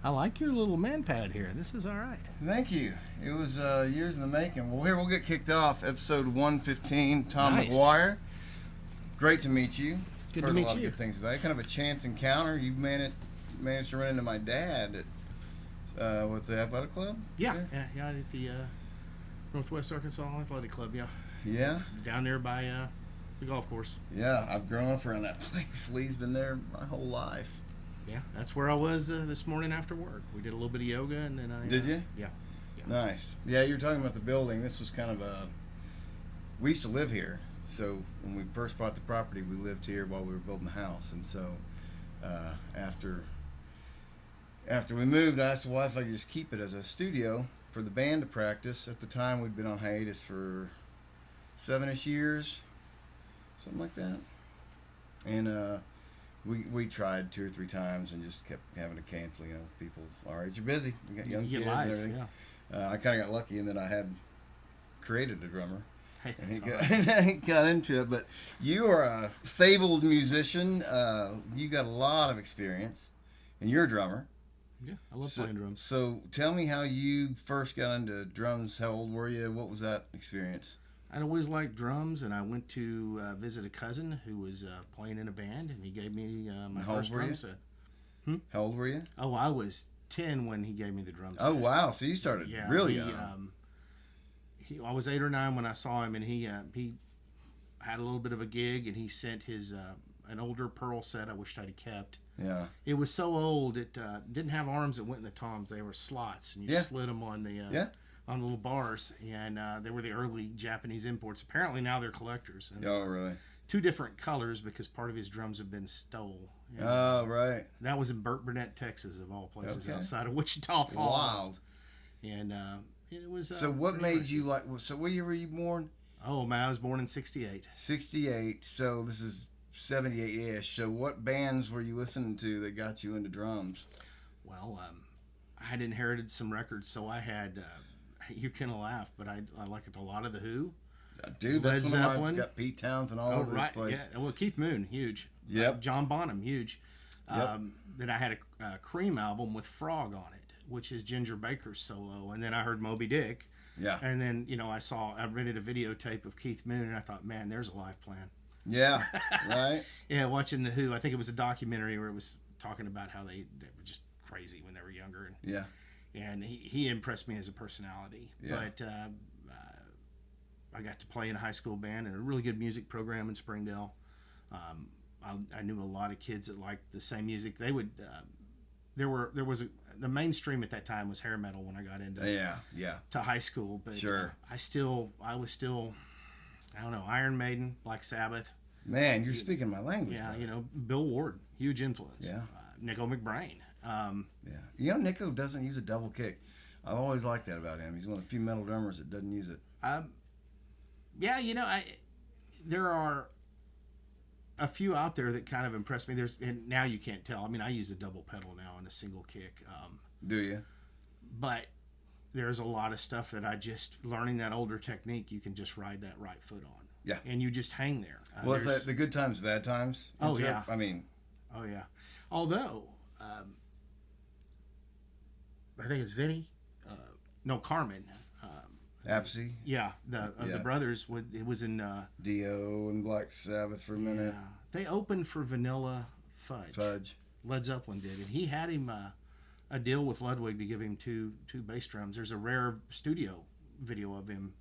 I like your little man pad here. This is all right. Thank you. It was years in the making. Well, here we'll get kicked off. Episode 115. Tom Nice. McGuire. Great to meet you. Good Heard to meet a lot you. of good things about it. Kind of a chance encounter. You managed to run into my dad with the athletic club. Yeah, at the Northwest Arkansas Athletic Club. Yeah, Yeah. down there by the golf course. Yeah. I've grown up around that place. Lee's been there my whole life. Yeah, that's where I was this morning after work. We did a little bit of yoga, and then I Did you? Yeah. Nice. Yeah, you were talking about the building. This was kind of we used to live here. So when we first bought the property, we lived here while we were building the house. And so after we moved, I asked the wife if I could just keep it as a studio for the band to practice. At the time, we'd been on hiatus for 7-ish years, something like that. And we tried 2 or 3 times and just kept having to cancel. You know, people our age are busy. We got young kids life, and everything. yeah. I kind of got lucky in that I had created a drummer. Hey, And that's he got into it. But you are a fabled musician. You got a lot of experience, and you're a drummer. Yeah, I love playing drums. So tell me how you first got into drums. How old were you? What was that experience? I'd always liked drums, and I went to visit a cousin who was playing in a band, and he gave me my How old first were drum you? set. How old were you? Oh, I was 10 when he gave me the drum set. Oh, wow. So you started really young. I was 8 or 9 when I saw him, and he had a little bit of a gig, and he sent his an older Pearl set I wished I'd have kept. Yeah. It was so old, it didn't have arms that went in the toms. They were slots, and you slid them on the on the little bars, and they were the early Japanese imports. Apparently now they're collectors. And Oh, really? 2 different colors because part of his drums have been stole. And, Oh, right. that was in Burnett, Texas, of all places, Okay. outside of Wichita Falls. Wow. And it was. So what pretty made you like? So what year were you born? Oh man, I was born in '68. 68. So this is 78-ish. So what bands were you listening to that got you into drums? Well, I had inherited some records, so I had. You're gonna laugh, but I liked a lot of the Who. Dude, Led that's one of my Zeppelin. got Pete Townsend all Oh over right, this place. yeah. Well, Keith Moon, huge. Yep. John Bonham, huge. Yep. Then I had a Cream album with Frog on it, which is Ginger Baker's solo, and then I heard Moby Dick. Yeah. And then I rented a videotape of Keith Moon, and I thought, man, there's a life plan. Yeah. Right. Yeah, watching the Who. I think it was a documentary where it was talking about how they were just crazy when they were younger, and he impressed me as a personality. Yeah. But I got to play in a high school band and a really good music program in Springdale. I knew a lot of kids that liked the same music. They would. The mainstream at that time was hair metal when I got into to high school. But Sure. I was still, I don't know, Iron Maiden, Black Sabbath. Man, you're speaking my language. Yeah, brother. Bill Ward, huge influence. Yeah. Nico McBrain. Yeah. You know, Nico doesn't use a double kick. I've always liked that about him. He's one of the few metal drummers that doesn't use it. Yeah, there are a few out there that kind of impress me. And now you can't tell. I mean, I use a double pedal now and a single kick. Do you? But there's a lot of stuff that learning that older technique, you can just ride that right foot on. Yeah. And you just hang there. Well, it's like the good times, bad times. Oh, yeah. I mean. Oh, yeah. Although, I think it's Vinny. Carmen. Apsey. Yeah, the brothers. It was in Dio and Black Sabbath for a minute. Yeah, they opened for Vanilla Fudge. Led Zeppelin did, and he had him a deal with Ludwig to give him two bass drums. There's a rare studio video of him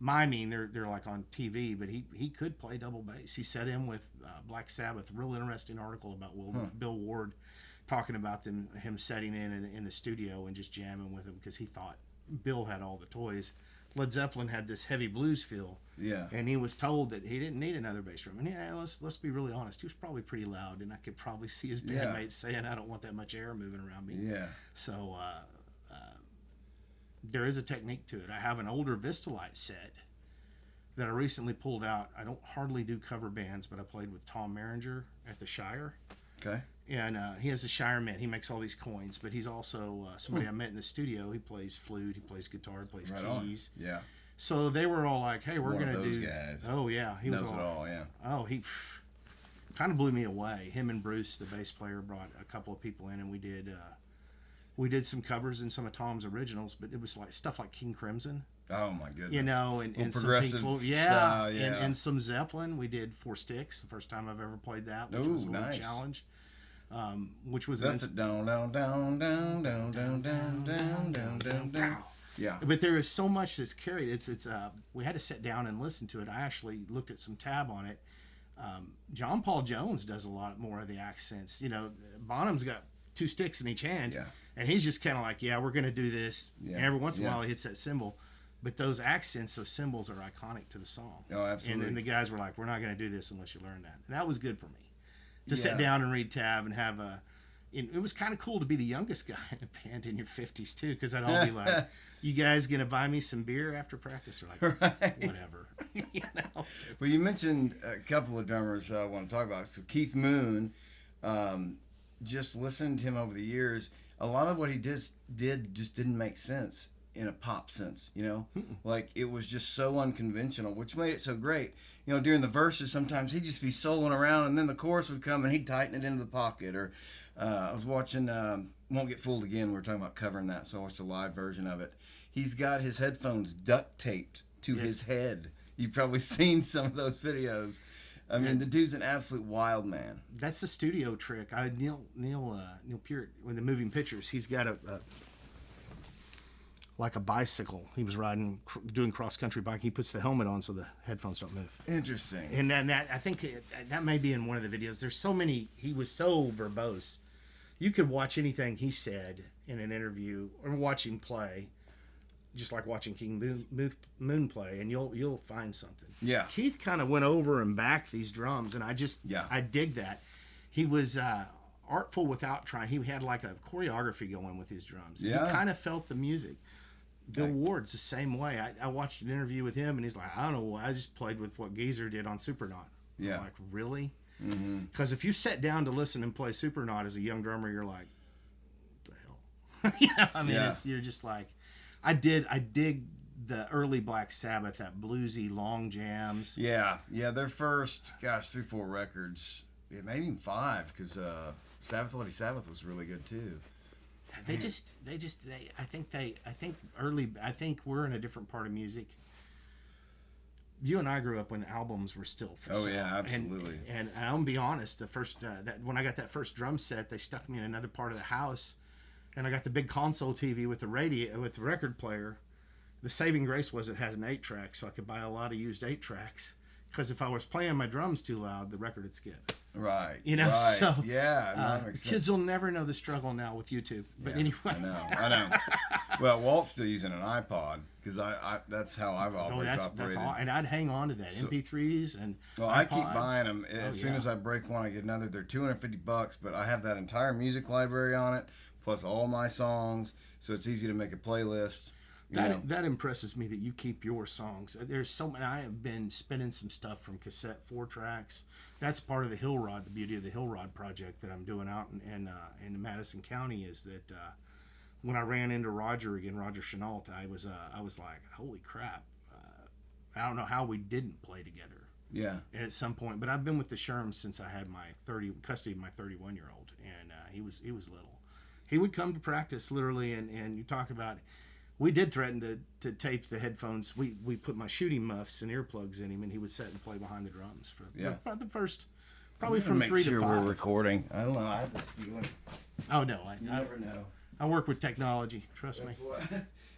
miming. They're like on TV, but he could play double bass. He set in with Black Sabbath. Real interesting article about Bill Ward talking about him setting in the studio and just jamming with him because he thought Bill had all the toys. Led Zeppelin had this heavy blues feel. Yeah. And he was told that he didn't need another bass drum. And let's be really honest, he was probably pretty loud, and I could probably see his bandmates saying, "I don't want that much air moving around me." Yeah. So there is a technique to it. I have an older Vistalite set that I recently pulled out. I don't hardly do cover bands, but I played with Tom Maringer at the Shire. Okay. And he has the Shire Mint. He makes all these coins, but he's also somebody I met in the studio. He plays flute, he plays guitar, he plays keys. On. Yeah. So they were all like, "Hey, we're One going of to those do." Guys. Oh yeah, he knows was it all. Yeah. Oh, he kind of blew me away. Him and Bruce, the bass player, brought a couple of people in, and we did We did some covers in some of Tom's originals, but it was like stuff like King Crimson. Oh my goodness! You know, and some Pink Floyd, and some Zeppelin. We did Four Sticks. The first time I've ever played that, which was a little challenge. Which was that's it. Down. Yeah. But there is so much that's carried. It's we had to sit down and listen to it. I actually looked at some tab on it. John Paul Jones does a lot more of the accents. You know, Bonham's got 2 sticks in each hand, and he's just kind of like, we're going to do this. And every once in a while he hits that cymbal. But those accents, those symbols are iconic to the song. Oh, absolutely. And the guys were like, we're not going to do this unless you learn that. And that was good for me. To sit down and read tab and have it was kind of cool to be the youngest guy in a band in your 50s, too, because I'd all be like, you guys going to buy me some beer after practice? Or like, whatever. You know? Well, you mentioned a couple of drummers I want to talk about. So Keith Moon, just listening to him over the years, a lot of what he just didn't make sense in a pop sense, you know? Like, it was just so unconventional, which made it so great. You know, during the verses, sometimes he'd just be soloing around, and then the chorus would come, and he'd tighten it into the pocket. Or I was watching Won't Get Fooled Again. We were talking about covering that, so I watched a live version of it. He's got his headphones duct taped to his head. You've probably seen some of those videos. I mean, the dude's an absolute wild man. That's the studio trick. Neil Peart, with the moving pictures, he's got like a bicycle. He was riding, doing cross-country bike. He puts the helmet on so the headphones don't move. Interesting. And then that, I think that may be in one of the videos. There's so many. He was so verbose. You could watch anything he said in an interview or watch him play, just like watching King Moon play, and you'll find something. Yeah. Keith kind of went over and back these drums, and I dig that. He was artful without trying. He had like a choreography going with his drums. Yeah. He kind of felt the music. Bill Ward's the same way. I watched an interview with him, and he's like, I don't know, I just played with what Geezer did on Supernaut. Yeah. I'm like, really? Because if you sat down to listen and play Supernaut as a young drummer, you're like, what the hell? I mean, you're just like, I dig the early Black Sabbath, that bluesy long jams. Yeah, their first, 3-4 records, maybe even 5, because Sabbath Bloody Sabbath was really good too. I think we're in a different part of music. You and I grew up when albums were still for sale. Oh yeah, absolutely. And I'm gonna be honest, the first when I got that first drum set, they stuck me in another part of the house, and I got the big console TV with the radio with the record player. The saving grace was it had an 8-track, so I could buy a lot of used 8-tracks. Because if I was playing my drums too loud, the record would skip. Right. You know, right. so kids will never know the struggle now with YouTube. But anyway, I know. Well, Walt's still using an iPod because I that's how I've always operated. That's all, and I'd hang on to that MP3s and. Well, iPods. I keep buying them. As soon as I break one, I get another. They're $250, but I have that entire music library on it, plus all my songs, so it's easy to make a playlist. That impresses me that you keep your songs. There's so many. I have been spinning some stuff from cassette 4-tracks. That's part of the Hill Rod. The beauty of the Hill Rod project that I'm doing out in Madison County is that when I ran into Roger Chenault, I was like, holy crap! I don't know how we didn't play together. Yeah. And at some point, but I've been with the Sherms since I had my custody of my 31-year-old, and he was little. He would come to practice literally, and you talk about. We did threaten to tape the headphones. We put my shooting muffs and earplugs in him, and he would sit and play behind the drums for the first, probably from 3 to 5. We're recording. I don't know. I have this feeling. Oh no, You never know. I work with technology. Trust me.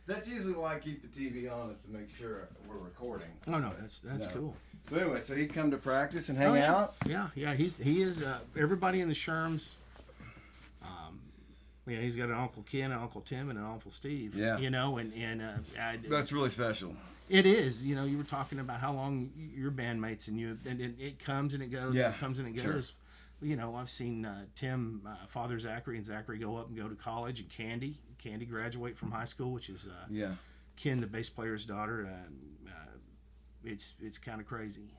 That's usually why I keep the TV on, is to make sure we're recording. Oh no, that's cool. So anyway, so he'd come to practice and hang out. Yeah. He is everybody in the Sherms. He's got an Uncle Ken, an Uncle Tim, and an Uncle Steve. Yeah. You know, and that's really special. It is. You know, you were talking about how long your bandmates and it comes and it goes. Yeah. And it comes and it goes. Sure. You know, I've seen Tim, Father Zachary, and Zachary go up and go to college, and Candy graduate from high school, which is Ken, the bass player's daughter. It's kind of crazy.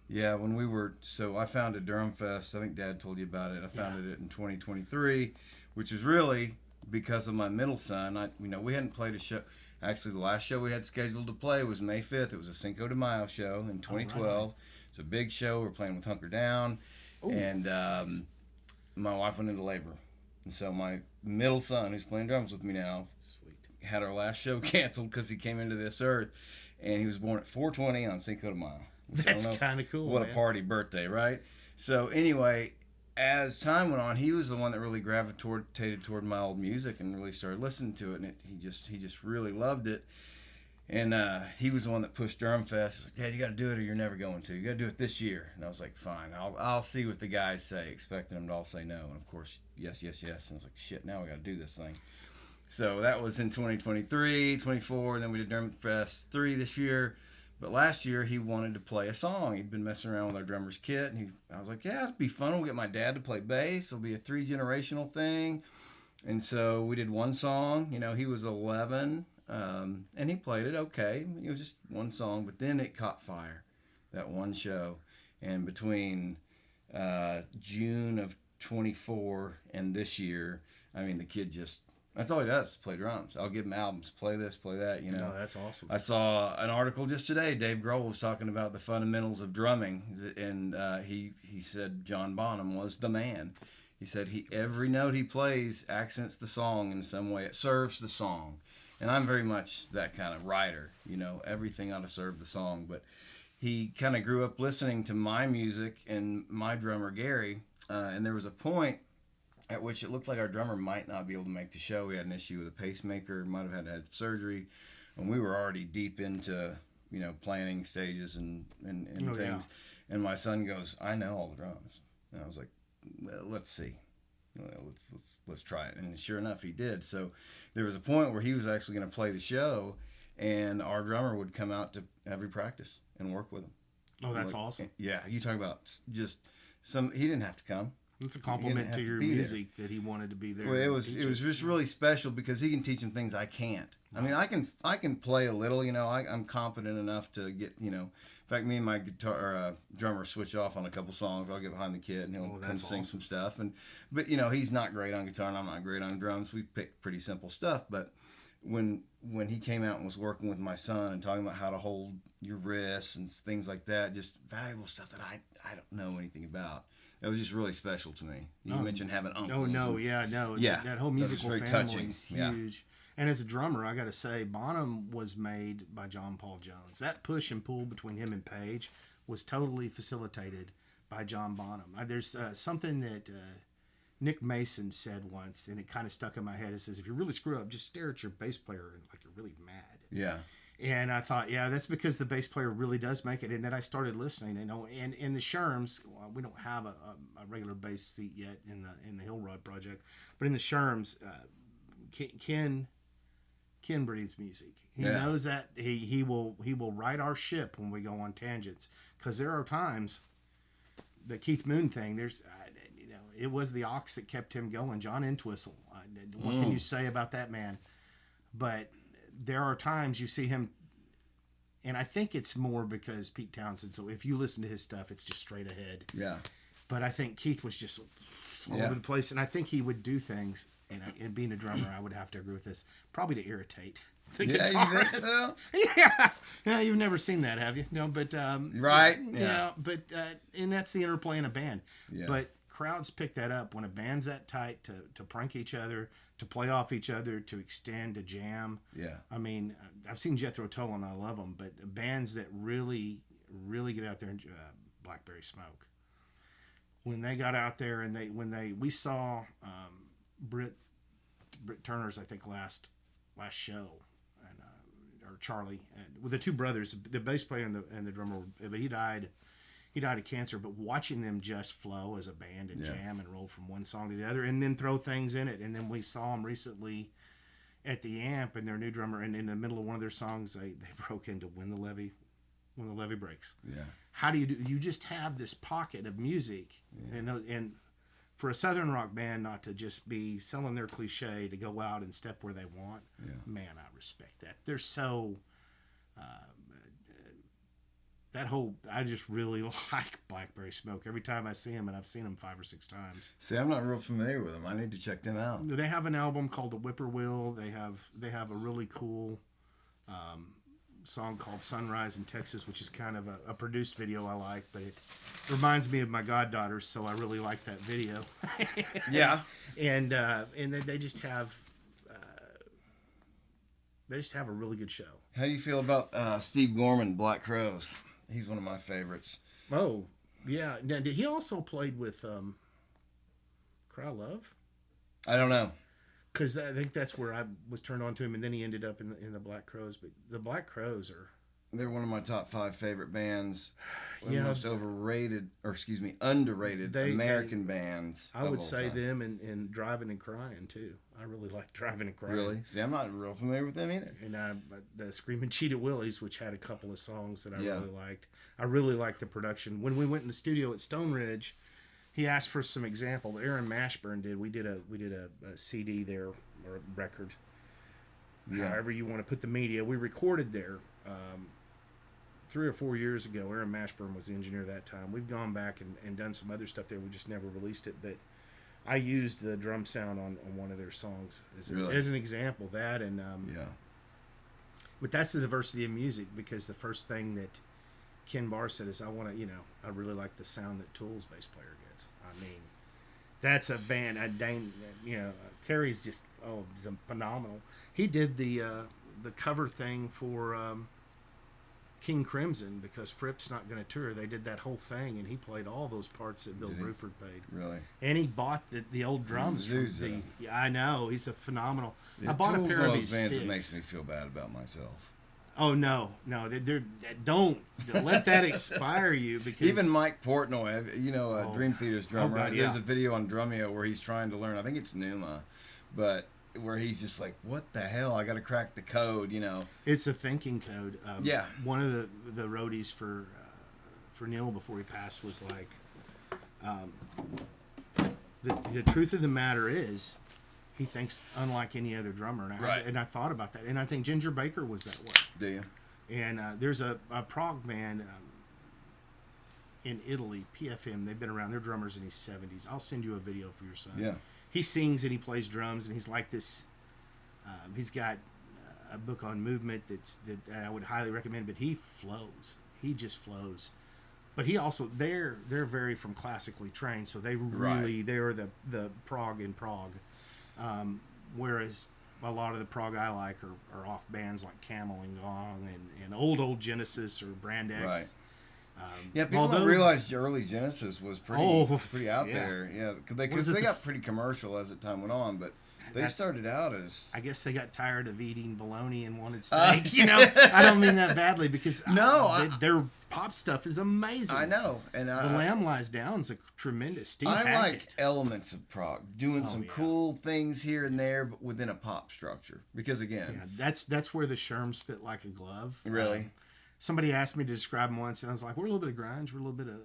When we were, so I founded Durham Fest. I think Dad told you about it. I founded it in 2023, which is really because of my middle son. We hadn't played a show. Actually, the last show we had scheduled to play was May 5th. It was a Cinco de Mayo show in 2012. Right. It's a big show. We're playing with Hunker Down. Ooh, and my wife went into labor. And so my middle son, who's playing drums with me now, Sweet. had our last show canceled because he came into this earth, and he was born at 420 on Cinco de Mayo. That's kind of cool. What man. a party birthday, right? So anyway, as time went on, he was the one that really gravitated toward my old music and really started listening to it, and he just really loved it. And he was the one that pushed Drum Fest. He's like, Dad, you got to do it or you're never going to. You got to do it this year. And I was like, fine, I'll see what the guys say, expecting them to all say no. And of course, yes. And I was like, shit, now we got to do this thing. So that was in 2023, 24, and then we did Drum Fest 3 this year. But last year, he wanted to play a song. He'd been messing around with our drummer's kit, and I was like, yeah, it'd be fun. We'll get my dad to play bass. It'll be a 3-generational thing. And so we did one song. You know, he was 11, and he played it okay. It was just one song, but then it caught fire, that one show. And between June of 24 and this year, I mean, the kid just... That's all he does, play drums. I'll give him albums, play this, play that, you know. Oh, that's awesome. I saw an article just today. Dave Grohl was talking about the fundamentals of drumming, and he said John Bonham was the man. He said every note he plays accents the song in some way. It serves the song. And I'm very much that kind of writer, you know. Everything ought to serve the song. But he kind of grew up listening to my music and my drummer, Gary, and there was a point at which it looked like our drummer might not be able to make the show. We had an issue with a pacemaker, might have had to have surgery, and we were already deep into, you know, planning stages and things. Yeah. And my son goes, I know all the drums. And I was like, well, let's see. Let's try it. And sure enough, he did. So there was a point where he was actually going to play the show, and our drummer would come out to every practice and work with him. Oh, that's awesome. Yeah, you talk about just he didn't have to come. It's a compliment to your music that he wanted to be there. Well, it was just really special because he can teach him things I can't. I mean, I can play a little, you know. I'm competent enough to get, you know. In fact, me and my drummer switch off on a couple songs. I'll get behind the kid and he'll come sing some stuff. But you know, he's not great on guitar and I'm not great on drums. We pick pretty simple stuff. But when he came out and was working with my son and talking about how to hold your wrists and things like that, just valuable stuff that I don't know anything about. It was just really special to me. You mentioned having uncles. Oh, no, yeah. That whole musical family is huge. Yeah. And as a drummer, I got to say, Bonham was made by John Paul Jones. That push and pull between him and Page was totally facilitated by John Bonham. There's something that Nick Mason said once, and it kind of stuck in my head. It says, if you really screw up, just stare at your bass player like you're really mad. Yeah. And I thought, yeah, that's because the bass player really does make it. And then I started listening, you know. And in the Sherms, well, we don't have a regular bass seat yet in the Hill Rod project, but in the Sherms, Ken breathes music. He knows that he will right our ship when we go on tangents. Because there are times, the Keith Moon thing. There's, you know, it was the ox that kept him going. John Entwistle. What can you say about that man? But there are times you see him, and I think it's more because Pete Townsend. So if you listen to his stuff, it's just straight ahead. Yeah. But I think Keith was just all over the place, and I think he would do things. And being a drummer, I would have to agree with this, probably to irritate the guitarist. You think so? Yeah. You've never seen that, have you? No, but right. Yeah. But and that's the interplay in a band. Yeah. But crowds pick that up when a band's that tight to prank each other, to play off each other, to extend, to jam. Yeah. I mean, I've seen Jethro Tull and I love them, but bands that really, really get out there and Blackberry Smoke. When they got out there and we saw Britt Turner's, I think, last show, and or Charlie, with the two brothers, the bass player and the drummer, but he died of cancer. But watching them just flow as a band and jam and roll from one song to the other, and then throw things in it, and then we saw them recently at the Amp, and their new drummer, and in the middle of one of their songs, they broke into When the Levee Breaks. Yeah. How do you just have this pocket of music, and for a Southern rock band not to just be selling their cliche to go out and step where they want, man, I respect that. They're so, I just really like Blackberry Smoke. Every time I see them, and I've seen them 5 or 6 times. See, I'm not real familiar with them. I need to check them out. They have an album called The Whippoorwill. They have a really cool song called Sunrise in Texas, which is kind of a produced video I like, but it reminds me of my goddaughters, so I really like that video. Yeah. And they just have a really good show. How do you feel about Steve Gorman, Black Crowes? He's one of my favorites. Oh, yeah. Now, did he also played with Cry Love? I don't know. Because I think that's where I was turned on to him, and then he ended up in the Black Crowes. But the Black Crowes are... They're one of my top 5 favorite bands. Yeah. Most underrated American bands. I would say them and Driving and Crying, too. I really like Driving and Crying. Really? See, I'm not real familiar with them either. And the Screaming Cheetah Willies, which had a couple of songs that I really liked. I really liked the production. When we went in the studio at Stone Ridge, he asked for some example. Aaron Mashburn did. We did a CD there, or a record. Yeah. However you want to put the media. We recorded there 3 or 4 years ago. Aaron Mashburn was the engineer that time. We've gone back and done some other stuff there. We just never released it. But I used the drum sound on one of their songs as an example. That and but that's the diversity of music, because the first thing that Ken Barr said is, I really like the sound that Tool's bass player gets. I mean, that's a band. Kerry's just he's phenomenal. He did the cover thing for King Crimson, because Fripp's not going to tour. They did that whole thing, and he played all those parts that Bill Bruford played. Really? And he bought the old drums from the. Yeah, I know, he's a phenomenal. Yeah, I bought Tool's a pair of those his bands sticks. that makes me feel bad about myself. Oh no, don't let that expire you, because even Mike Portnoy, Dream Theater's drummer. God, There's a video on Drumeo where he's trying to learn. I think it's Numa, but where he's just like, "What the hell? I got to crack the code," It's a thinking code. Yeah. One of the roadies for Neil before he passed was like, the truth of the matter is, he thinks unlike any other drummer, and I thought about that, and I think Ginger Baker was that way. Do you? And there's a prog band in Italy, PFM. They've been around. They're drummers in his 70s. I'll send you a video for your son. Yeah. He sings and he plays drums, and he's like this. He's got a book on movement that I would highly recommend. But he flows. He just flows. But he also they're very from classically trained, so they really they're the prog in Prague. Whereas a lot of the prog I like are off bands like Camel and Gong and old Genesis or Brand X. Right. People don't realize early Genesis was pretty out there. Yeah, because they got pretty commercial as the time went on, but they started out as... I guess they got tired of eating bologna and wanted steak. I don't mean that badly, because their pop stuff is amazing. I know. And The Lamb Lies Down is a tremendous. Steve Hackett. Like elements of prog, doing some cool things here and there, but within a pop structure. Because again... Yeah, that's where the Sherms fit like a glove. Really? Somebody asked me to describe them once, and I was like, we're a little bit of grunge, we're a little bit of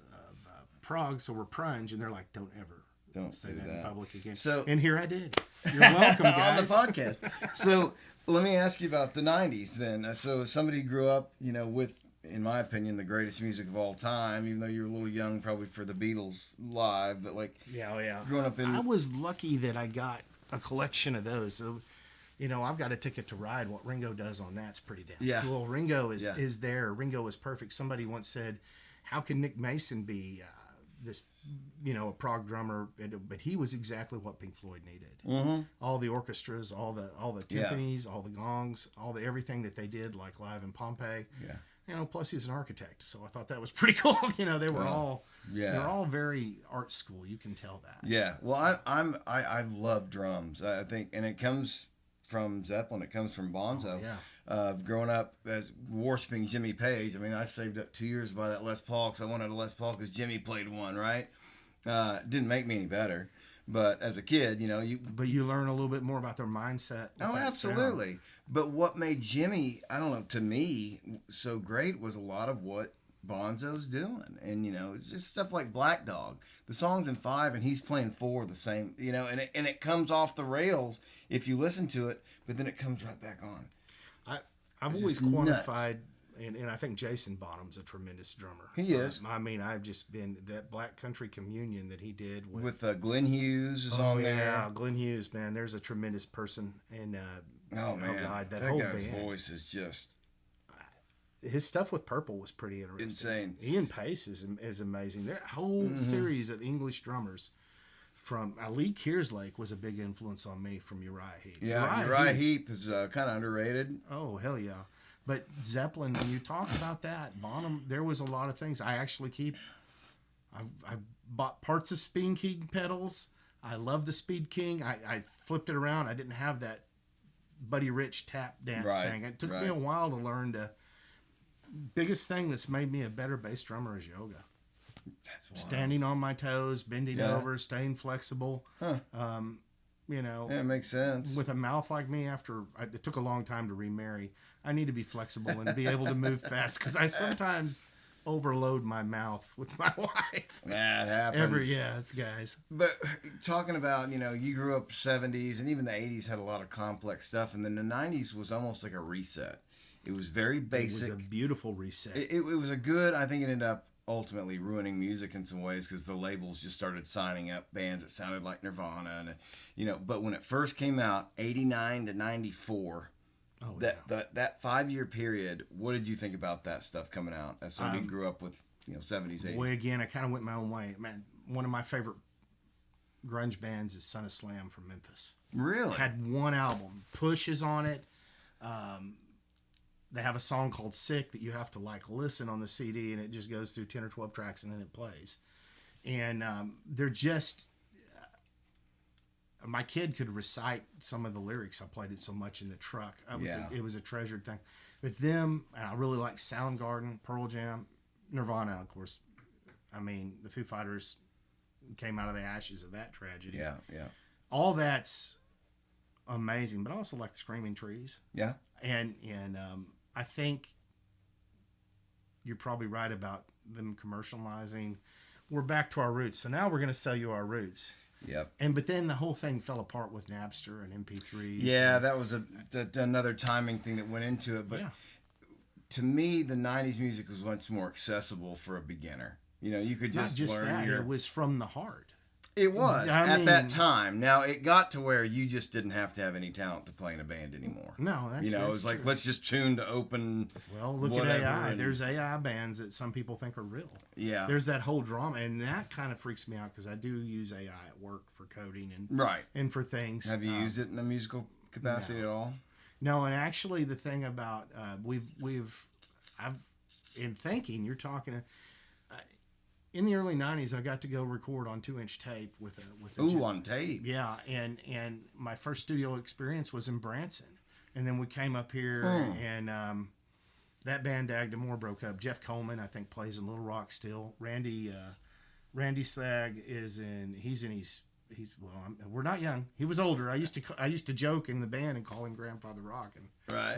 prog, so we're prunge. And they're like, don't say that in public again. And here I did. You're welcome, guys. On the podcast. So let me ask you about the 90s then. So somebody grew up, with, in my opinion, the greatest music of all time, even though you're a little young probably for the Beatles live, but like... Yeah. Growing up in... I was lucky that I got a collection of those. So, I've got a Ticket to Ride. What Ringo does on that's pretty damn cool. Ringo is there. Ringo is perfect. Somebody once said, how can Nick Mason be this, a prog drummer? But he was exactly what Pink Floyd needed. Mm-hmm. All the orchestras, all the timpanis, all the gongs, everything that they did, like live in Pompeii. Yeah. Plus he's an architect, so I thought that was pretty cool. They were they're all very art school. You can tell that. Yeah. Well, I love drums. I think, and it comes from Zeppelin. It comes from Bonzo. Growing up as worshiping Jimmy Page. I mean, I saved up 2 years to buy that Les Paul because I wanted a Les Paul because Jimmy played one, right? Didn't make me any better. But as a kid, But you learn a little bit more about their mindset. Oh, absolutely. Sound. But what made Jimmy, I don't know, to me, so great was a lot of what Bonzo's doing. And, it's just stuff like Black Dog. The song's in 5 and he's playing 4 the same, and it comes off the rails if you listen to it, but then it comes right back on. I've always quantified, and I think Jason Bonham's a tremendous drummer. He is. I've just been that Black Country Communion that he did with Glenn Hughes is on there. Yeah, Glenn Hughes, man, there's a tremendous person, and God, that whole guy's band. Voice is just his stuff with Purple was pretty interesting. Insane. Ian Pace is amazing. Their whole series of English drummers from Lee Kearslake was a big influence on me from Uriah Heep. Yeah, Uriah Heep is kind of underrated. Oh, hell yeah. But Zeppelin, when you talk about that, Bonham, there was a lot of things. I actually I bought parts of Speed King pedals. I love the Speed King. I flipped it around. I didn't have that Buddy Rich tap dance thing. It took me a while to learn to. Biggest thing that's made me a better bass drummer is yoga. That's wild. Standing on my toes, bending over, staying flexible. Huh. You know, yeah, it makes sense. With a mouth like me, it took a long time to remarry. I need to be flexible and be able to move fast because I sometimes overload my mouth with my wife. That happens. It's guys. But talking about, you grew up 70s and even the 80s had a lot of complex stuff, and then the 90s was almost like a reset. It was very basic. It was a beautiful reset. It was a good, I think it ended up ultimately ruining music in some ways because the labels just started signing up bands that sounded like Nirvana, and but when it first came out, 89 to 94, that 5-year period, what did you think about that stuff coming out as somebody who grew up with 70s, 80s? Boy, again, I kind of went my own way. Man, one of my favorite grunge bands is Son of Slam from Memphis. Really? Had one album. Push is on it. They have a song called Sick that you have to listen on the CD, and it just goes through 10 or 12 tracks and then it plays. And they're just... my kid could recite some of the lyrics. I played it so much in the truck. It was a treasured thing. With them, and I really like Soundgarden, Pearl Jam, Nirvana, of course. I mean, the Foo Fighters came out of the ashes of that tragedy. Yeah. All that's amazing, but I also like the Screaming Trees. Yeah. And I think you're probably right about them commercializing. We're back to our roots. So now we're going to sell you our roots. Yep. But then the whole thing fell apart with Napster and MP3s. Yeah, that was another timing thing that went into it. But to me, the 90s music was much more accessible for a beginner. You could just learn that. It was from the heart. It was at that time. Now it got to where you just didn't have to have any talent to play in a band anymore. No, that's it was like, let's just tune to open. Well, look at AI. There's AI bands that some people think are real. Yeah. There's that whole drama, and that kind of freaks me out because I do use AI at work for coding and for things. Have you used it in a musical capacity at all? No, and actually the thing about I've in thinking you're talking. In the early 90s, I got to go record on 2-inch tape with a on tape. Yeah, and my first studio experience was in Branson, and then we came up here, and that band Dag Moore broke up. Jeff Coleman, I think, plays in Little Rock still. Randy Slag we're not young. He was older. I used to joke in the band and call him Grandfather Rock, and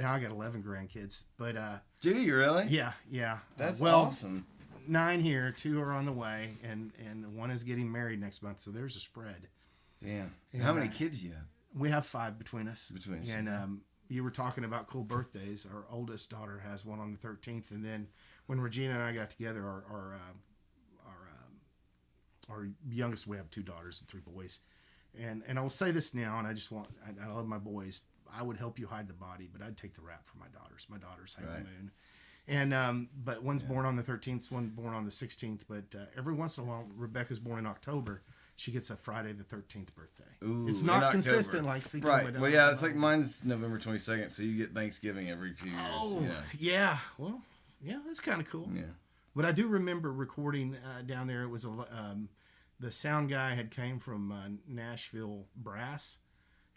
now I got 11 grandkids. But do you really? Yeah. That's awesome. 9 here, 2 are on the way, and one is getting married next month, so there's a spread. Damn. How many kids do you have? We have 5 between us. And you were talking about cool birthdays. Our oldest daughter has one on the 13th, and then when Regina and I got together, our youngest, we have 2 daughters and 3 boys. And I will say this now, and I love my boys. I would help you hide the body, but I'd take the rap for my daughters. My daughters hang the moon. And but one's born on the 13th, one's born on the 16th. But every once in a while, Rebecca's born in October. She gets a Friday the 13th birthday. Ooh, it's not consistent like CK right. Well, yeah, it's like mine's November 22nd, so you get Thanksgiving every few years. Oh, yeah. Well, yeah, that's kind of cool. Yeah. But I do remember recording down there. It was the sound guy had came from Nashville Brass,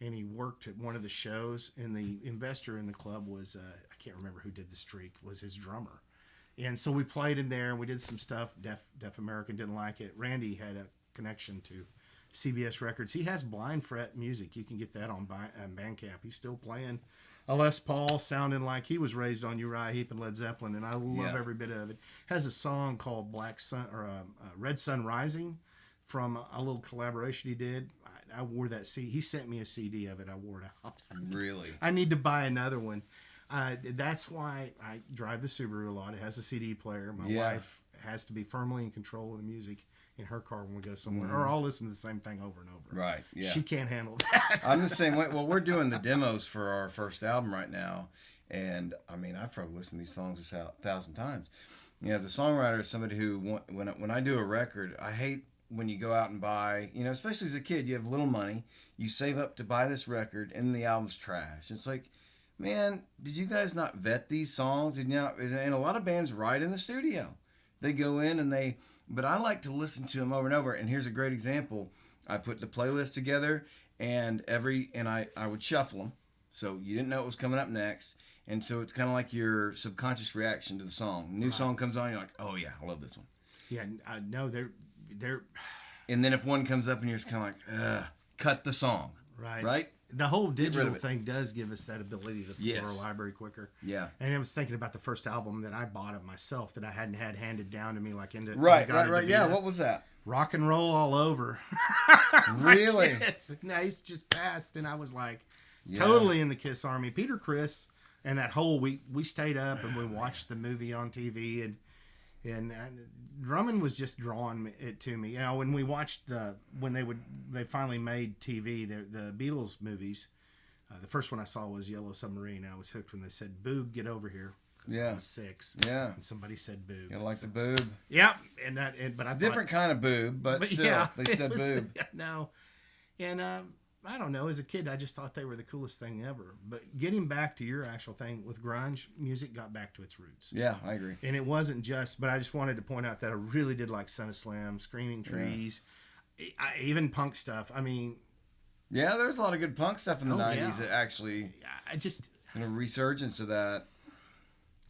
and he worked at one of the shows. And the investor in the club was I can't remember who did the streak, was his drummer. And so we played in there and we did some stuff. Deaf American didn't like it. Randy had a connection to CBS Records. He has blind fret music. You can get that on Bandcamp. He's still playing a Les Paul, sounding like he was raised on Uriah Heep and Led Zeppelin, and I love every bit of it. Has a song called Black Sun or Red Sun Rising from a little collaboration he did. I wore that CD. He sent me a CD of it. I wore it out. Really? I need to buy another one. That's why I drive the Subaru a lot. It has a CD player. My wife has to be firmly in control of the music in her car when we go somewhere, or I'll listen to the same thing over and over. Right, yeah. She can't handle that. I'm the same way. Well, we're doing the demos for our first album right now, And I mean, I've probably listened to these songs 1,000 times. You know, as a songwriter, somebody who, when I do a record, I hate when you go out and buy, you know, especially as a kid, you have little money, you save up to buy this record, and the album's trash. It's like, man, did you guys not vet these songs? And a lot of bands write in the studio. They go in and but I like to listen to them over and over. And here's a great example. I put the playlist together, and I would shuffle them, so you didn't know what was coming up next. And so it's kind of like your subconscious reaction to the song. New song comes on, you're like, oh yeah, I love this one. Yeah, no, they're. And then if one comes up and you're just kind of like, ugh, cut the song. Right? The whole digital thing does give us that ability to fill our library quicker. Yeah. And I was thinking about the first album that I bought of myself that I hadn't had handed down to me like into. Right. Yeah, what was that? Rock and Roll All Over. Really? Yes. Nice just passed, and I was like totally in the Kiss army. Peter Criss and that whole we stayed up and we watched the movie on TV, and Drummond was just drawing it to me. You know, when we watched when they finally made TV, the Beatles movies. The first one I saw was Yellow Submarine. I was hooked when they said, "Boob, get over here." I was 6. Yeah. And somebody said boob. You like the boob? Yeah. But I different kind of boob, but still, they said boob. No. And I don't know. As a kid, I just thought they were the coolest thing ever. But getting back to your actual thing with grunge, music got back to its roots. Yeah, I agree. And it wasn't just, but I just wanted to point out that I really did like Son of Slim, Screaming Trees, even punk stuff. I mean, yeah, there's a lot of good punk stuff in the 90s that actually, I just, a resurgence of that.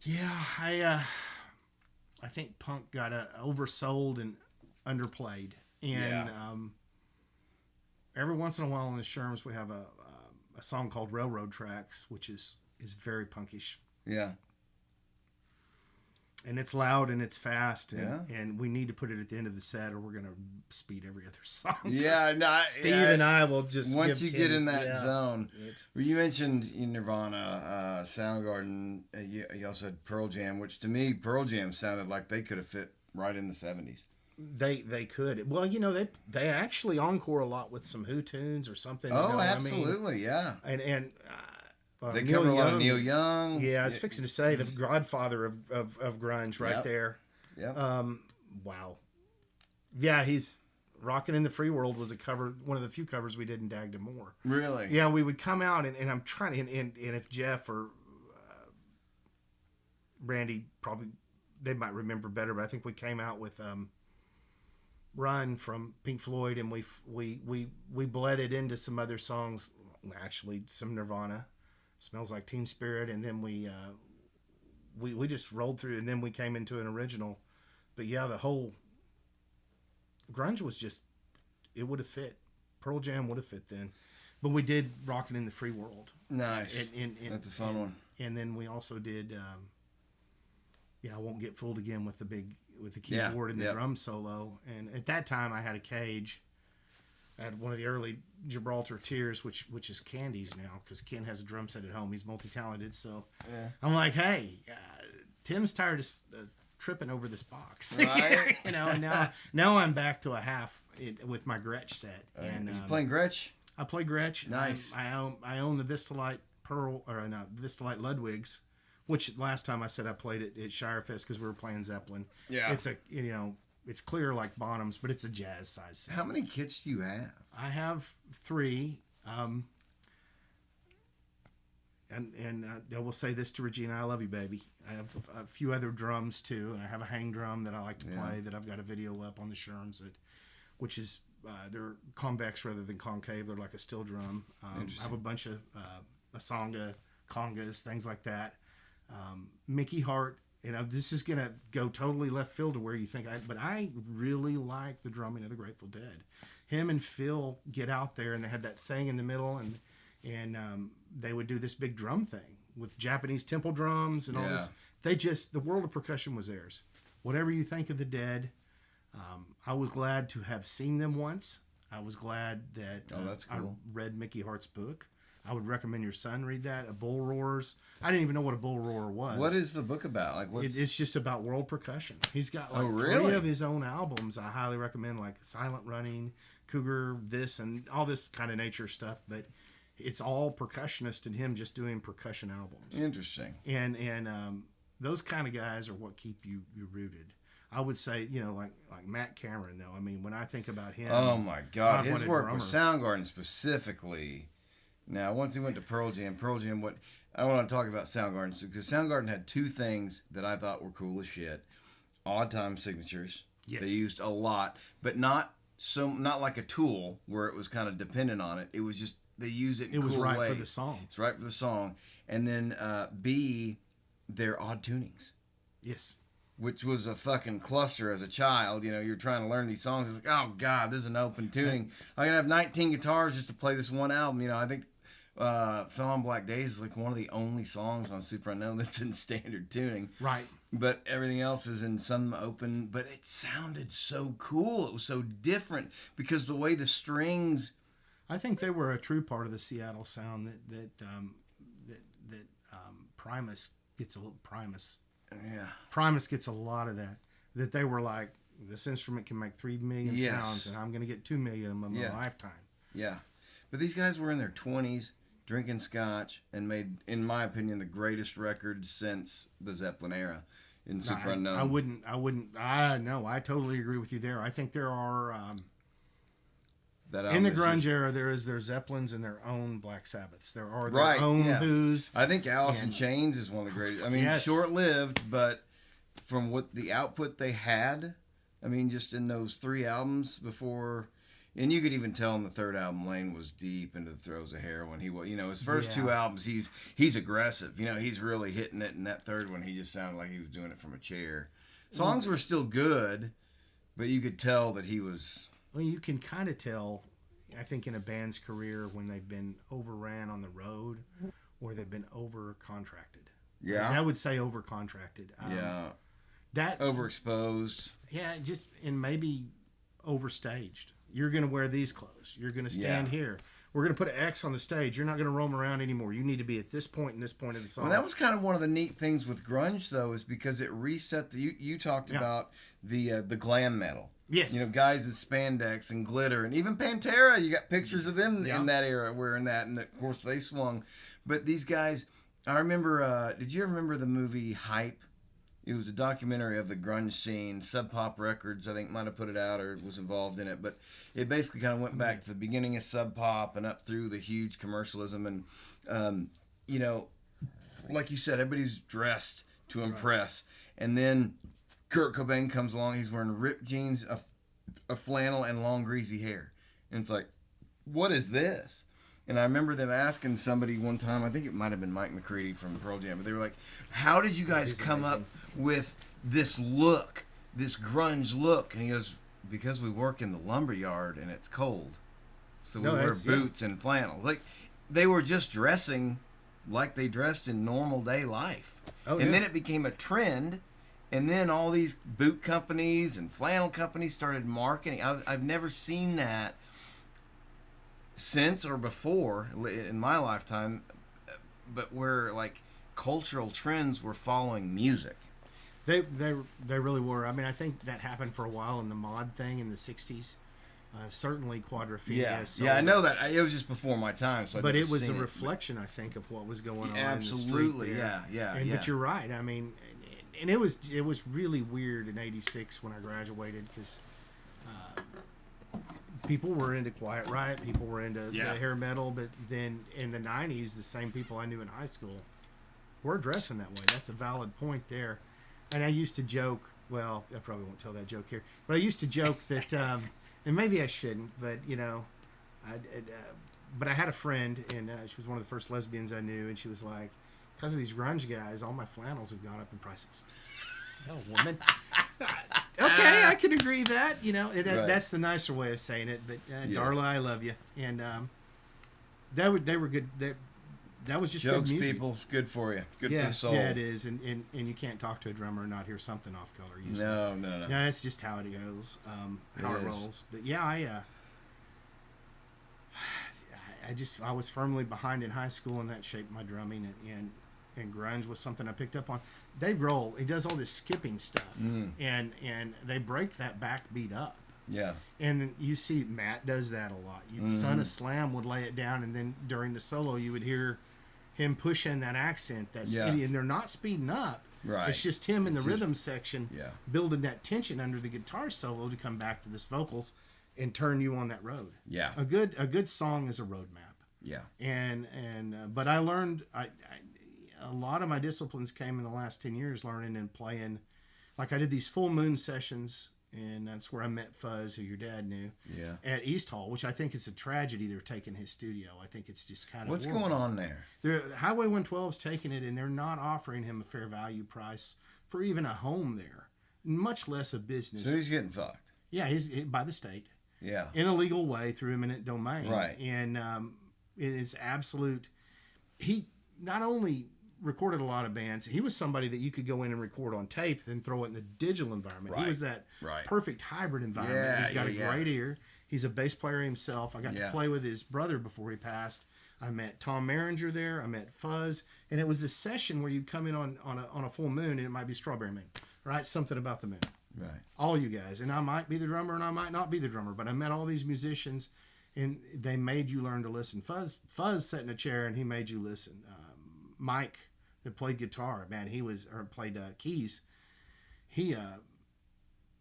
Yeah, I think punk got oversold and underplayed. And every once in a while in the Sherms, we have a song called Railroad Tracks, which is very punkish. Yeah. And it's loud and it's fast, and we need to put it at the end of the set, or we're gonna speed every other song. Yeah, no, Steve and I will just once you get in that zone. Well, you mentioned Nirvana, Soundgarden. You also had Pearl Jam, which to me, Pearl Jam sounded like they could have fit right in the 70s. They could. Well, you know, they actually encore a lot with some Who tunes or something. Oh, you know, absolutely, yeah. And they cover a lot of Neil Young. Yeah, I was fixing to say the godfather of grunge right there. Yeah. Wow. Yeah, he's Rockin' in the Free World was one of the few covers we did in Dag More. Really? Yeah, we would come out and I'm trying to, and if Jeff or Randy probably they might remember better, but I think we came out with Run from Pink Floyd, and we bled it into some other songs, actually some Nirvana. Smells Like Teen Spirit, and then we just rolled through, and then we came into an original. But yeah, the whole grunge was just, it would have fit. Pearl Jam would have fit then. But we did Rockin' in the Free World. Nice. That's a fun one. And then we also did I Won't Get Fooled Again with the keyboard and the drum solo. And at that time I had a Cage. I had one of the early Gibraltar Tears, which is Candy's now, because Ken has a drum set at home. He's multi-talented, so I'm like, hey, Tim's tired of tripping over this box. Right. You know, and now I'm back to a half with my Gretsch set. And you playing Gretsch? I play Gretsch. Nice. I own the Vistalite Vistalite Ludwig's, which last time I said I played it at Shirefest because we were playing Zeppelin. Yeah. It's it's clear like Bonham's, but it's a jazz size set. How many kits do you have? I have 3. And I will say this to Regina, I love you, baby. I have a few other drums too, and I have a hang drum that I like to play that I've got a video up on the Sherms which is they're convex rather than concave. They're like a steel drum. I have a bunch of Asonga, congas, things like that. Mickey Hart. You know, this is gonna go totally left field to where you think but I really like the drumming of the Grateful Dead. Him and Phil get out there, and they had that thing in the middle, and they would do this big drum thing with Japanese temple drums and all this. The world of percussion was theirs. Whatever you think of the Dead, I was glad to have seen them once. I was glad that that's cool. I read Mickey Hart's book. I would recommend your son read that. A Bull Roars. I didn't even know what a bull roar was. What is the book about? Like, it's just about world percussion. He's got 3 of his own albums. I highly recommend, like Silent Running, Cougar, this, and all this kind of nature stuff. But it's all percussionist and him just doing percussion albums. Interesting. And those kind of guys are what keep you rooted. I would say, like Matt Cameron, though. I mean, when I think about him, oh my God, his work drummer. with Soundgarden specifically. Now, once he went to Pearl Jam, what I want to talk about Soundgarden, because Soundgarden had two things that I thought were cool as shit: odd time signatures. Yes. They used a lot, but not like a Tool where it was kind of dependent on it. It was just they use it in it was cool right ways. for the song. It's right for the song, and then B, their odd tunings. Yes. Which was a fucking cluster as a child. You're trying to learn these songs. It's like, oh God, this is an open tuning. I can have 19 guitars just to play this one album. I think Fell on Black Days is like one of the only songs on Super Unknown that's in standard tuning. Right. But everything else is in some open. But it sounded so cool. It was so different because the way the strings. I think they were a true part of the Seattle sound that Primus gets a little Primus. Yeah. Primus gets a lot of that. That they were like, this instrument can make 3 million sounds, and I'm going to get 2 million in my lifetime. Yeah. But these guys were in their 20s, drinking scotch, and made, in my opinion, the greatest record since the Zeppelin era in Super Unknown. I totally agree with you there. I think there are... That in the grunge era, their Zeppelins and their own Black Sabbaths. There are their own Who's. I think Alice in Chains is one of the greatest. I mean, short-lived, but from what the output they had, I mean, just in those 3 albums before, and you could even tell in the third album, Lane was deep into the throes of heroin. He was, his first 2 albums, he's aggressive. He's really hitting it. And that third one, he just sounded like he was doing it from a chair. Songs were still good, but you could tell that he was. Well, you can kind of tell, I think, in a band's career when they've been overran on the road or they've been over-contracted. Yeah. I would say over-contracted. That overexposed. Yeah, and maybe overstaged. You're going to wear these clothes. You're going to stand here. We're going to put an X on the stage. You're not going to roam around anymore. You need to be at this point and this point of the song. Well, that was kind of one of the neat things with grunge, though, is because it reset you talked about the glam metal. Yes. Guys in spandex and glitter, and even Pantera, you got pictures of them in that era wearing that, and of course they swung. But these guys, I remember, did you remember the movie Hype? It was a documentary of the grunge scene. Sub Pop Records, I think, might have put it out or was involved in it. But it basically kind of went back to the beginning of Sub Pop and up through the huge commercialism. And, like you said, everybody's dressed to impress. And then Kurt Cobain comes along. He's wearing ripped jeans, a flannel, and long greasy hair. And it's like, what is this? And I remember them asking somebody one time, I think it might have been Mike McCready from Pearl Jam, but they were like, how did you guys come up with this look, this grunge look? And he goes, because we work in the lumber yard and it's cold. So we wear boots and flannel. Like, they were just dressing like they dressed in normal day life. And then it became a trend. And then all these boot companies and flannel companies started marketing. I've never seen that since or before in my lifetime, but where like cultural trends were following music. They really were. I mean, I think that happened for a while in the mod thing in the 60s. Certainly Quadrophenia. Yeah, I know that. It was just before my time. So but it was a reflection, I think, of what was going on absolutely, in the street there. Yeah. But you're right. I mean, and it was really weird in '86 when I graduated because people were into Quiet Riot, people were into the hair metal, but then in the '90s, the same people I knew in high school were dressing that way. That's a valid point there. And I used to joke. Well, I probably won't tell that joke here, but I used to joke that, and maybe I shouldn't, but but I had a friend, and she was one of the first lesbians I knew, and she was like, because of these grunge guys, all my flannels have gone up in prices. Oh, woman. Okay, I can agree that. That's the nicer way of saying it. But Darla, I love you, and they were good. That was just jokes, good music. People. It's good for you. Good for the soul. Yeah, it is. And you can't talk to a drummer and not hear something off color. Usually. No. Yeah, that's just how it goes. How it rolls. But yeah, I was firmly behind in high school, and that shaped my drumming. And grunge was something I picked up on. Dave Grohl, he does all this skipping stuff, and they break that backbeat up. Yeah. And then you see Matt does that a lot. Son of Slam would lay it down, and then during the solo, you would hear him push in that accent. And they're not speeding up. Right. It's just him in the rhythm section Yeah. building that tension under the guitar solo to come back to this vocals and turn you on that road. Yeah. A good song is a roadmap. Yeah. But I learned a lot of my disciplines came in the last 10 years learning and playing. Like I did these full moon sessions, and that's where I met Fuzz, who your dad knew, at East Hall, which I think is a tragedy they're taking his studio. I think it's just kind of What's going on there? Highway 112's taking it, and they're not offering him a fair value price for even a home there, much less a business. So he's getting fucked. Yeah, he's by the state. Yeah. In a legal way through eminent domain. Right. And it is absolute. He not only recorded a lot of bands, he was somebody that you could go in and record on tape, then throw it in the digital environment. Right. He was that Right. perfect hybrid environment. Yeah, He's got a yeah. great ear. He's a bass player himself. I got to play with his brother before he passed. I met Tom Maringer there. I met Fuzz. And it was a session where you come in on a full moon, and it might be Strawberry Moon, right? Something about the moon. Right. All you guys. And I might be the drummer and I might not be the drummer, but I met all these musicians, and they made you learn to listen. Fuzz sat in a chair and he made you listen. Mike, that played guitar, man, played keys. He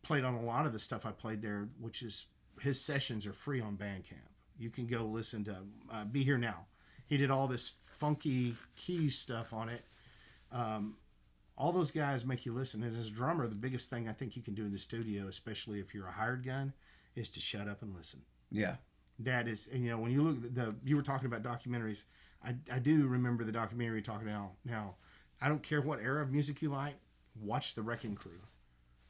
played on a lot of the stuff I played there, which is his sessions are free on Bandcamp. You can go listen to Be Here Now. He did all this funky keys stuff on it. All those guys make you listen. And as a drummer, the biggest thing I think you can do in the studio, especially if you're a hired gun, is to shut up and listen. Yeah. That is, and when you look at you were talking about documentaries. I do remember the documentary you're talking about now. I don't care what era of music you like. Watch the Wrecking Crew.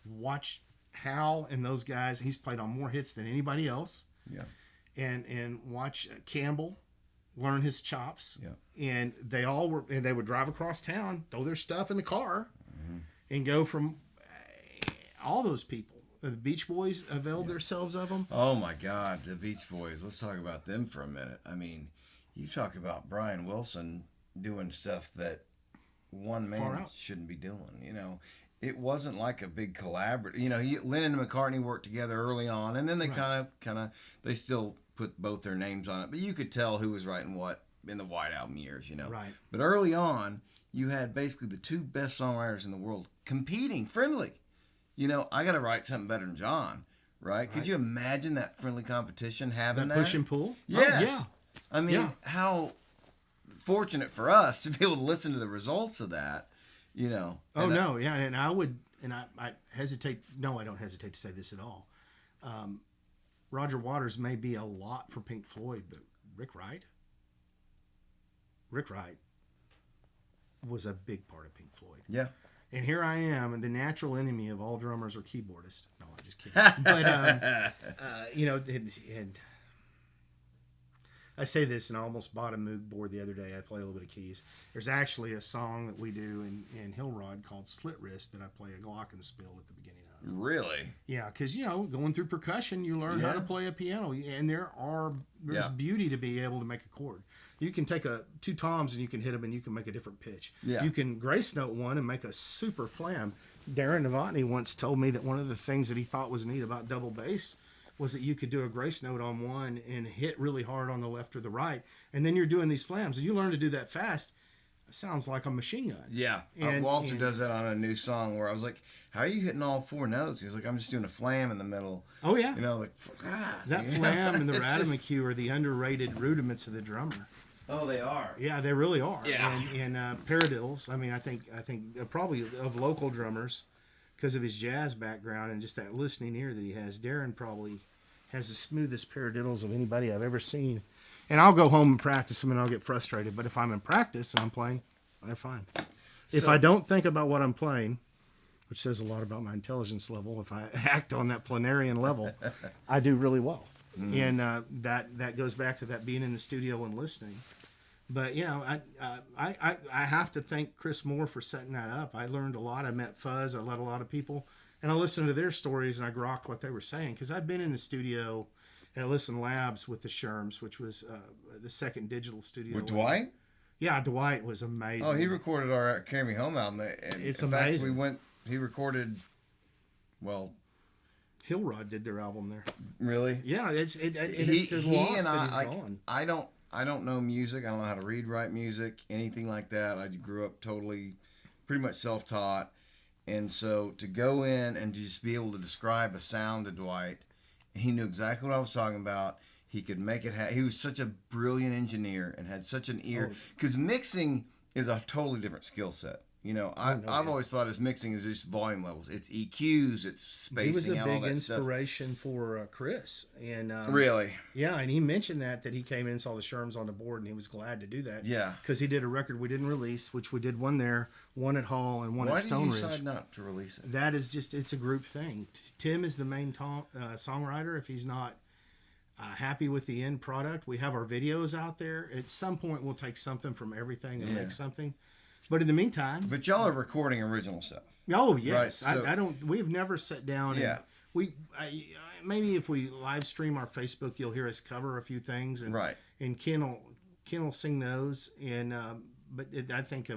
Watch Hal and those guys. He's played on more hits than anybody else. Yeah. And watch Campbell learn his chops. Yeah. And they would drive across town, throw their stuff in the car, and go from all those people. The Beach Boys availed themselves of them. Oh my God, the Beach Boys. Let's talk about them for a minute. I mean, you talk about Brian Wilson doing stuff that one man shouldn't be doing. It wasn't like a big collaborative. Lennon and McCartney worked together early on, and then they kind of they still put both their names on it. But you could tell who was writing what in the White Album years. Right. But early on, you had basically the two best songwriters in the world competing friendly. I got to write something better than John, right? Could you imagine that friendly competition having that? Push and pull? Yes. Oh, yeah. I mean, how fortunate for us to be able to listen to the results of that, And I hesitate. No, I don't hesitate to say this at all. Roger Waters may be a lot for Pink Floyd, but Rick Wright was a big part of Pink Floyd. Yeah. And here I am, and the natural enemy of all drummers or keyboardists. No, I'm just kidding. But, and I say this, and I almost bought a Moog board the other day. I play a little bit of keys. There's actually a song that we do in Hillrod called Slit Wrist that I play a glockenspiel at the beginning of. Really? Yeah, because, going through percussion, you learn how to play a piano. And there's beauty to be able to make a chord. You can take two toms and you can hit them and you can make a different pitch. Yeah. You can grace note one and make a super flam. Darren Novotny once told me that one of the things that he thought was neat about double bass was that you could do a grace note on one and hit really hard on the left or the right. And then you're doing these flams. And you learn to do that fast. It sounds like a machine gun. Yeah. Walter does that on a new song where I was like, how are you hitting all four notes? He's like, I'm just doing a flam in the middle. Oh, yeah. That flam and the Rademachew are the underrated rudiments of the drummer. Oh, they are. Yeah, they really are. Yeah. And paradiddles. I mean, I think probably of local drummers, because of his jazz background and just that listening ear that he has, Darren probably has the smoothest paradiddles of anybody I've ever seen. And I'll go home and practice them, and I'll get frustrated. But if I'm in practice and I'm playing, they're fine. If I don't think about what I'm playing, which says a lot about my intelligence level, if I act on that planarian level, I do really well. And that goes back to that being in the studio and listening. But, I have to thank Chris Moore for setting that up. I learned a lot. I met Fuzz. I met a lot of people. And I listened to their stories, and I grokked what they were saying. Because I've been in the studio at Listen Labs with the Sherms, which was the second digital studio. With Dwight? Yeah, Dwight was amazing. Oh, he recorded our Carry Me Home album. And it's in amazing. Fact, he recorded, well, Hillrod did their album there. Really? Yeah, it's lost that he's gone. I don't know music. I don't know how to read, write music, anything like that. I grew up totally, pretty much self-taught, and so to go in and just be able to describe a sound to Dwight, he knew exactly what I was talking about. He could make it. He was such a brilliant engineer and had such an ear. Because mixing is a totally different skill set. You know, I've always thought his mixing is just volume levels. It's EQs, it's spacing. He was a big inspiration for Chris. And really? Yeah, and he mentioned that he came in and saw the Sherms on the board, and he was glad to do that. Yeah. Because he did a record we didn't release, which we did one there, one at Hall, and one at Stone Ridge. Why did you decide not to release it? That is just, it's a group thing. Tim is the main songwriter. If he's not happy with the end product, we have our videos out there. At some point, we'll take something from everything and make something. But in the meantime, but y'all are recording original stuff. Oh yes, right? So, I don't. We've never sat down. Yeah. And maybe if we live stream our Facebook, you'll hear us cover a few things. And, right. And Ken will sing those. And I think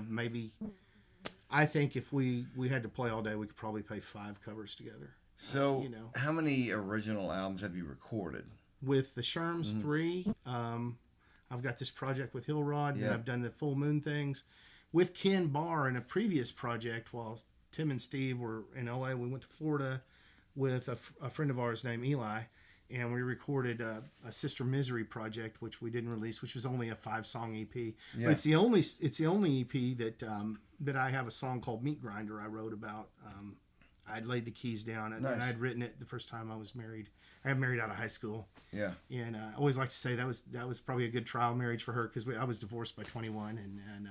if we had to play all day, we could probably play 5 covers together. So how many original albums have you recorded? With the Sherms, 3. I've got this project with Hillrod, and I've done the Full Moon things. With Ken Barr in a previous project, while Tim and Steve were in LA, we went to Florida with a friend of ours named Eli, and we recorded a Sister Misery project, which we didn't release, which was only a 5-song EP. Yeah. But it's the only EP that I have a song called Meat Grinder I wrote about. I'd laid the keys down, and I'd written it the first time I was married. I got married out of high school. Yeah. And I always like to say that was probably a good trial marriage for her, because I was divorced by 21 and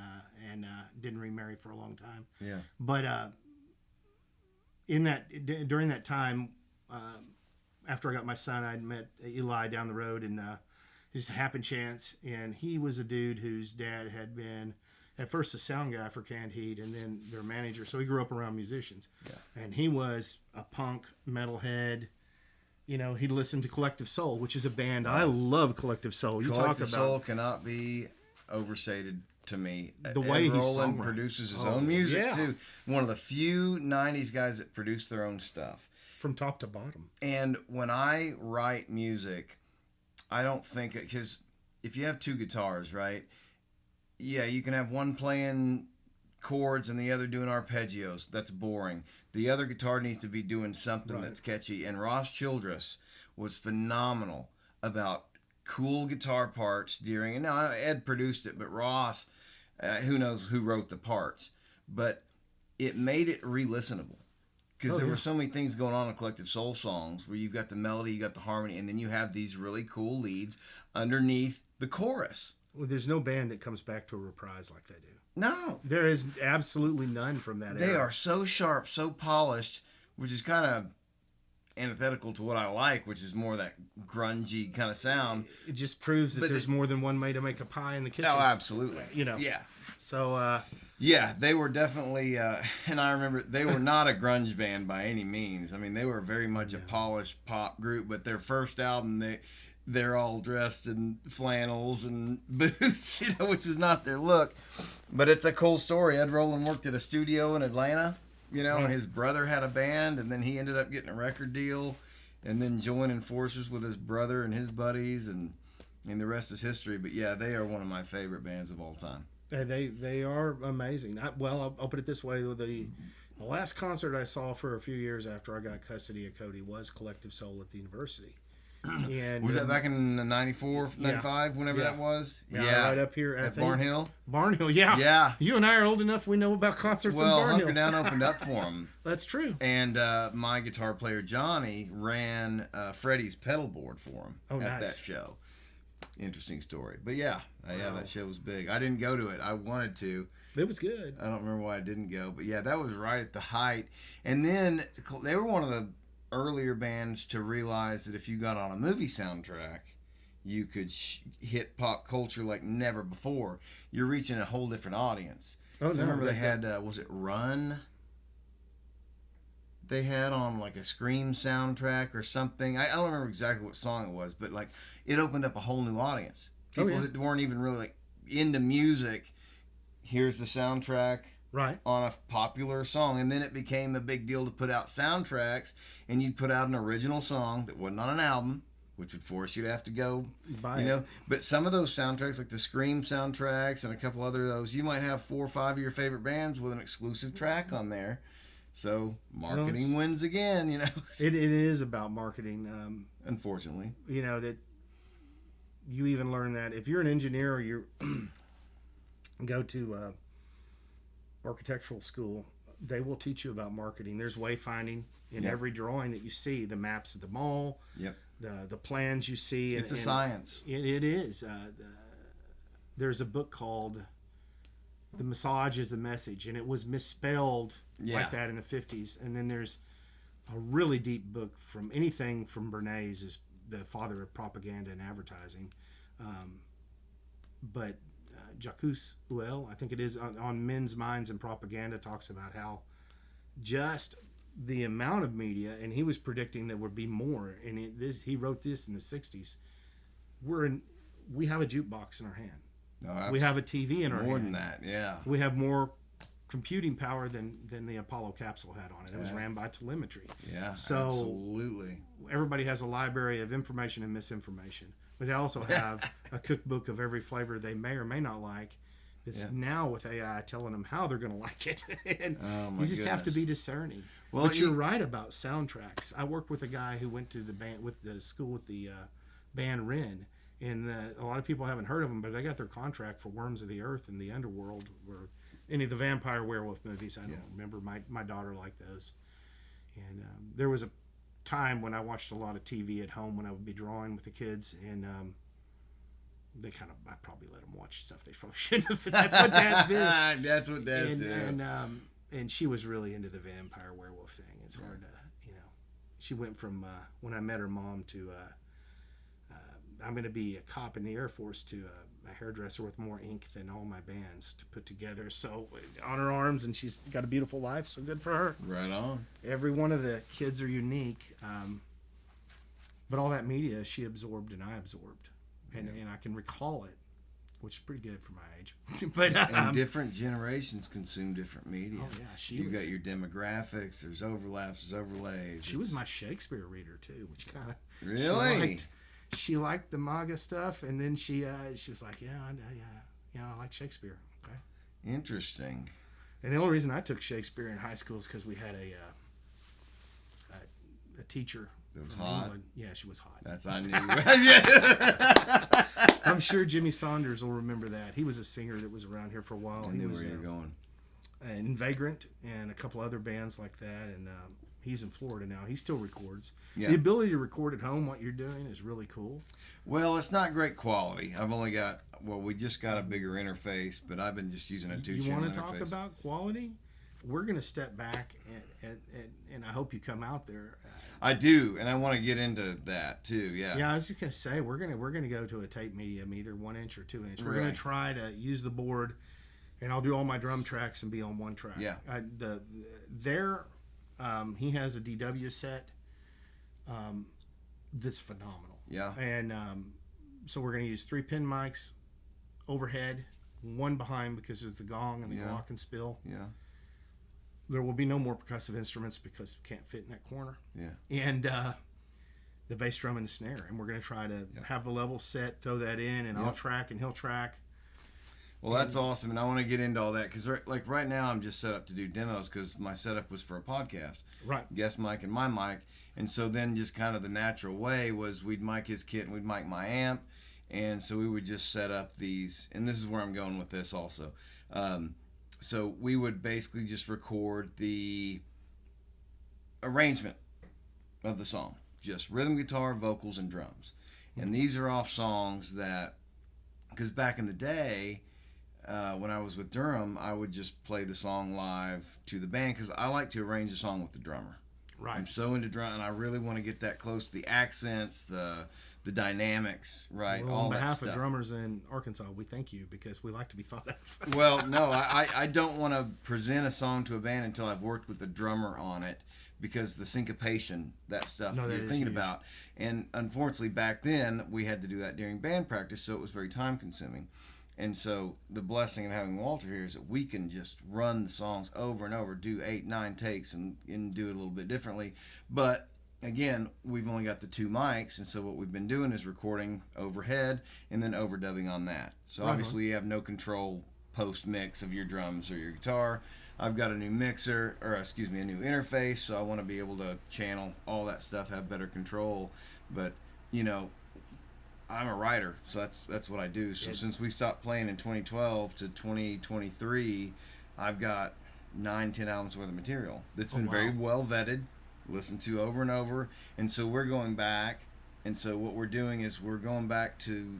didn't remarry for a long time. Yeah. But during that time, after I got my son, I'd met Eli down the road, and just a happen chance. And he was a dude whose dad had been at first the sound guy for Canned Heat, and then their manager. So he grew up around musicians. Yeah. And he was a punk metalhead. You know, he'd listen to Collective Soul, which is a band. I love Collective Soul. Collective Soul cannot be overstated to me. The way Ed Roland produces his own music, too. One of the few 90s guys that produce their own stuff. From top to bottom. And when I write music, I don't think... Because if you have 2 guitars, right? Yeah, you can have one playing chords and the other doing arpeggios. That's boring. The other guitar needs to be doing something that's catchy. And Ross Childress was phenomenal about cool guitar parts during... And now Ed produced it, but Ross, who knows who wrote the parts. But it made it re-listenable. Because there were so many things going on in Collective Soul songs where you've got the melody, you got the harmony, and then you have these really cool leads underneath the chorus. Well, there's no band that comes back to a reprise like they do. No. There is absolutely none from that era. They are so sharp, so polished, which is kind of antithetical to what I like, which is more that grungy kind of sound. It just proves that there's more than one way to make a pie in the kitchen. Oh, absolutely. Yeah. So, yeah, they were definitely, and I remember they were not a grunge band by any means. I mean, they were very much a polished pop group, but their first album, they're all dressed in flannels and boots, which was not their look. But it's a cool story. Ed Roland worked at a studio in Atlanta, and his brother had a band, and then he ended up getting a record deal, and then joining forces with his brother and his buddies, and the rest is history. But yeah, they are one of my favorite bands of all time. They are amazing. I'll put it this way: the last concert I saw for a few years after I got custody of Cody was Collective Soul at the university. And was that back in 94, 95, whenever that was? Yeah, right up here at Barnhill. Barnhill, yeah. Yeah. You and I are old enough, we know about concerts in Barnhill. Hunker Down opened up for him. That's true. And my guitar player, Johnny, ran Freddie's pedal board for him at that show. Interesting story. But yeah, that show was big. I didn't go to it. I wanted to. It was good. I don't remember why I didn't go. But yeah, that was right at the height. And then they were one of the earlier bands to realize that if you got on a movie soundtrack, you could hit pop culture like never before. You're reaching a whole different audience. I remember they had, was it Run? They had on like a Scream soundtrack or something. I don't remember exactly what song it was, but like it opened up a whole new audience. People that weren't even really like into music. Here's the soundtrack. right on a popular song, and then it became a big deal to put out soundtracks, and you'd put out an original song that wasn't on an album, which would force you to have to go buy you know it. but some of those soundtracks, like the Scream soundtracks and a couple other of those, you might have 4 or 5 of your favorite bands with an exclusive track on there. So marketing wins again. It is about marketing. Unfortunately, That you even learn that if you're an engineer or you go to architectural school, they will teach you about marketing. There's wayfinding in every drawing that you see, the maps of the mall, yep, the plans you see. it's a science. It is. There's a book called "The Massage is the Message," and it was misspelled like that in the 50s. And then there's a really deep book from anything from Bernays, is the father of propaganda and advertising. But Jacques Huel, I think it is, on men's minds and propaganda, talks about how just the amount of media, and he was predicting there would be more. And he wrote this in the 60s. We have a jukebox in our hand. No, we have a TV in our hand. More than that, yeah. We have more computing power than the Apollo capsule had on it. It was ran by telemetry. Yeah, so absolutely. Everybody has a library of information and misinformation. But they also have a cookbook of every flavor they may or may not like. It's now with AI telling them how they're going to like it. And you just have to be discerning. Well, but you're right about soundtracks. I worked with a guy who went to the school with the band Ren. And a lot of people haven't heard of them, but they got their contract for Worms of the Earth and the Underworld, or any of the vampire werewolf movies. I don't remember. My daughter liked those. And there was a time when I watched a lot of TV at home when I would be drawing with the kids, and I probably let them watch stuff they probably shouldn't have. But that's what dads do. That's what dads do. And she was really into the vampire werewolf thing. It's hard to, she went from when I met her mom to I'm going to be a cop in the Air Force to a hairdresser with more ink than all my bands to put together. So on her arms, and she's got a beautiful life. So good for her. Right on. Every one of the kids are unique. But all that media she absorbed and I absorbed. And I can recall it, which is pretty good for my age. But and different generations consume different media. Oh yeah, you got your demographics. There's overlaps. There's overlays. She was my Shakespeare reader too, which kind of really. She liked the MAGA stuff, and then she was like, I like Shakespeare. Okay, interesting. And the only reason I took Shakespeare in high school is because we had a teacher. That was hot. England. Yeah, she was hot. That's I knew. I'm sure Jimmy Saunders will remember that. He was a singer that was around here for a while. I knew where you were going. And Vagrant and a couple other bands like that. And he's in Florida now. He still records. Yeah. The ability to record at home what you're doing is really cool. Well, it's not great quality. I've only got, we just got a bigger interface, but I've been just using a 2-channel interface. You want to talk about quality? We're going to step back, and I hope you come out there. I do, and I want to get into that too. Yeah. Yeah, I was just going to say we're gonna go to a tape medium, either 1-inch or 2-inch. We're going to try to use the board, and I'll do all my drum tracks and be on one track. Yeah. He has a DW set that's phenomenal. Yeah. And so we're going to use 3-pin mics overhead, one behind because there's the gong and the glock and spill. Yeah. There will be no more percussive instruments because we can't fit in that corner. Yeah. And the bass drum and the snare. And we're going to try to have the level set, throw that in, and I'll track and he'll track. Well, that's awesome, and I want to get into all that because, like, right now I'm just set up to do demos because my setup was for a podcast. Right. Guest mic and my mic. And so then just kind of the natural way was we'd mic his kit and we'd mic my amp. And so we would just set up these, and this is where I'm going with this also. So we would basically just record the arrangement of the song. Just rhythm guitar, vocals, and drums. And these are off songs that, because back in the day, when I was with Durham, I would just play the song live to the band because I like to arrange a song with the drummer. Right. I'm so into drum, and I really want to get that close to the accents, the dynamics, right? Well, all on that behalf stuff. of drummers in Arkansas, we thank you because we like to be thought of. Well, no, I don't want to present a song to a band until I've worked with the drummer on it because the syncopation, that stuff you're thinking huge. about. And unfortunately, back then, we had to do that during band practice, so it was very time consuming. And so the blessing of having Walter here is that we can just run the songs over and over, do 8, 9 takes, and do it a little bit differently. But again, we've only got the 2 mics, and so what we've been doing is recording overhead and then overdubbing on that. So obviously you have no control post mix of your drums or your guitar. I've got a new mixer, or excuse me, a new interface, so I want to be able to channel all that stuff, have better control. But you know, I'm a writer, so that's what I do. So since we stopped playing in 2012 to 2023, I've got 9, 10 albums worth of material that's been very well vetted, listened to over and over. And so we're going back, and so what we're doing is we're going back to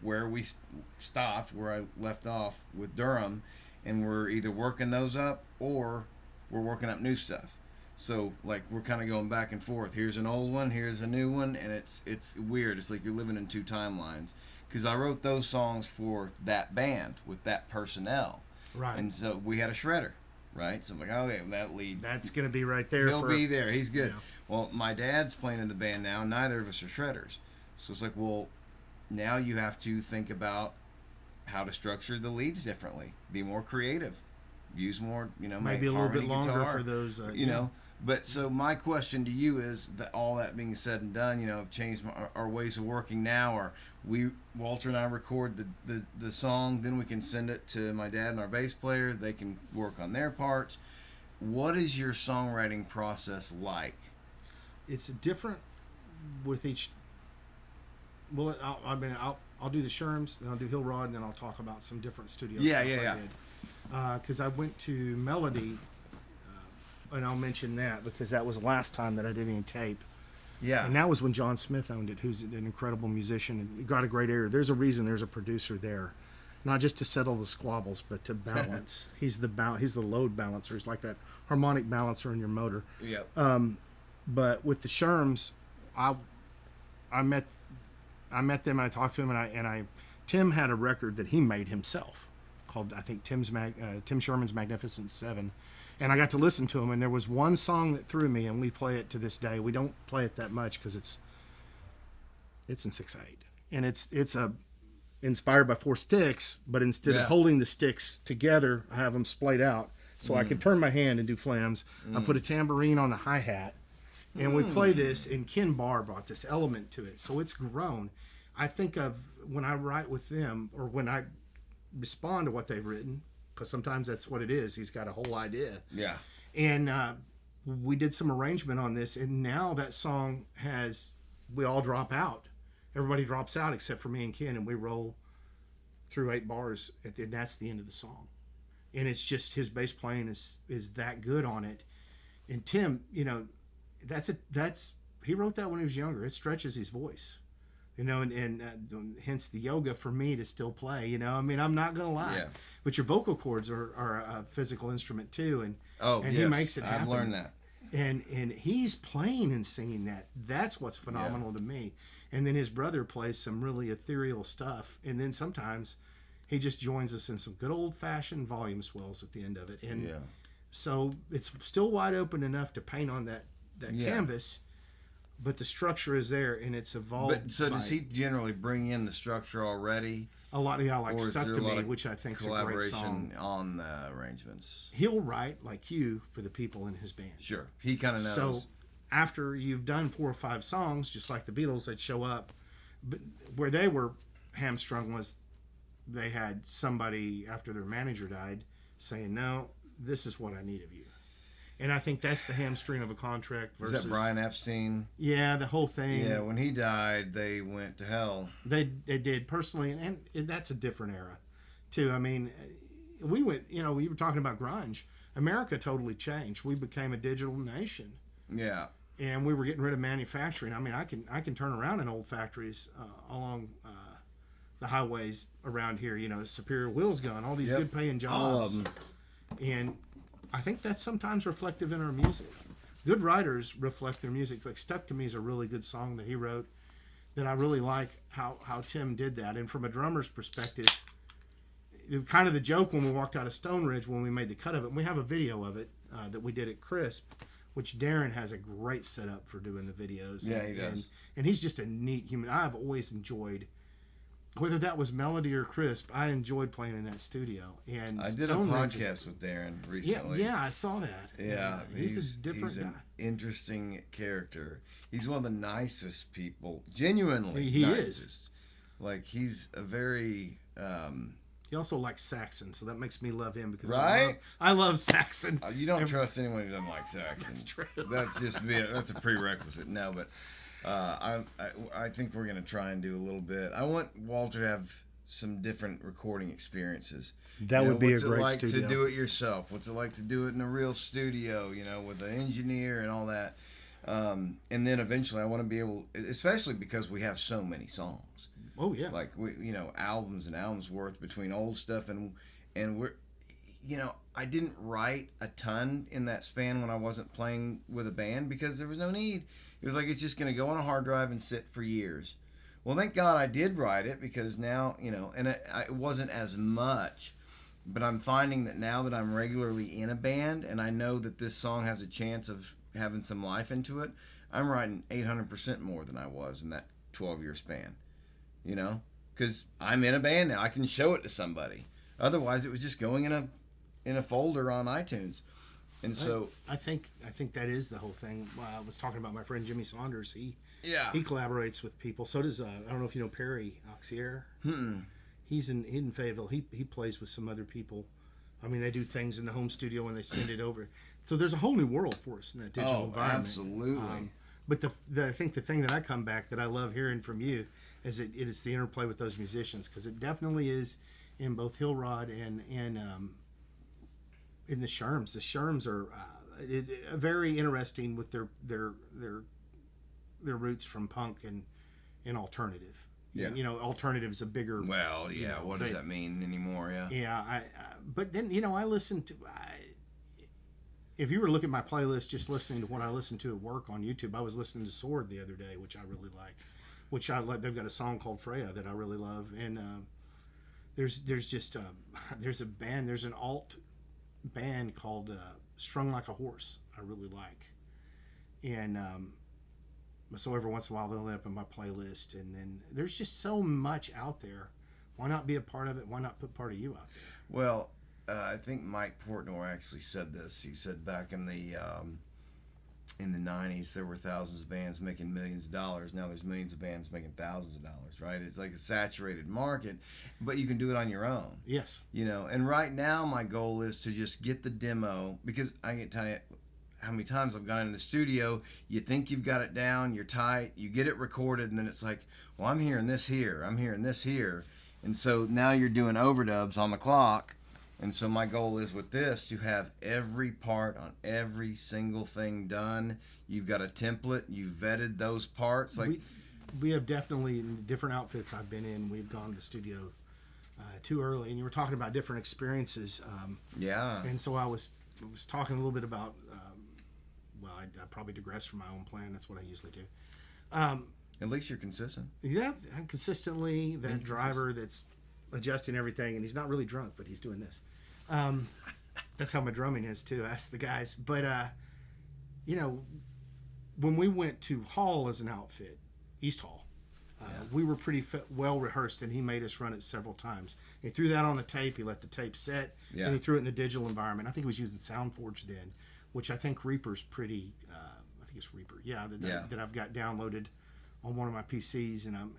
where we stopped, where I left off with Durham, and we're either working those up or we're working up new stuff. So like we're kind of going back and forth. Here's an old one, here's a new one, and it's weird. It's like you're living in 2 timelines. Because I wrote those songs for that band with that personnel, right? And so we had a shredder, right? So I'm like, okay, that lead, that's gonna be right there. He'll be there. He's good. Yeah. Well, my dad's playing in the band now. Neither of us are shredders, so it's like, well, now you have to think about how to structure the leads differently, be more creative, use more, maybe a little bit longer guitar, for those, you know. But so my question to you is that all that being said and done, have changed our ways of working now. Or Walter and I record the song, then we can send it to my dad and our bass player. They can work on their parts. What is your songwriting process like? It's different with each. Well, I'll do the Sherms, then I'll do Hill Rod, and then I'll talk about some different studio stuff I did. Because I went to Melody. And I'll mention that because that was the last time that I did any tape. Yeah. And that was when John Smith owned it, who's an incredible musician and got a great ear. There's a reason there's a producer there. Not just to settle the squabbles, but to balance. He's the load balancer. He's like that harmonic balancer in your motor. Yeah. But with the Sherms, I met them and I talked to him and Tim had a record that he made himself called, I think, Tim Sherman's Magnificent Seven. And I got to listen to him, and there was one song that threw me, and we play it to this day. We don't play it that much because it's in 6/8, and it's inspired by 4 sticks, but instead of holding the sticks together, I have them splayed out so I can turn my hand and do flams. I put a tambourine on the hi-hat, and we play this. And Ken Barr brought this element to it, so it's grown. I think of when I write with them, or when I respond to what they've written. Because sometimes that's what it is. He's got a whole idea. Yeah. And we did some arrangement on this, and now that song we all drop out. Everybody drops out except for me and Ken, and we roll through 8 bars, and that's the end of the song. And it's just his bass playing is that good on it. And Tim, he wrote that when he was younger. It stretches his voice. And hence the yoga for me to still play. I'm not gonna lie, but your vocal cords are a physical instrument too, and he makes it happen. I've learned that. And he's playing and singing that. That's what's phenomenal to me. And then his brother plays some really ethereal stuff, and then sometimes he just joins us in some good old fashioned volume swells at the end of it. And so it's still wide open enough to paint on that canvas. But the structure is there, and it's evolved. But so does he generally bring in the structure already? A lot, like Stuck to Me, which I think is a great song. Collaboration on the arrangements. He'll write like you for the people in his band. Sure, he kind of knows. So after you've done 4 or 5 songs, just like the Beatles, they'd show up. But where they were hamstrung was they had somebody after their manager died saying, "No, this is what I need of you." And I think that's the hamstring of a contract versus... Is that Brian Epstein? Yeah, the whole thing. Yeah, when he died, they went to hell. They did, personally, and that's a different era, too. I mean, we went, we were talking about grunge. America totally changed. We became a digital nation. Yeah. And we were getting rid of manufacturing. I mean, I can turn around in old factories along the highways around here, Superior Wheels Gun, all these good-paying jobs. All of them. And... I think that's sometimes reflective in our music. Good writers reflect their music. Like Stuck to Me is a really good song that he wrote that I really like how Tim did that. And from a drummer's perspective, kind of the joke when we walked out of Stone Ridge when we made the cut of it, and we have a video of it that we did at Crisp, which Darren has a great setup for doing the videos. Yeah, he does. And he's just a neat human. I've always enjoyed whether that was Melody or Crisp, I enjoyed playing in that studio. And I did a podcast with Darren recently. Yeah, I saw that. Yeah, he's a different guy. An interesting character. He's one of the nicest people. Genuinely he nicest. Is. Like, he's a very... he also likes Saxon, so that makes me love him because right? I love Saxon. You don't trust anyone who doesn't like Saxon. That's true. That's a prerequisite. No, but I think we're gonna try and do a little bit. I want Walter to have some different recording experiences. That would be a great what's it like studio. to do it yourself? What's it like to do it in a real studio? With an engineer and all that. And then eventually, I want to be able, especially because we have so many songs. Oh yeah. Like albums and albums worth between old stuff and we're, I didn't write a ton in that span when I wasn't playing with a band because there was no need. It was like it's just going to go on a hard drive and sit for years. Well, thank God I did write it because now and it wasn't as much, but I'm finding that now that I'm regularly in a band and I know that this song has a chance of having some life into it, I'm writing 800% more than I was in that 12-year span. Because I'm in a band now, I can show it to somebody. Otherwise, it was just going in a folder on iTunes, and so I think that is the whole thing. I was talking about my friend Jimmy Saunders. He collaborates with people. So does I don't know if you know Perry Oxier. He's in Fayetteville. He plays with some other people. I mean, they do things in the home studio and they send it over. So there's a whole new world for us in that digital environment. Absolutely. But I think the thing that I come back that I love hearing from you is it is the interplay with those musicians, because it definitely is in both Hillrod and in the Sherms. The Sherms are very interesting with their roots from punk and alternative. Yeah. Alternative is a bigger. Well, yeah. What does that mean anymore? Yeah. Yeah. But then I listen to. If you were looking at my playlist, just listening to what I listened to at work on YouTube, I was listening to Sword the other day, which I really like. They've got a song called Freya that I really love, and there's a band, there's an alt band called Strung Like a Horse I really like, and so every once in a while they'll end up in my playlist, and then there's just so much out there. Why not be a part of it? Why not put part of you out there? Well, I think Mike Portnoy actually said this. He said back in the 90s there were thousands of bands making millions of dollars. Now there's millions of bands making thousands of dollars, right? It's like a saturated market, but you can do it on your own. Yes. And right now my goal is to just get the demo, because I can tell you how many times I've gone into the studio, you think you've got it down, you're tight, you get it recorded, and then it's like, well, I'm hearing this here, I'm hearing this here. And so now you're doing overdubs on the clock. And so my goal is with this to have every part on every single thing done. You've got a template. You've vetted those parts. Like we have definitely, in the different outfits I've been in, we've gone to the studio too early. And you were talking about different experiences. Yeah. And so I was talking a little bit about, I probably digress from my own plan. That's what I usually do. At least you're consistent. Yeah, I'm consistently that driver that's adjusting everything, and he's not really drunk, but he's doing this. That's how my drumming is too. Ask the guys. But when we went to Hall as an outfit, East Hall, we were pretty well rehearsed, and he made us run it several times. He threw that on the tape. He let the tape set, and he threw it in the digital environment. I think he was using SoundForge then, which I think Reaper's pretty. I think it's Reaper. That I've got downloaded on one of my PCs, and I'm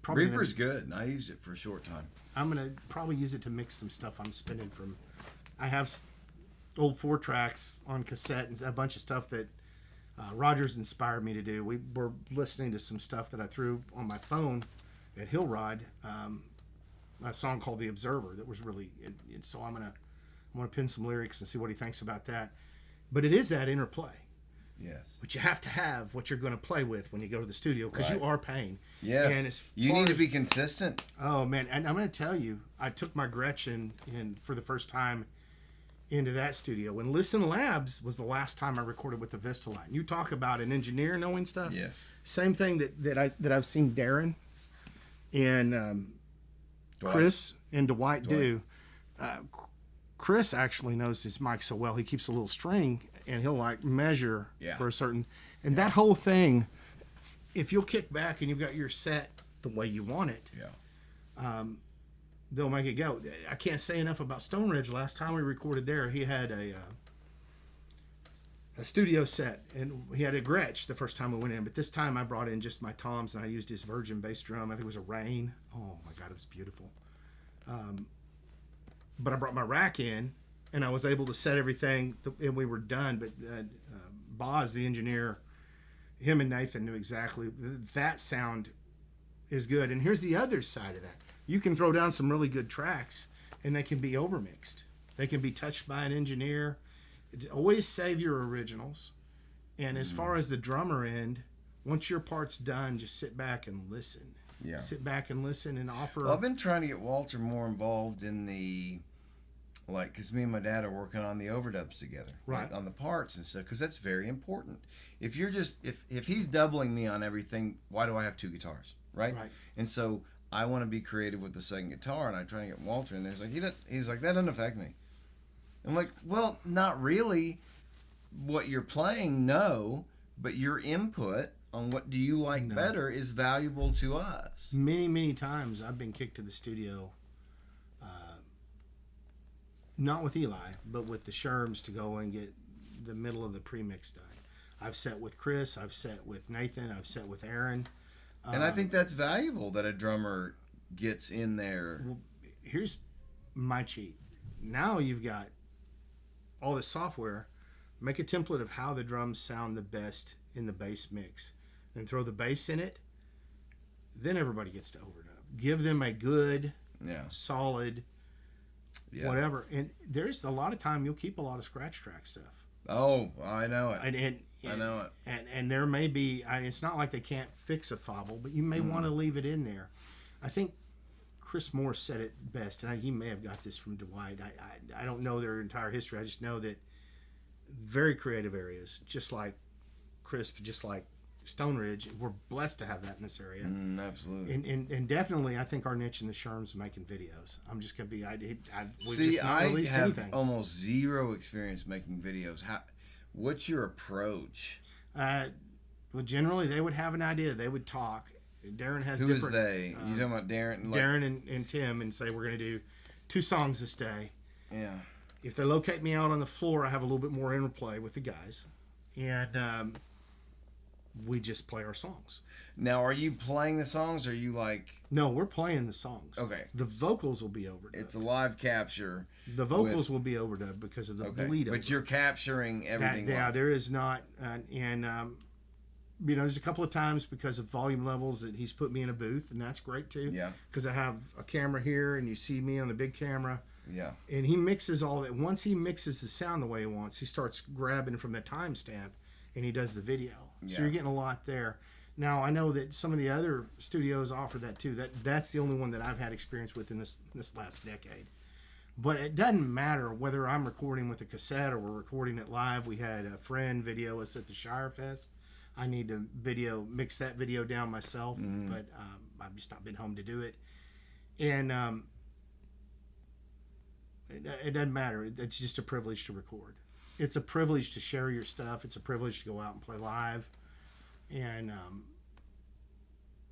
probably Reaper's good. I used it for a short time. I'm gonna probably use it to mix some stuff I'm spinning from. I have old 4-tracks on cassette and a bunch of stuff that Rogers inspired me to do. We were listening to some stuff that I threw on my phone at Hillrod, a song called "The Observer" that was really. So I'm gonna pin some lyrics and see what he thinks about that. But it is that interplay. Yes. But you have to have what you're going to play with when you go to the studio, because you are paying. Yes. And you need to be consistent. Oh, man. And I'm going to tell you, I took my Gretchen for the first time into that studio. And Listen Labs was the last time I recorded with the Vista line. You talk about an engineer knowing stuff. Yes. Same thing that I've seen Darren and Chris and Dwight do. Chris actually knows his mic so well. He keeps a little string, and he'll measure for a certain. And that whole thing, if you'll kick back and you've got your set the way you want it, they'll make it go. I can't say enough about Stone Ridge. Last time we recorded there, he had a studio set, and he had a Gretsch the first time we went in, but this time I brought in just my toms, and I used his Virgin bass drum. I think it was a Rain. Oh my God, it was beautiful. But I brought my rack in, and I was able to set everything, and we were done. But Boz, the engineer, him and Nathan knew exactly that sound is good. And here's the other side of that. You can throw down some really good tracks, and they can be overmixed. They can be touched by an engineer. Always save your originals. And as far as the drummer end, once your part's done, just sit back and listen. Yeah. Sit back and listen and offer. Well, I've been trying to get Walter more involved in the, like, because me and my dad are working on the overdubs together. Right. Like, on the parts and stuff, because that's very important. If you're just, if he's doubling me on everything, why do I have two guitars? Right? Right. And so I want to be creative with the second guitar, and I try to get Walter in there. He's like, that doesn't affect me. I'm like, well, not really. What you're playing, no, but your input on what do you like better is valuable to us. Many, many times I've been kicked to the studio, not with Eli, but with the Sherms to go and get the middle of the premix done. I've sat with Chris, I've sat with Nathan, I've sat with Aaron. And I think that's valuable that a drummer gets in there. Well, here's my cheat. Now you've got all the software. Make a template of how the drums sound the best in the bass mix. And throw the bass in it. Then everybody gets to overdub. Give them a good, solid, whatever. And there's a lot of time you'll keep a lot of scratch track stuff. Oh, I know it. I know it. And there may be, it's not like they can't fix a fobble, but you may want to leave it in there. I think Chris Moore said it best, and he may have got this from Dwight. I don't know their entire history. I just know that very creative areas, just like Crisp, just like Stone Ridge, we're blessed to have that in this area. Absolutely. And definitely, I think our niche in the Sherms is making videos. I'm just going to be, we've See, just not released I have anything. almost zero experience making videos. What's your approach? Well, generally, they would have an idea. They would talk. Darren has Who different... is they? You talking about Darren? Darren and Tim, and say, we're going to do 2 songs this day. Yeah. If they locate me out on the floor, I have a little bit more interplay with the guys. And we just play our songs. Now, are you playing the songs, or are you like... No, we're playing the songs. Okay. The vocals will be overdubbed. It's a live capture. The vocals will be overdubbed because of the bleed over. But you're capturing everything. Yeah, there is not... there's a couple of times because of volume levels that he's put me in a booth, and that's great too. Yeah. Because I have a camera here, and you see me on the big camera. Yeah. And he mixes all that. Once he mixes the sound the way he wants, he starts grabbing from the timestamp, and he does the video. So you're getting a lot there. Now, I know that some of the other studios offer that too. That's the only one that I've had experience with in this last decade. But it doesn't matter whether I'm recording with a cassette or we're recording it live. We had a friend video us at the Shire Fest. I need to mix that video down myself, but I've just not been home to do it. And it doesn't matter. It's just a privilege to record. It's a privilege to share your stuff. It's a privilege to go out and play live. And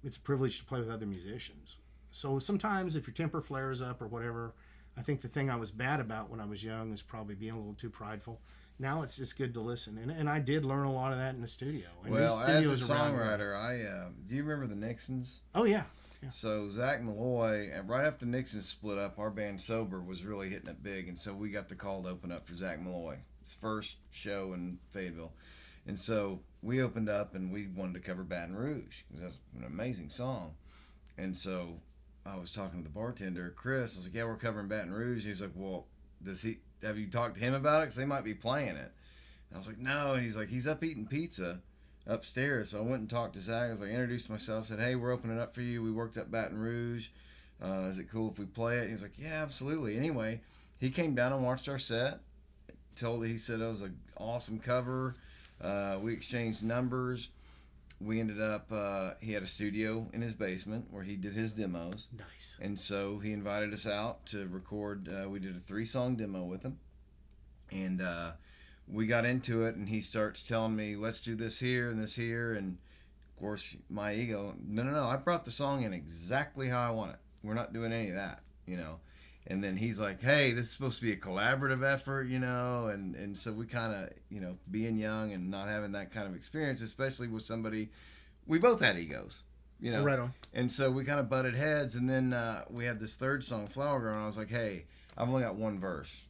it's a privilege to play with other musicians. So sometimes if your temper flares up or whatever, I think the thing I was bad about when I was young is probably being a little too prideful. Now it's just good to listen. And I did learn a lot of that in the studio. And well, as a songwriter, do you remember the Nixons? Oh, yeah. So Zach Malloy, right after Nixon split up, our band Sober was really hitting it big, and so we got the call to open up for Zach Malloy, his first show in Fayetteville. And so we opened up, and we wanted to cover Baton Rouge, because that's an amazing song. And so I was talking to the bartender, Chris. I was like, yeah, we're covering Baton Rouge. He was like, well, have you talked to him about it? Because they might be playing it. And I was like, no. And he's like, he's up eating pizza upstairs. So I went and talked to Zach. I was like, introduced myself, said, hey, we're opening up for you. We worked up Baton Rouge. Is it cool if we play it? He was like, yeah, absolutely. Anyway, he came down and watched our set. He said it was an awesome cover. We exchanged numbers. We ended up, he had a studio in his basement where he did his demos. Nice. And so he invited us out to record. We did a 3-song demo with him. And we got into it, and he starts telling me, let's do this here and this here. And of course, my ego, no, I brought the song in exactly how I want it. We're not doing any of that, you know. And then he's like, hey, this is supposed to be a collaborative effort, you know. And so we kind of, you know, being young and not having that kind of experience, especially with somebody, we both had egos, you know. Right on. And so we kind of butted heads. And then we had this third song, Flower Girl, and I was like, hey, I've only got one verse.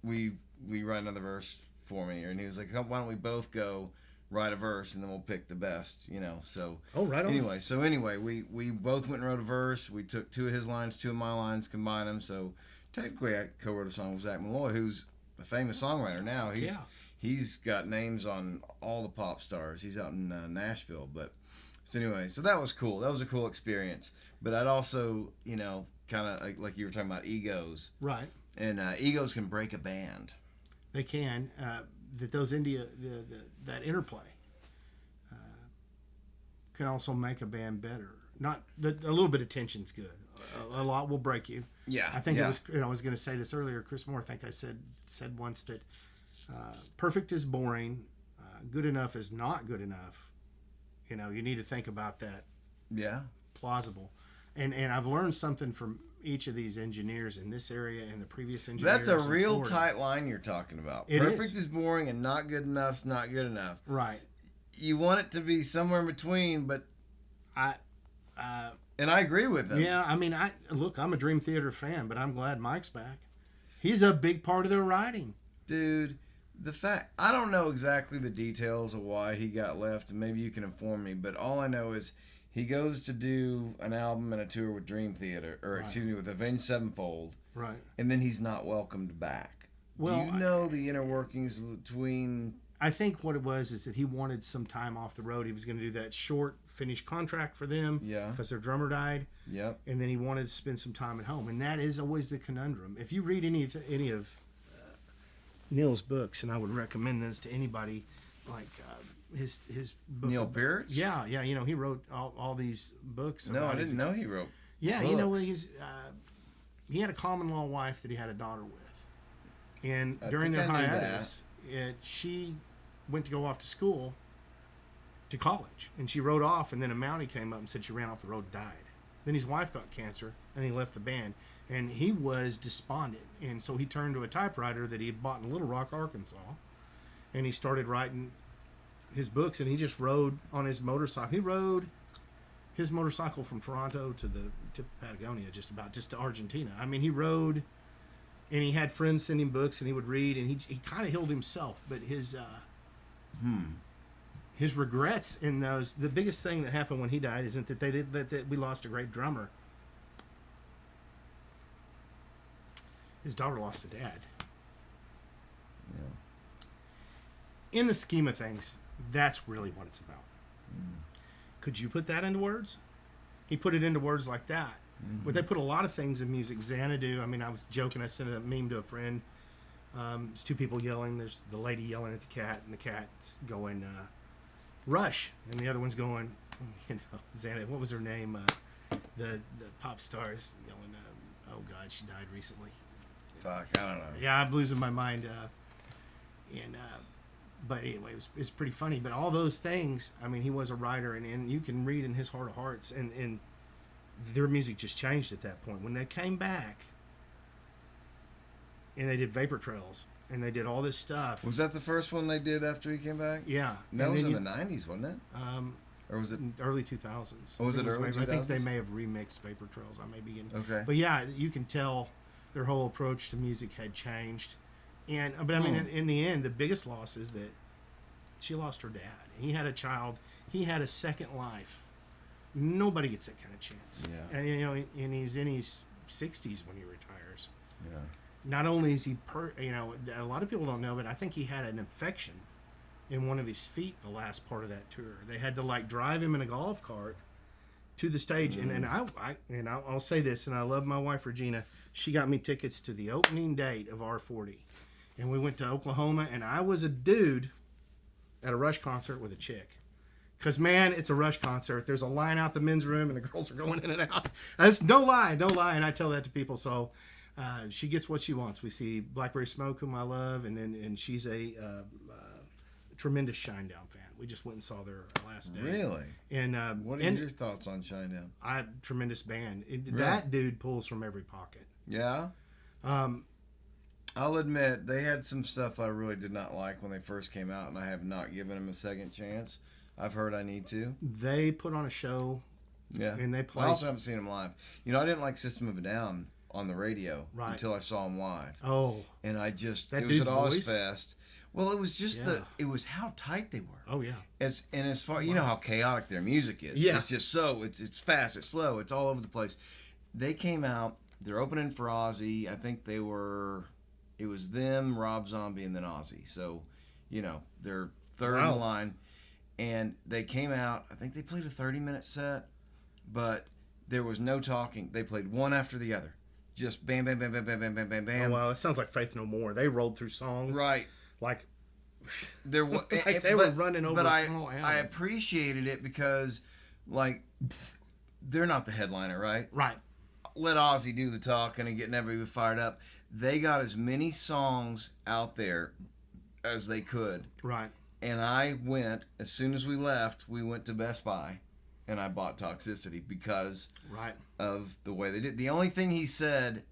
We write another verse for me. And he was like, why don't we both go write a verse and then we'll pick the best, you know. So right on. Anyway, we both went and wrote a verse. We took 2 of his lines, 2 of my lines, combined them. So technically I co-wrote a song with Zach Malloy, who's a famous songwriter now. He's got names on all the pop stars. He's out in Nashville. But so anyway, so that was cool. That was a cool experience. But I'd also, you know, kind of like you were talking about egos. Right. And egos can break a band. They can. That that interplay can also make a band better. Not that a little bit of tension's good. A lot will break you. Yeah, I think it was. You know, I was going to say this earlier. Chris Moore, I think I said once that perfect is boring, good enough is not good enough. You know, you need to think about that. Yeah, plausible. And I've learned something from each of these engineers in this area and the previous engineers. That's a real tight line you're talking about. It Perfect is boring and not good enough's not good enough. Right. You want it to be somewhere in between, but and I agree with them. Yeah, I mean, I'm a Dream Theater fan, but I'm glad Mike's back. He's a big part of their writing. Dude, I don't know exactly the details of why he got left, and maybe you can inform me, but all I know is he goes to do an album and a tour with Dream Theater, or excuse me, with Avenged Sevenfold. Right. And then he's not welcomed back. Well, do you know the inner workings between... I think what it was is that he wanted some time off the road. He was going to do that short finish contract for them. Yeah. Because their drummer died. Yep. And then he wanted to spend some time at home. And that is always the conundrum. If you read any of Neil's books, and I would recommend this to anybody, like his book. Neil Peart? Yeah. You know, he wrote all these books. No, I didn't know he wrote Yeah, books. you know, he had a common law wife that he had a daughter with. And during their hiatus, she went to go off to school, to college. And she rode off, and then a Mountie came up and said she ran off the road and died. Then his wife got cancer, and he left the band. And he was despondent. And so he turned to a typewriter that he had bought in Little Rock, Arkansas. And he started writing his books, and he just rode on his motorcycle. He rode his motorcycle from Toronto to Patagonia, just to Argentina. I mean, he rode, and he had friends send him books, and he would read, and he kind of healed himself. But his regrets in those, the biggest thing that happened when he died isn't that we lost a great drummer. His daughter lost a dad. Yeah. In the scheme of things, that's really what it's about. Could you put that into words? He put it into words like that. But they put a lot of things in music. Xanadu, I mean, I was joking. I sent a meme to a friend. It's 2 people yelling. There's the lady yelling at the cat, and the cat's going, Rush. And the other one's going, you know, Xanadu. What was her name? The pop stars yelling, oh, God, she died recently. Fuck, I don't know. Yeah, I'm losing my mind. But anyway, it's pretty funny. But all those things, I mean, he was a writer, and you can read in his heart of hearts, and their music just changed at that point. When they came back, and they did Vapor Trails, and they did all this stuff. Was that the first one they did after he came back? Yeah. That was in the 90s, wasn't it? Or was it early 2000s? Oh, was it early 2000s? I think they may have remixed Vapor Trails. I may be getting... Okay. But yeah, you can tell their whole approach to music had changed. But I mean, in the end, the biggest loss is that she lost her dad. He had a child. He had a second life. Nobody gets that kind of chance. Yeah. And, you know, and he's in his 60s when he retires. Yeah. Not only is he, a lot of people don't know, but I think he had an infection in one of his feet the last part of that tour. They had to drive him in a golf cart to the stage. And I'll say this, and I love my wife Regina. She got me tickets to the opening date of R40, and we went to Oklahoma. And I was a dude at a Rush concert with a chick, because man, it's a Rush concert. There's a line out the men's room, and the girls are going in and out. That's no lie, and I tell that to people. So she gets what she wants. We see Blackberry Smoke, whom I love, and she's a tremendous Shinedown fan. We just went and saw their last day. Really? And what are your thoughts on Shinedown? Tremendous band. Really? That dude pulls from every pocket. Yeah. I'll admit they had some stuff I really did not like when they first came out, and I have not given them a second chance. I've heard I need to. They put on a show. Yeah. And they played. I also haven't seen them live. You know, I didn't like System of a Down on the radio until I saw them live. Oh. And I just, that it was dude's at voice? Ozfest. Well, it was just it was how tight they were. Oh, yeah. As far, you know how chaotic their music is. Yeah. It's just it's fast, it's slow, it's all over the place. They came out, they're opening for Ozzy. I think it was them, Rob Zombie, and then Ozzy. So, you know, they're third in the line. And they came out, I think they played a 30-minute set, but there was no talking. They played one after the other. Just bam, bam, bam, bam, bam, bam, bam, bam, bam. Oh, wow, it sounds like Faith No More. They rolled through songs. Right. Like there was, like they were running over small animals. I appreciated it because, like, they're not the headliner, right? Right. Let Ozzy do the talking and getting everybody fired up. They got as many songs out there as they could. Right. And I went, as soon as we left, we went to Best Buy, and I bought Toxicity because of the way they did. The only thing he said,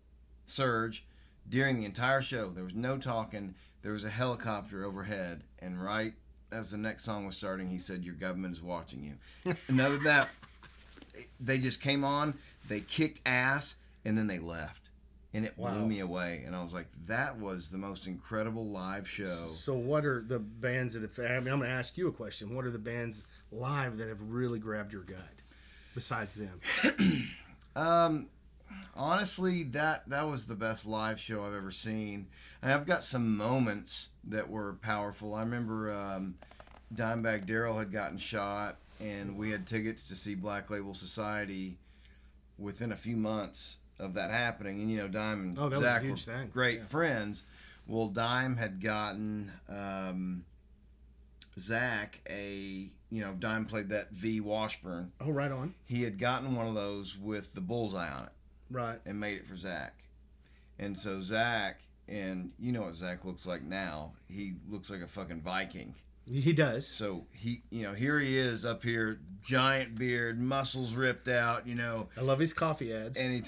Serge, during the entire show, there was no talking. There was a helicopter overhead, and right as the next song was starting, he said, "Your government is watching you." And other than that, they just came on, they kicked ass, and then they left. And it blew me away. And I was like, that was the most incredible live show. So what are the bands that have... I mean, I'm going to ask you a question. What are the bands live that have really grabbed your gut besides them? Honestly, that was the best live show I've ever seen. And I've got some moments that were powerful. I remember Dimebag Darrell had gotten shot, and we had tickets to see Black Label Society within a few months of that happening. And, you know, Dime and Zach were great friends. Well, Dime had gotten Zach Dime played that V Washburn. Oh, right on. He had gotten one of those with the bullseye on it. Right. And made it for Zach. And so Zach, and you know what Zach looks like now. He looks like a fucking Viking. He does. So he, here he is up here, giant beard, muscles ripped out, I love his coffee ads. And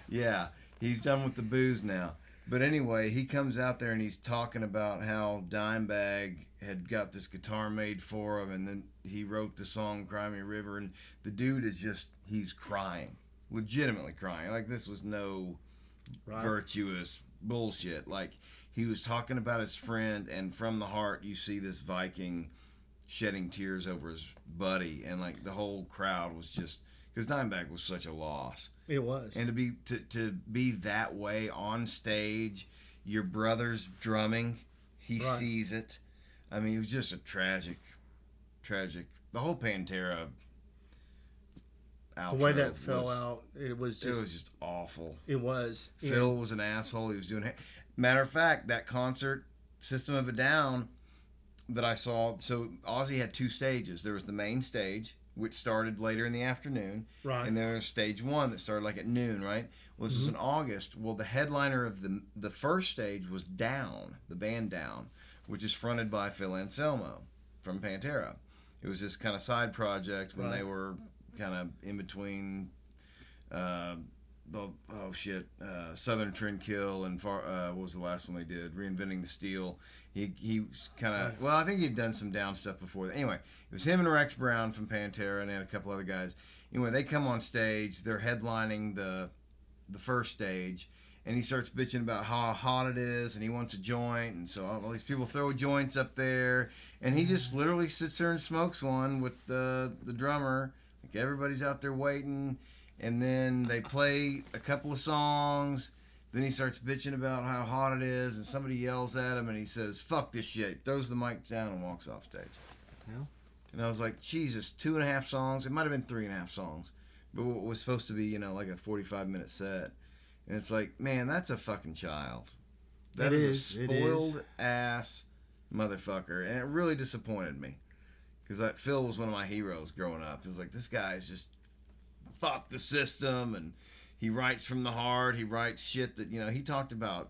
yeah, he's done with the booze now. But anyway, he comes out there and he's talking about how Dimebag had got this guitar made for him, and then he wrote the song Cry Me a River, and the dude is he's crying, legitimately crying. Like, this was no virtuous bullshit. Like, he was talking about his friend, and from the heart, you see this Viking shedding tears over his buddy, and like the whole crowd was just, because Dimebag was such a loss. It was. And to be that way on stage, your brother's drumming, he sees it. I mean, it was just a tragic. The whole Pantera outro, the way that fell out, it was just awful. It was. Phil was an asshole. He was doing. Matter of fact, that concert, System of a Down, that I saw. So Ozzy had two stages. There was the main stage, which started later in the afternoon. Right. And there was stage one that started like at noon, right? Well, this was in August. Well, the headliner of the first stage was Down, the band Down, which is fronted by Phil Anselmo from Pantera. It was this kind of side project when they were kind of in between Southern Trendkill and what was the last one they did? Reinventing the Steel. He was kind of, I think he'd done some Down stuff before. Anyway, it was him and Rex Brown from Pantera, and they had a couple other guys. Anyway, they come on stage. They're headlining the first stage, and he starts bitching about how hot it is, and he wants a joint, and so all these people throw joints up there, and he just literally sits there and smokes one with the drummer. Like, everybody's out there waiting, and then they play a couple of songs. Then he starts bitching about how hot it is, and somebody yells at him, and he says, "Fuck this shit," throws the mic down and walks off stage. Yeah. And I was like, Jesus, 2.5 songs. It might have been 3.5 songs, but what was supposed to be, like a 45-minute set. And it's like, man, that's a fucking child. That is a spoiled ass motherfucker, and it really disappointed me, because Phil was one of my heroes growing up. It was like, this guy's just fuck the system, and he writes from the heart. He writes shit that, he talked about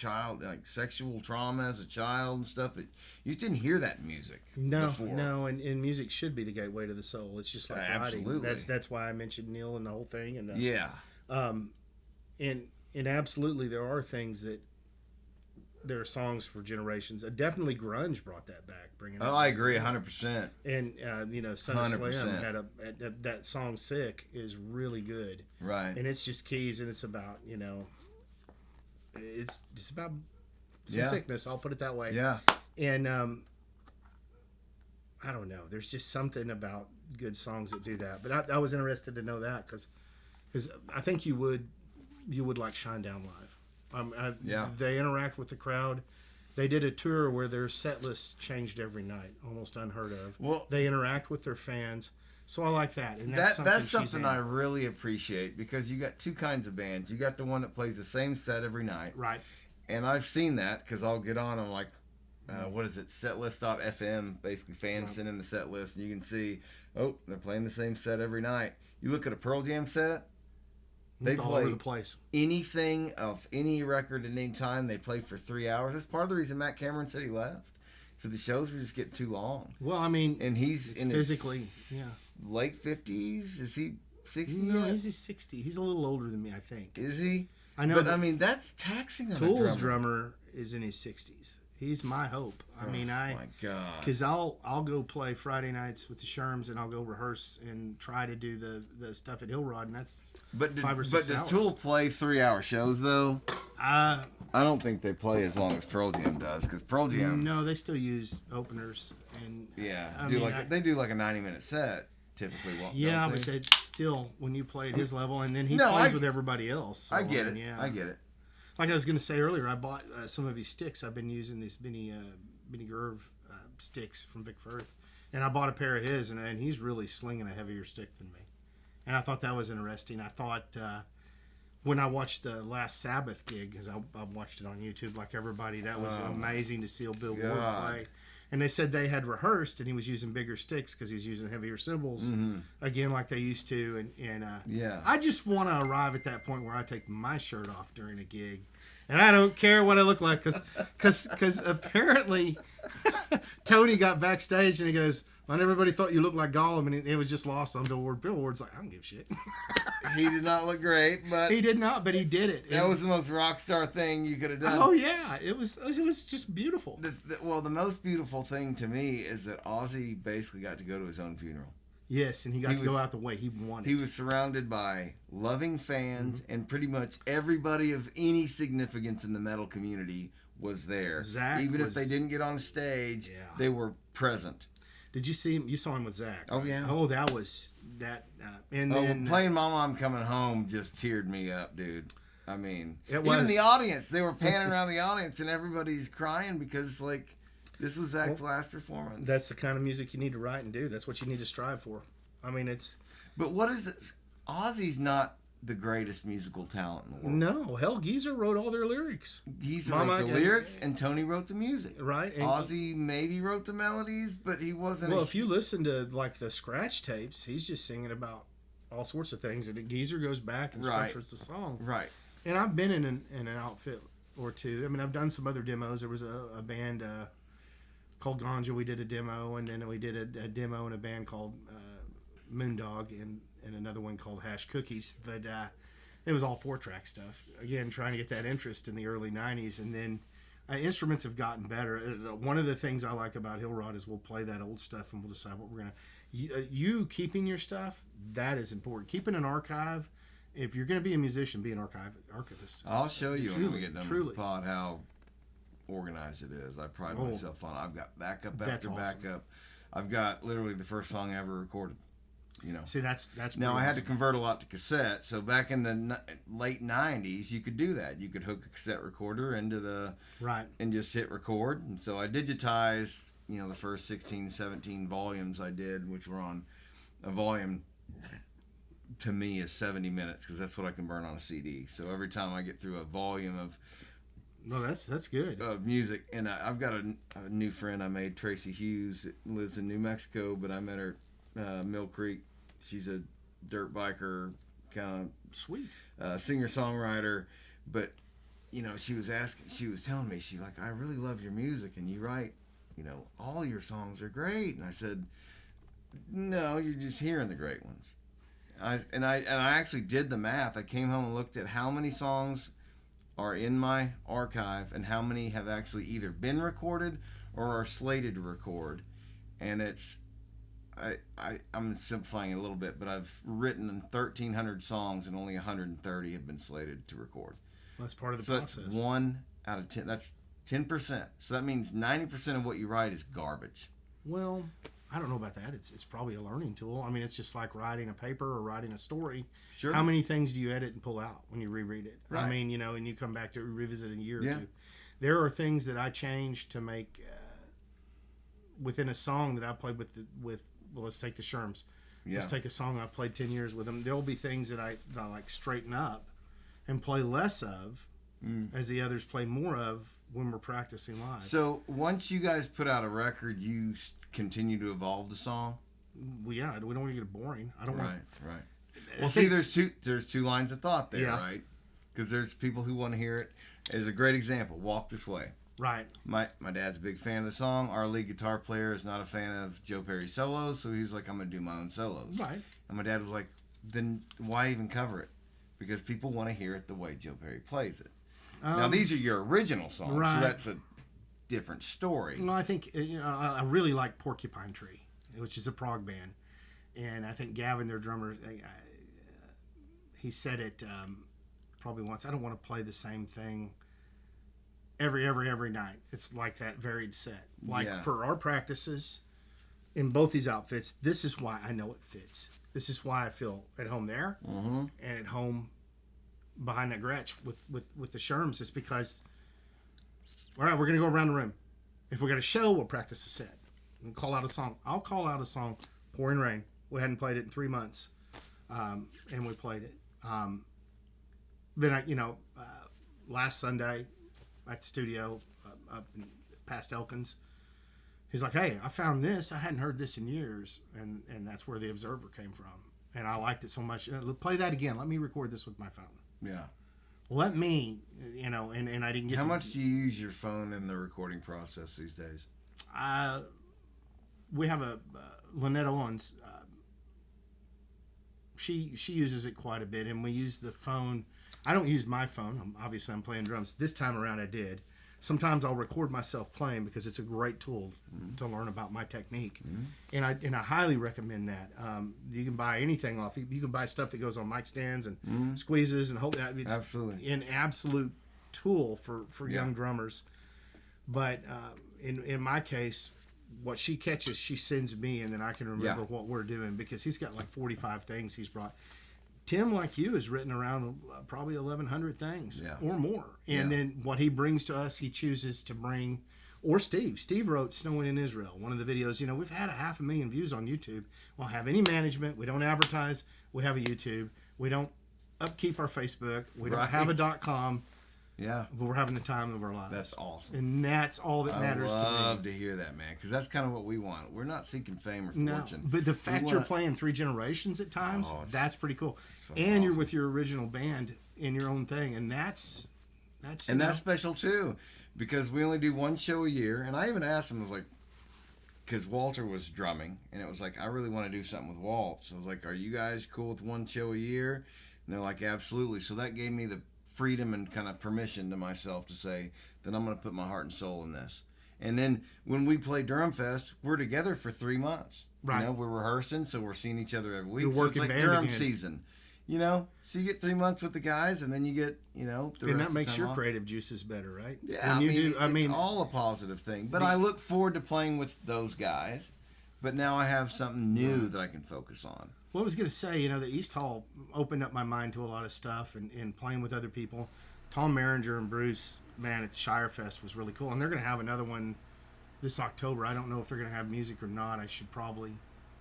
child, like sexual trauma as a child and stuff that you just didn't hear that in music before. No, and music should be the gateway to the soul. It's just like Absolutely. writing. That's why I mentioned Neil and the whole thing. And and absolutely, there are things that there are songs for generations. Definitely, grunge brought that back. I agree 100%. And Son of Slim had that song "Sick" is really good. Right. And it's just keys, and it's about it's just about some sickness. I'll put it that way. Yeah. And I don't know. There's just something about good songs that do that. But I was interested to know that because I think you would like Shinedown live. They interact with the crowd. They did a tour where their set list changed every night, almost unheard of. Well, they interact with their fans, so I like that. And that's something I really appreciate because you got two kinds of bands. You got the one that plays the same set every night, right? And I've seen that because I'll get on like, what is it, setlist.fm, basically fans send in the set list, and you can see, they're playing the same set every night. You look at a Pearl Jam set. They all play over the place. Anything of any record at any time. They play for 3 hours. That's part of the reason Matt Cameron said he left. So the shows were just getting too long. Well, I mean, and he's in physically, his late 50s. Is he 60? No, he's 60. He's a little older than me, I think. Is he? I know. But I mean, that's taxing on Tool's a drummer is in his 60s. He's my hope. My God. Because I'll go play Friday nights with the Sherms, and I'll go rehearse and try to do the stuff at Hill Rod, and that's 5 or 6 hours. Does Tool play 3-hour shows though? I don't think they play as long as Pearl Jam does, because Pearl Jam. No, they still use openers and they do like a 90-minute set typically. But they still, when you play at his level, and then he plays with everybody else. So, I get it. I get it. Like I was going to say earlier, I bought some of his sticks. I've been using these McGuire sticks from Vic Firth, and I bought a pair of his, and he's really slinging a heavier stick than me. And I thought that was interesting. I thought when I watched the last Sabbath gig, because I watched it on YouTube like everybody, that was amazing to see Bill Ward play. And they said they had rehearsed, and he was using bigger sticks because he was using heavier cymbals again, like they used to. And I just want to arrive at that point where I take my shirt off during a gig, and I don't care what I look like, because apparently Tony got backstage and he goes, "Well, everybody thought you looked like Gollum," and it was just lost on Bill Ward. Bill Ward's like, "I don't give a shit." He did not look great, but he did not, but he did it. That was the most rock star thing you could have done. Oh yeah, it was just beautiful. The most beautiful thing to me is that Ozzy basically got to go to his own funeral. Yes, and he got to go out the way he wanted. He was surrounded by loving fans, and pretty much everybody of any significance in the metal community was there. Even if they didn't get on stage, they were present. Did you see him? You saw him with Zach. Oh yeah. Oh, that was that. And then playing "Mama, I'm Coming Home" just teared me up, dude. I mean, even the audience, they were panning around the audience, and everybody's crying because this was Zach's last performance. That's the kind of music you need to write and do. That's what you need to strive for. I mean, it's. But what is it? Ozzy's not the greatest musical talent in the world. No, hell, Geezer wrote all their lyrics. Geezer wrote the lyrics, and Tony wrote the music. Right. And Ozzy maybe wrote the melodies, but he wasn't. Well, if you listen to the scratch tapes, he's just singing about all sorts of things, and Geezer goes back and structures the song. Right. And I've been in an outfit or two. I mean, I've done some other demos. There was a band called Ganja. We did a demo, and then we did a demo in a band called Moondog, and another one called Hash Cookies. But it was all 4-track stuff. Again, trying to get that interest in the early 90s. And then instruments have gotten better. One of the things I like about Hill Rod is we'll play that old stuff, and we'll decide what we're going to... You keeping your stuff, that is important. Keeping an archive. If you're going to be a musician, be an archivist. I'll show you when we get done with the pod how organized it is. I pride myself on it. I've got backup after backup. I've got literally the first song I ever recorded. See, that's now I had to convert a lot to cassette. So back in the late 90s, you could do that. You could hook a cassette recorder into the and just hit record. And so I digitized, the first 16, 17 volumes I did, which were on a volume. To me, is 70 minutes because that's what I can burn on a CD. So every time I get through a volume of that's good of music, and I've got a new friend I made, Tracy Hughes, that lives in New Mexico, but I met her Mill Creek. She's a dirt biker, kind of sweet singer-songwriter, but she was telling me, she like, I really love your music and you write, all your songs are great. And I said, no, you're just hearing the great ones. I actually did the math. I came home and looked at how many songs are in my archive and how many have actually either been recorded or are slated to record. And I'm simplifying it a little bit, but I've written 1,300 songs and only 130 have been slated to record. That's part of the process. That's 1 out of 10. That's 10%. So that means 90% of what you write is garbage. Well, I don't know about that. It's probably a learning tool. I mean, it's just like writing a paper or writing a story. Sure. How many things do you edit and pull out when you reread it? Right. I mean, and you come back to revisit in a year or two. There are things that I changed to make within a song that I played with. Well, let's take the Sherms. Yeah. Let's take a song I played 10 years with them. There'll be things that I like straighten up and play less of as the others play more of when we're practicing live. So once you guys put out a record, you continue to evolve the song? Well, yeah, we don't want to get it boring. I don't want. Right. Well, see, there's two lines of thought there, right? Because there's people who want to hear it. There's a great example. Walk This Way. Right. My dad's a big fan of the song. Our lead guitar player is not a fan of Joe Perry's solos, so he's like, I'm going to do my own solos. Right. And my dad was like, then why even cover it? Because people want to hear it the way Joe Perry plays it. Now, these are your original songs, right. So that's a different story. Well, I think, I really like Porcupine Tree, which is a prog band. And I think Gavin, their drummer, he said it probably once, I don't want to play the same thing every night. It's like that varied set. For our practices in both these outfits, this is why I know it fits. This is why I feel at home there and at home behind that Gretsch with the Sherms. Is because, all right, we're going to go around the room. If we got a show, we'll practice a set. We'll call out a song. I'll call out a song, Pouring Rain. We hadn't played it in 3 months, and we played it. Then last Sunday at the studio up past Elkins, he's like, hey, I found this. I hadn't heard this in years, and that's where The Observer came from. And I liked it so much. Play that again. Let me record this with my phone. Yeah. Let me, and I didn't get How much do you use your phone in the recording process these days? We have a Lynette Owens. She uses it quite a bit, and we use the phone. I don't use my phone. Obviously, I'm playing drums. This time around, I did. Sometimes I'll record myself playing because it's a great tool to learn about my technique, and I highly recommend that. You can buy anything off. You can buy stuff that goes on mic stands and squeezes and hold that. It's absolutely an absolute tool for young drummers. But in my case, what she catches, she sends me, and then I can remember what we're doing because he's got like 45 things he's brought. Tim, like you, has written around probably 1,100 things or more. And then what he brings to us, he chooses to bring. Or Steve. Steve wrote Snowing in Israel, one of the videos. We've had 500,000 views on YouTube. We don't have any management. We don't advertise. We have a YouTube. We don't upkeep our Facebook. We don't have a .com. Yeah. But we're having the time of our lives. That's awesome. And that's all that matters to me. I love to hear that, man, because that's kind of what we want. We're not seeking fame or fortune. But the fact you're playing 3 generations at times, that's pretty cool. And you're with your original band in your own thing, and that's special too, because we only do 1 show a year. And I even asked him, I was like, because Walter was drumming, and it was like, I really want to do something with Walt. So I was like, are you guys cool with 1 show a year? And they're like, absolutely. So that gave me the freedom and kind of permission to myself to say that I'm going to put my heart and soul in this. And then when we play Durham Fest, we're together for 3 months. Right. We're rehearsing, so we're seeing each other every week. You're working so it's like Durham season. So you get 3 months with the guys, and then you get, the rest and that of makes the your time creative juices better, right? Yeah, it's all a positive thing. But I look forward to playing with those guys. But now I have something new that I can focus on. Well, I was going to say, the East Hall opened up my mind to a lot of stuff and playing with other people. Tom Maringer and Bruce, man, at Shire Fest was really cool. And they're going to have another one this October. I don't know if they're going to have music or not. I should probably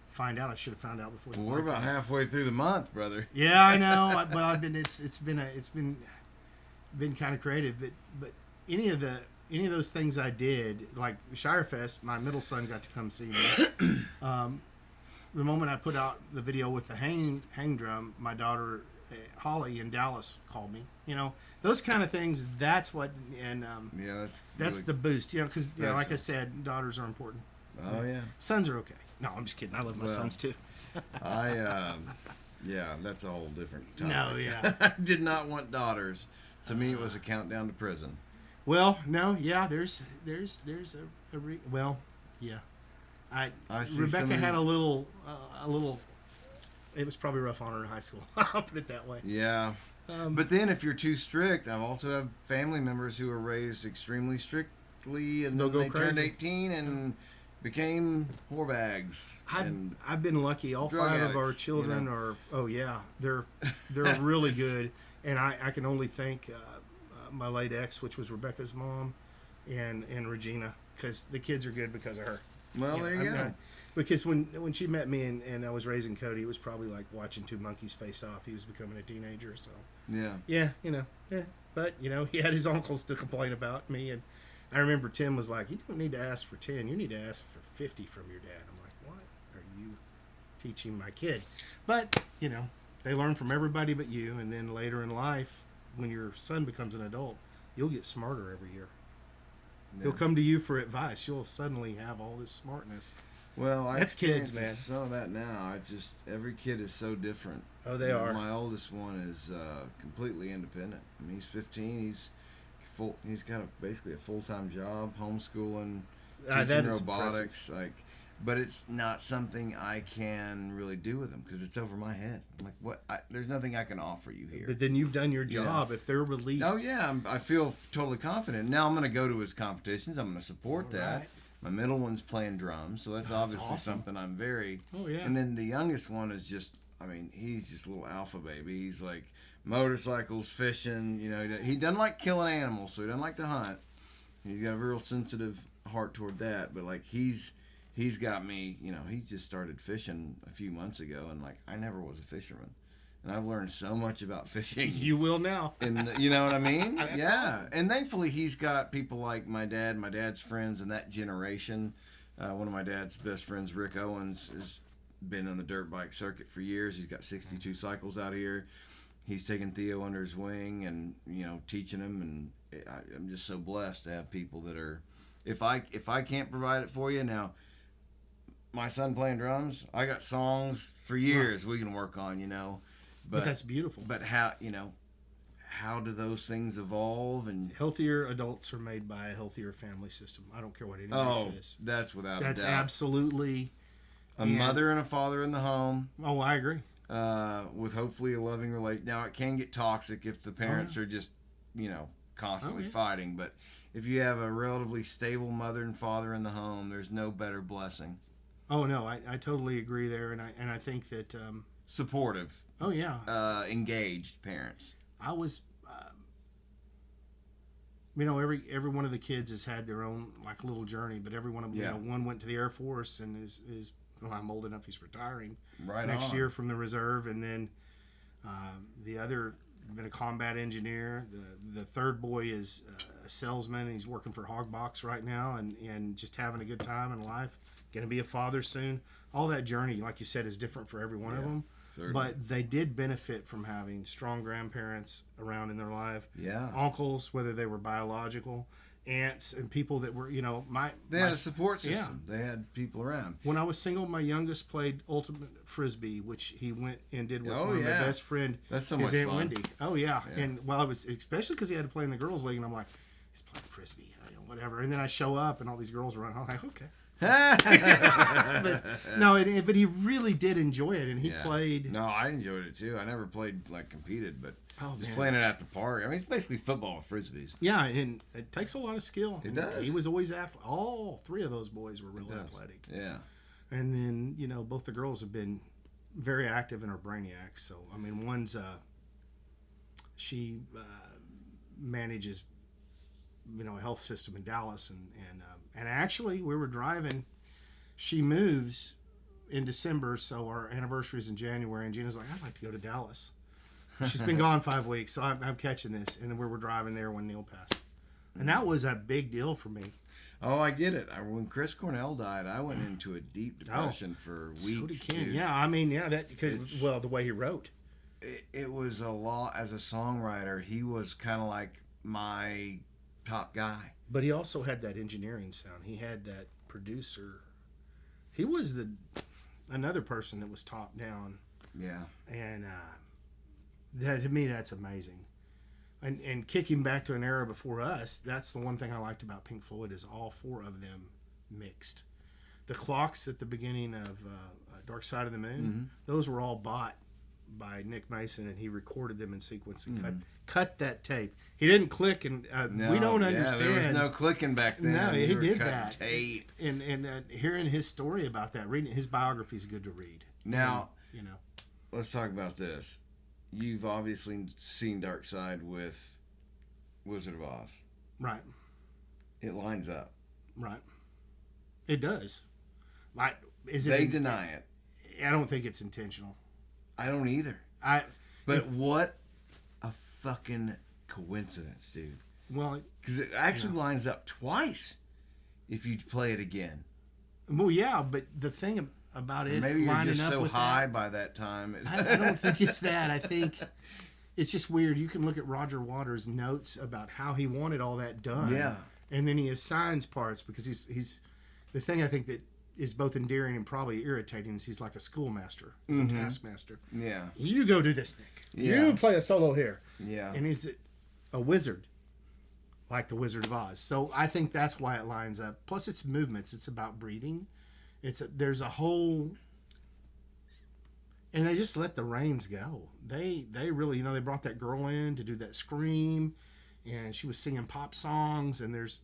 find out. I should have found out before the Well, we're about halfway through the month, brother. Yeah, I know. But I've been it's been kind of creative. But any of those things I did, like Shire Fest, my middle son got to come see me. The moment I put out the video with the hang drum, my daughter Holly in Dallas called me. You know, those kind of things. That's what, and that's really, the boost. You know, because like I said, daughters are important. Oh yeah. Sons are okay. No, I'm just kidding. I love my sons too. Yeah, that's a whole different topic. No, yeah. I did not want daughters. To me, it was a countdown to prison. Well, no, yeah. There's well, yeah. Rebecca had a little. It was probably rough on her in high school. I'll put it that way. Yeah. But then, if you're too strict, I also have family members who were raised extremely strictly, and then they turned 18 and became whorebags. I've been lucky. All 5 of our children are. Oh yeah, they're really good, and I can only thank my late ex, which was Rebecca's mom, and Regina, because the kids are good because of her. Well, there you go. Because when she met me and I was raising Cody, it was probably like watching 2 monkeys face off. He was becoming a teenager, so yeah, But he had his uncles to complain about me, and I remember Tim was like, "You don't need to ask for 10. You need to ask for 50 from your dad." I'm like, "What are you teaching my kid?" But they learn from everybody but you, and then later in life, when your son becomes an adult, you'll get smarter every year. Yeah. He'll come to you for advice. You'll suddenly have all this smartness. Well, that's kids, man. Some of that now. Every kid is so different. Oh, they are. My oldest one is completely independent. I mean, he's 15. He's got basically a full-time job, homeschooling, teaching robotics. But it's not something I can really do with him because it's over my head. I'm like, what? There's nothing I can offer you here. But then you've done your job. If they're released. Oh yeah, I feel totally confident. Now I'm going to go to his competitions. I'm going to support that. Right. My middle one's playing drums, so that's obviously awesome. Something I'm very. Oh yeah. And then the youngest one is just. I mean, he's just a little alpha baby. He's like motorcycles, fishing. He doesn't like killing animals, so he doesn't like to hunt. He's got a real sensitive heart toward that. But he's got me. He just started fishing a few months ago, and I never was a fisherman, and I've learned so much about fishing. You will now. And you know what I mean? Yeah. Awesome. And thankfully, he's got people like my dad's friends, and that generation. One of my dad's best friends, Rick Owens, has been on the dirt bike circuit for years. He's got 62 cycles out here. He's taken Theo under his wing and teaching him, and I'm just so blessed to have people that are. If I can't provide it for you now, my son playing drums, I got songs for years we can work on, But that's beautiful. But how do those things evolve? And healthier adults are made by a healthier family system. I don't care what anybody says. That's without a doubt. That's absolutely a mother and a father in the home. Oh, I agree. With hopefully a loving relation. Now it can get toxic if the parents are just constantly fighting. But if you have a relatively stable mother and father in the home, there's no better blessing. Oh no, I totally agree there, and I think that supportive. Oh yeah. Engaged parents. I was, every one of the kids has had their own little journey, but every one of them, one went to the Air Force and is I'm old enough, he's retiring next year from the reserve, and then the other been a combat engineer. The third boy is a salesman. He's working for Hogbox right now, and just having a good time in life. Going to be a father soon. All that journey, like you said, is different for every one of them. Certainly. But they did benefit from having strong grandparents around in their life. Yeah. Uncles, whether they were biological, aunts, and people that were, They had a support system. Yeah. They had people around. When I was single, my youngest played ultimate frisbee, which he went and did with one of my best friend. That's so his much Aunt fun. Wendy. Oh yeah. And while I was, especially because he had to play in the girls' league, and I'm like, he's playing frisbee, whatever. And then I show up, and all these girls are around. I'm like, okay. but he really did enjoy it, and he played. No, I enjoyed it too. I never played competed, but just playing it at the park. I mean, it's basically football with frisbees. Yeah, and it takes a lot of skill. It does. He was always all 3 of those boys were real athletic. Yeah, and then both the girls have been very active and are brainiacs. So I mean, one's she manages a health system in Dallas, and actually we were driving. She moves in December, so our anniversary is in January, and Gina's like, I'd like to go to Dallas. She's been gone 5 weeks, so I'm catching this. And then we were driving there when Neil passed, and that was a big deal for me. Oh, I get it. When Chris Cornell died, I went into a deep depression for weeks. So did Ken. Dude. Yeah, I mean, the way he wrote. it was a lot. As a songwriter, he was kind of like my top guy. But he also had that engineering sound. He had that producer. He was another person that was top down. Yeah. And that, to me, that's amazing. And kicking back to an era before us, that's the one thing I liked about Pink Floyd is all four of them mixed. The clocks at the beginning of Dark Side of the Moon, those were all bought by Nick Mason, and he recorded them in sequence and cut that tape. He didn't click, and we don't understand. There was no clicking back then. No, he did that. Tape. And hearing his story about that, reading his biography is good to read. Now, you know, let's talk about this. You've obviously seen Dark Side with Wizard of Oz. Right. It lines up. Right. It does. Like, they deny it. I don't think it's intentional. I don't either. What a fucking coincidence, dude. Well, because it actually lines up twice if you play it again. Well, yeah, but the thing about it, maybe you're just so high that, by that time. I don't think it's that. I think it's just weird. You can look at Roger Waters' notes about how he wanted all that done. Yeah. And then he assigns parts because he's the thing I think that is both endearing and probably irritating is he's like a schoolmaster. He's a taskmaster. Yeah. You go do this, Nick. Yeah. You play a solo here. Yeah. And he's a wizard, like the Wizard of Oz. So I think that's why it lines up. Plus, it's movements. It's about breathing. There's a whole, and they just let the reins go. They really, they brought that girl in to do that scream, and she was singing pop songs. And there's,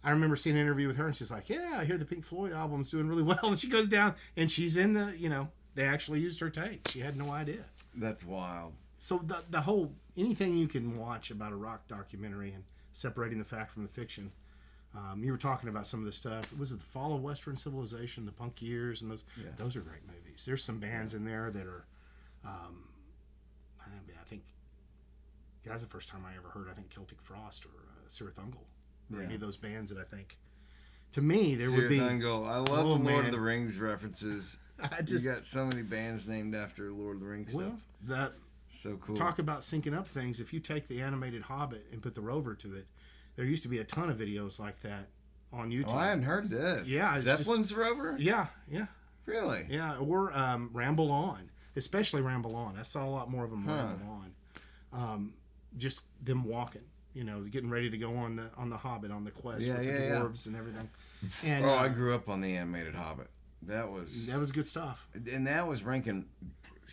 I remember seeing an interview with her, and she's like, "Yeah, I hear the Pink Floyd album's doing really well." And she goes down, and she's in the, they actually used her take. She had no idea. That's wild. So the whole, anything you can watch about a rock documentary and separating the fact from the fiction. You were talking about some of the stuff. Was it the Fall of Western Civilization, the punk years, and those? Yeah. Those are great movies. There's some bands in there that are, I think, that's the first time I ever heard. I think Celtic Frost or Sirathungal, or any of those bands that I think. To me, there would be. Sirathungal. I love the Lord of the Rings references. You got so many bands named after Lord of the Rings stuff. That so cool. Talk about syncing up things. If you take the animated Hobbit and put the Rover to it. There used to be a ton of videos like that on YouTube. Oh, I hadn't heard this. Yeah. Zeppelin's Rover? Yeah. Really? Yeah, or Ramble On. Especially Ramble On. I saw a lot more of them Ramble On. Just them walking, getting ready to go on the Hobbit, on the quest with the dwarves and everything. And, I grew up on the animated Hobbit. That was good stuff. And that was Rankin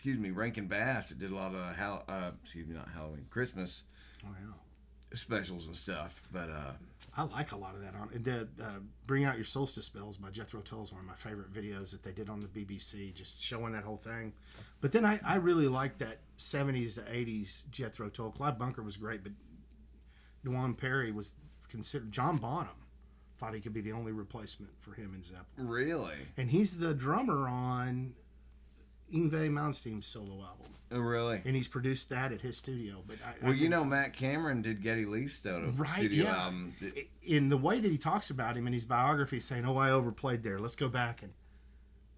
Bass. It did a lot of, not Halloween, Christmas. Oh, yeah. Specials and stuff, but I like a lot of that on it. Bring Out Your Solstice Spells by Jethro Tull is one of my favorite videos that they did on the BBC, just showing that whole thing. But then I really like that 70s to 80s Jethro Tull. Clive Bunker was great, but Duane Perry was considered. John Bonham thought he could be the only replacement for him in Zeppelin. Really? And he's the drummer on Yngwie Malmsteen's solo album. Oh, really? And he's produced that at his studio. But Matt Cameron did Geddy Lee's studio album. In the way that he talks about him in his biography, saying, I overplayed there. Let's go back. And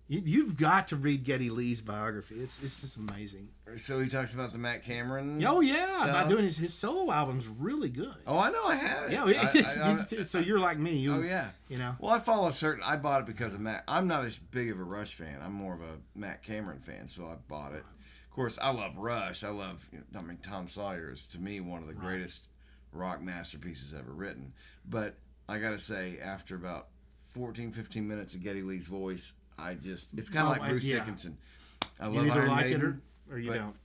you've got to read Geddy Lee's biography. It's just amazing. So he talks about the Matt Cameron stuff? About doing his solo album's really good. Oh, I know, I had it. Yeah, so you're like me. Well, I follow I bought it because of Matt. I'm not as big of a Rush fan. I'm more of a Matt Cameron fan, so I bought it. Of course, I love Rush. I love, Tom Sawyer is, to me, one of the greatest rock masterpieces ever written. But I got to say, after about 14, 15 minutes of Geddy Lee's voice, it's kind of like Bruce Dickinson. I love you either Iron like Maiden, it or you don't.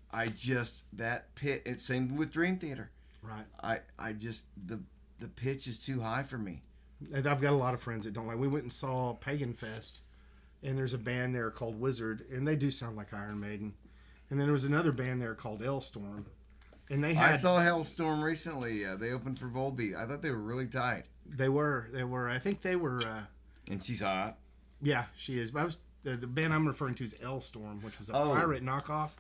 That pitch, it's same with Dream Theater. Right. The pitch is too high for me. I've got a lot of friends that don't like. We went and saw Pagan Fest, and there's a band there called Wizard, and they do sound like Iron Maiden. And then there was another band there called Hellstorm, and I saw Hellstorm recently. They opened for Volbeat. I thought they were really tight. They were. I think they were. And she's hot. Yeah, she is. But the band I'm referring to is Hellstorm, which was a pirate knockoff.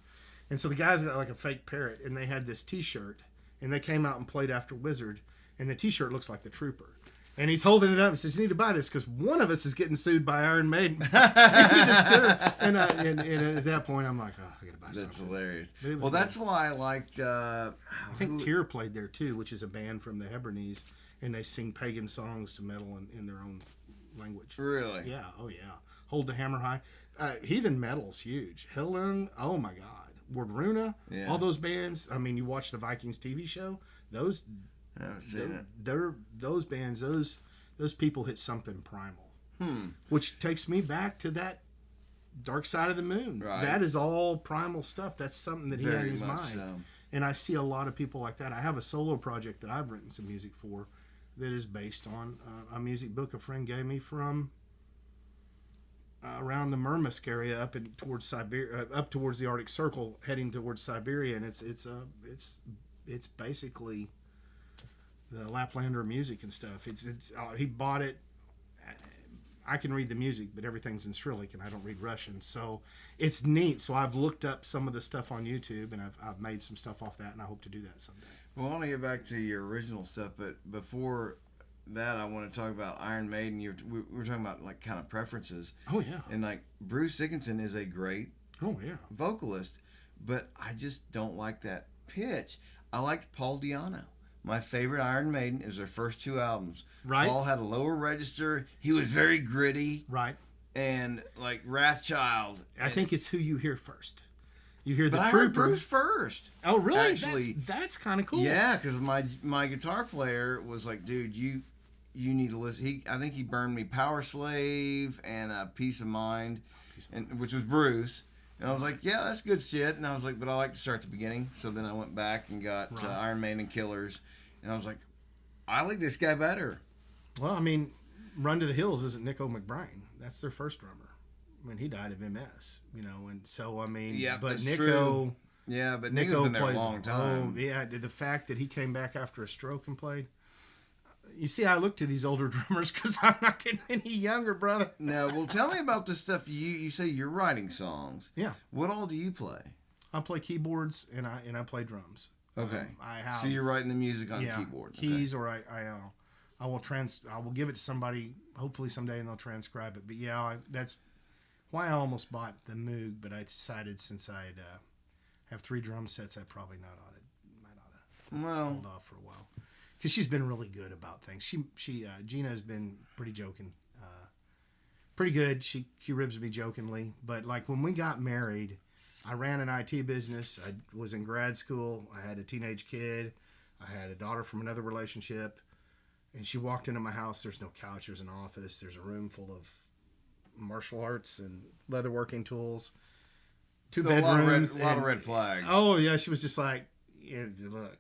And so the guys got like a fake parrot, and they had this T-shirt, and they came out and played after Wizard, and the T-shirt looks like the Trooper. And he's holding it up and says, "You need to buy this because one of us is getting sued by Iron Maiden." and at that point, I'm like, "Oh, I gotta buy something." That's hilarious. Well, that's why I liked. I think Tyr played there too, which is a band from the Hebrides, and they sing pagan songs to metal in their own language. Really? Yeah. Oh yeah. Hold the Hammer High. Heathen metal's huge. Hillung. Oh my God. Wardruna. Yeah. All those bands. I mean, you watch the Vikings TV show. Those. I haven't seen it. Those bands. Those people hit something primal. Which takes me back to that Dark Side of the Moon. Right. That is all primal stuff. That's something that he had in his mind. So. And I see a lot of people like that. I have a solo project that I've written some music for that is based on a music book a friend gave me from around the Murmansk area up towards Siberia, up towards the Arctic Circle, heading towards Siberia, and it's basically the Laplander music and stuff. He bought it. I can read the music, but everything's in Cyrillic, and I don't read Russian, so it's neat. So I've looked up some of the stuff on YouTube, and I've made some stuff off that, and I hope to do that someday. Well, I want to get back to your original stuff, but before that, I want to talk about Iron Maiden. We were talking about like kind of preferences. Oh yeah. And like Bruce Dickinson is a great vocalist, but I just don't like that pitch. I liked Paul Di'Anno. My favorite Iron Maiden is their first two albums. Right. Paul had a lower register. He was very gritty. Right. And like Wrathchild. I think it's who you hear first. You hear the But I Trooper. heard Bruce first. Oh, really? Actually, that's kind of cool. Yeah, because my guitar player was like, dude, you need to listen. I think he burned me Power Slave and Peace of Mind, which was Bruce. And I was like, yeah, that's good shit. And I was like, but I like to start at the beginning. So then I went back and got Iron Maiden and Killers. And I was like, I like this guy better. Well, I mean, Run to the Hills isn't Nico McBride. That's their first drummer. I mean, he died of MS, and so, I mean, yeah, but Nico... True. Yeah, but Nico's been there a long time. Oh, yeah, the fact that he came back after a stroke and played. You see, I look to these older drummers because I'm not getting any younger, brother. No, well, tell me about the stuff you say you're writing songs. Yeah. What all do you play? I play keyboards and I play drums. Okay. I have. So you're writing the music on keyboard. Keys, or I will give it to somebody hopefully someday and they'll transcribe it. But yeah, that's why I almost bought the Moog, but I decided since I'd have 3 drum sets, I probably might ought to hold off for a while. Because she's been really good about things. Gina's been pretty joking, pretty good. She ribs me jokingly. But like when we got married, I ran an IT business. I was in grad school. I had a teenage kid. I had a daughter from another relationship. And she walked into my house. There's no couch. There's an office. There's a room full of martial arts and leatherworking tools. 2 bedrooms. A lot of red flags. Oh yeah, she was just like, yeah, look.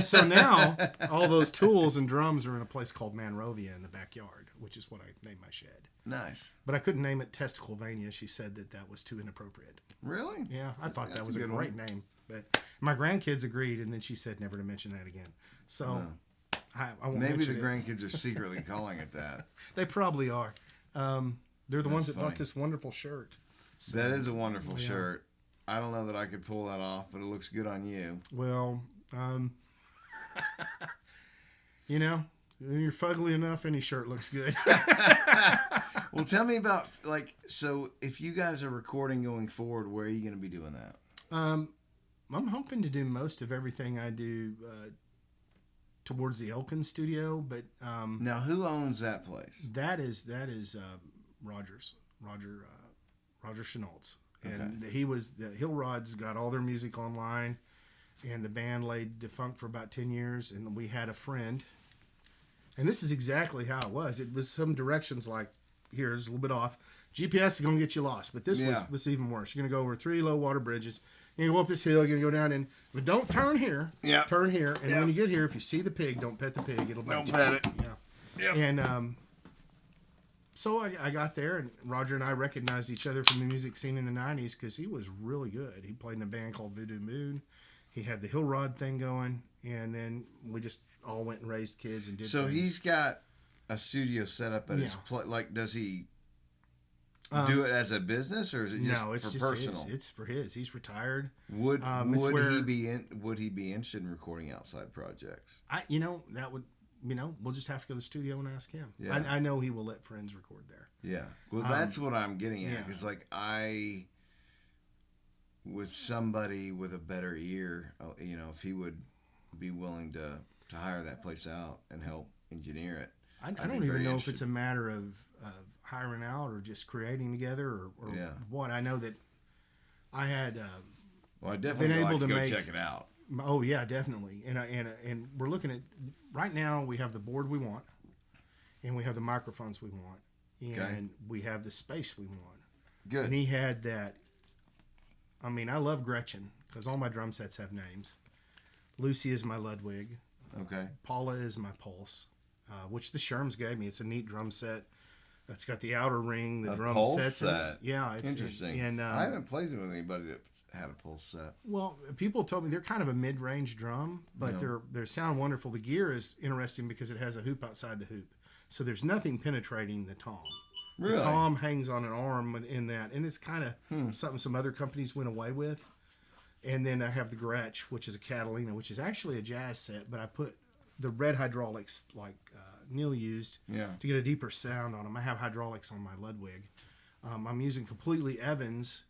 So now all those tools and drums are in a place called Monrovia in the backyard, which is what I named my shed. Nice. But I couldn't name it Testiclevania. She said that was too inappropriate. Really? Yeah, I thought that was a great name. But my grandkids agreed, and then she said never to mention that again. So I won't Maybe mention the grandkids are secretly calling it that. They probably are. They're the ones that bought this wonderful shirt. So, that is a wonderful shirt. I don't know that I could pull that off, but it looks good on you. Well, when you're fugly enough, any shirt looks good. Well, tell me about, so if you guys are recording going forward, where are you going to be doing that? I'm hoping to do most of everything I do towards the Elkin studio, but now who owns that place? That is Roger Chenault's. And the Hill Rods got all their music online, and the band laid defunct for about 10 years, and we had a friend, and this is exactly how it was. It was some directions like, here's a little bit off. GPS is going to get you lost, but this was even worse. You're going to go over 3 low water bridges. You're going to go up this hill. You're going to go down but don't turn here. Yeah. Turn here, and when you get here, if you see the pig, don't pet the pig. It'll bite you. Don't pet it. Yeah. Yep. And so I got there, and Roger and I recognized each other from the music scene in the 90s because he was really good. He played in a band called Voodoo Moon. He had the Hill Rod thing going, and then we just all went and raised kids and did So things. He's got a studio set up at his place. Like, does he do it as a business, or is it just for personal? It's for his. He's retired. Would he be interested in recording outside projects? That we'll just have to go to the studio and ask him. Yeah. I know he will let friends record there. Yeah. Well, that's what I'm getting at. Yeah. Because, like, with somebody with a better ear, if he would be willing to hire that place out and help engineer it. I don't even know if it's a matter of hiring out or just creating together or what. I know that I had I definitely been able like to go make, check it out. Oh yeah, definitely. And we're looking at right now. We have the board we want, and we have the microphones we want, and we have the space we want. Good. And he had that. I mean, I love Gretchen because all my drum sets have names. Lucy is my Ludwig. Okay. Paula is my Pulse, which the Sherms gave me. It's a neat drum set. It's got the outer ring, the drum sets. Set. Yeah, it's interesting. And I haven't played with anybody that had a Pulse set. Well, people told me they're kind of a mid-range drum, but they sound wonderful. The gear is interesting because it has a hoop outside the hoop, so there's nothing penetrating the tom. Really? The tom hangs on an arm in that, and it's kind of something some other companies went away with. And then I have the Gretsch, which is a Catalina, which is actually a jazz set, but I put the red hydraulics like Neil used to get a deeper sound on them. I have hydraulics on my Ludwig. I'm using completely Evans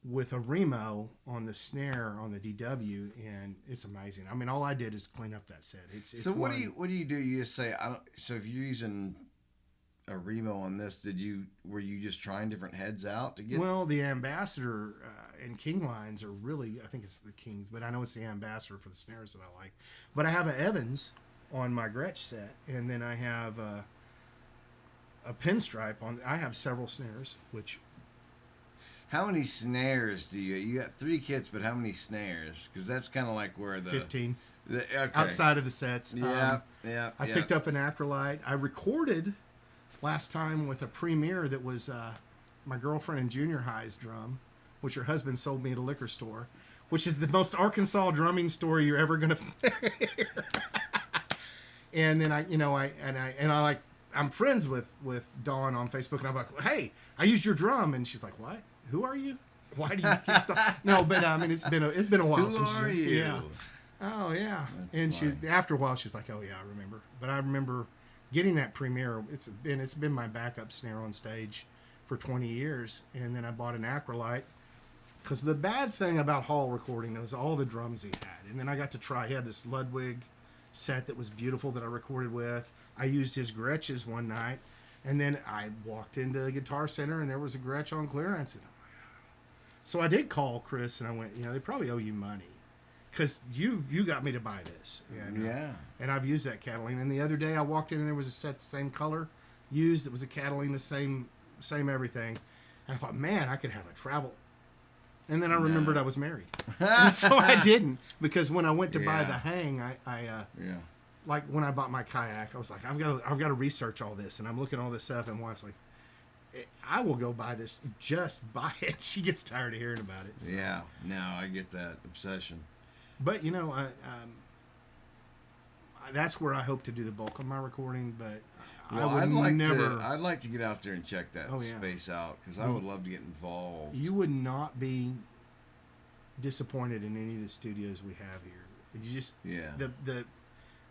with a Remo on the snare on the DW, and it's amazing. I mean, all I did is clean up that set. It's so what do you do? You just say, so if you're using a Remo on this, were you just trying different heads out to get? Well, the Ambassador and King lines are really, I think it's the Kings, but I know it's the Ambassador for the snares that I like. But I have an Evans on my Gretsch set, and then I have a pinstripe on. I have several snares, which. How many snares do you got 3 kits, but how many snares? Because that's kind of like where 15. Okay. Outside of the sets. I picked up an Acrolite. I recorded last time with a Premier that was my girlfriend in junior high's drum, which her husband sold me at a liquor store, which is the most Arkansas drumming story you're ever gonna hear. And then I'm friends with Dawn on Facebook, and I'm like, hey, I used your drum, and she's like, what? Who are you? Why do you keep stuff? No, but I mean, it's been a while since. Who are you? Yeah. Oh yeah. That's and funny. After a while, she's like, oh yeah, I remember. But I remember getting that Premier. It's been my backup snare on stage for 20 years, and then I bought an Acrolite. Because the bad thing about Hall recording was all the drums he had, and then I got to try. He had this Ludwig set that was beautiful that I recorded with. I used his Gretches one night, and then I walked into Guitar Center, and there was a Gretsch on clearance. And so I did call Chris, and I went, they probably owe you money, because you got me to buy this. Yeah. And I've used that Catalina. And the other day I walked in, and there was a set the same color used. It was a Catalina, same everything. And I thought, man, I could have a travel. And then I remembered I was married, and so I didn't, because when I went to buy the hang, I like when I bought my kayak, I was like, I've got to research all this, and I'm looking all this up, and my wife's like, I will go buy this, just buy it. She gets tired of hearing about it. So. Yeah, no, I get that obsession. But that's where I hope to do the bulk of my recording. But I'd like to get out there and check that space out, because I would love to get involved. You would not be disappointed in any of the studios we have here. You just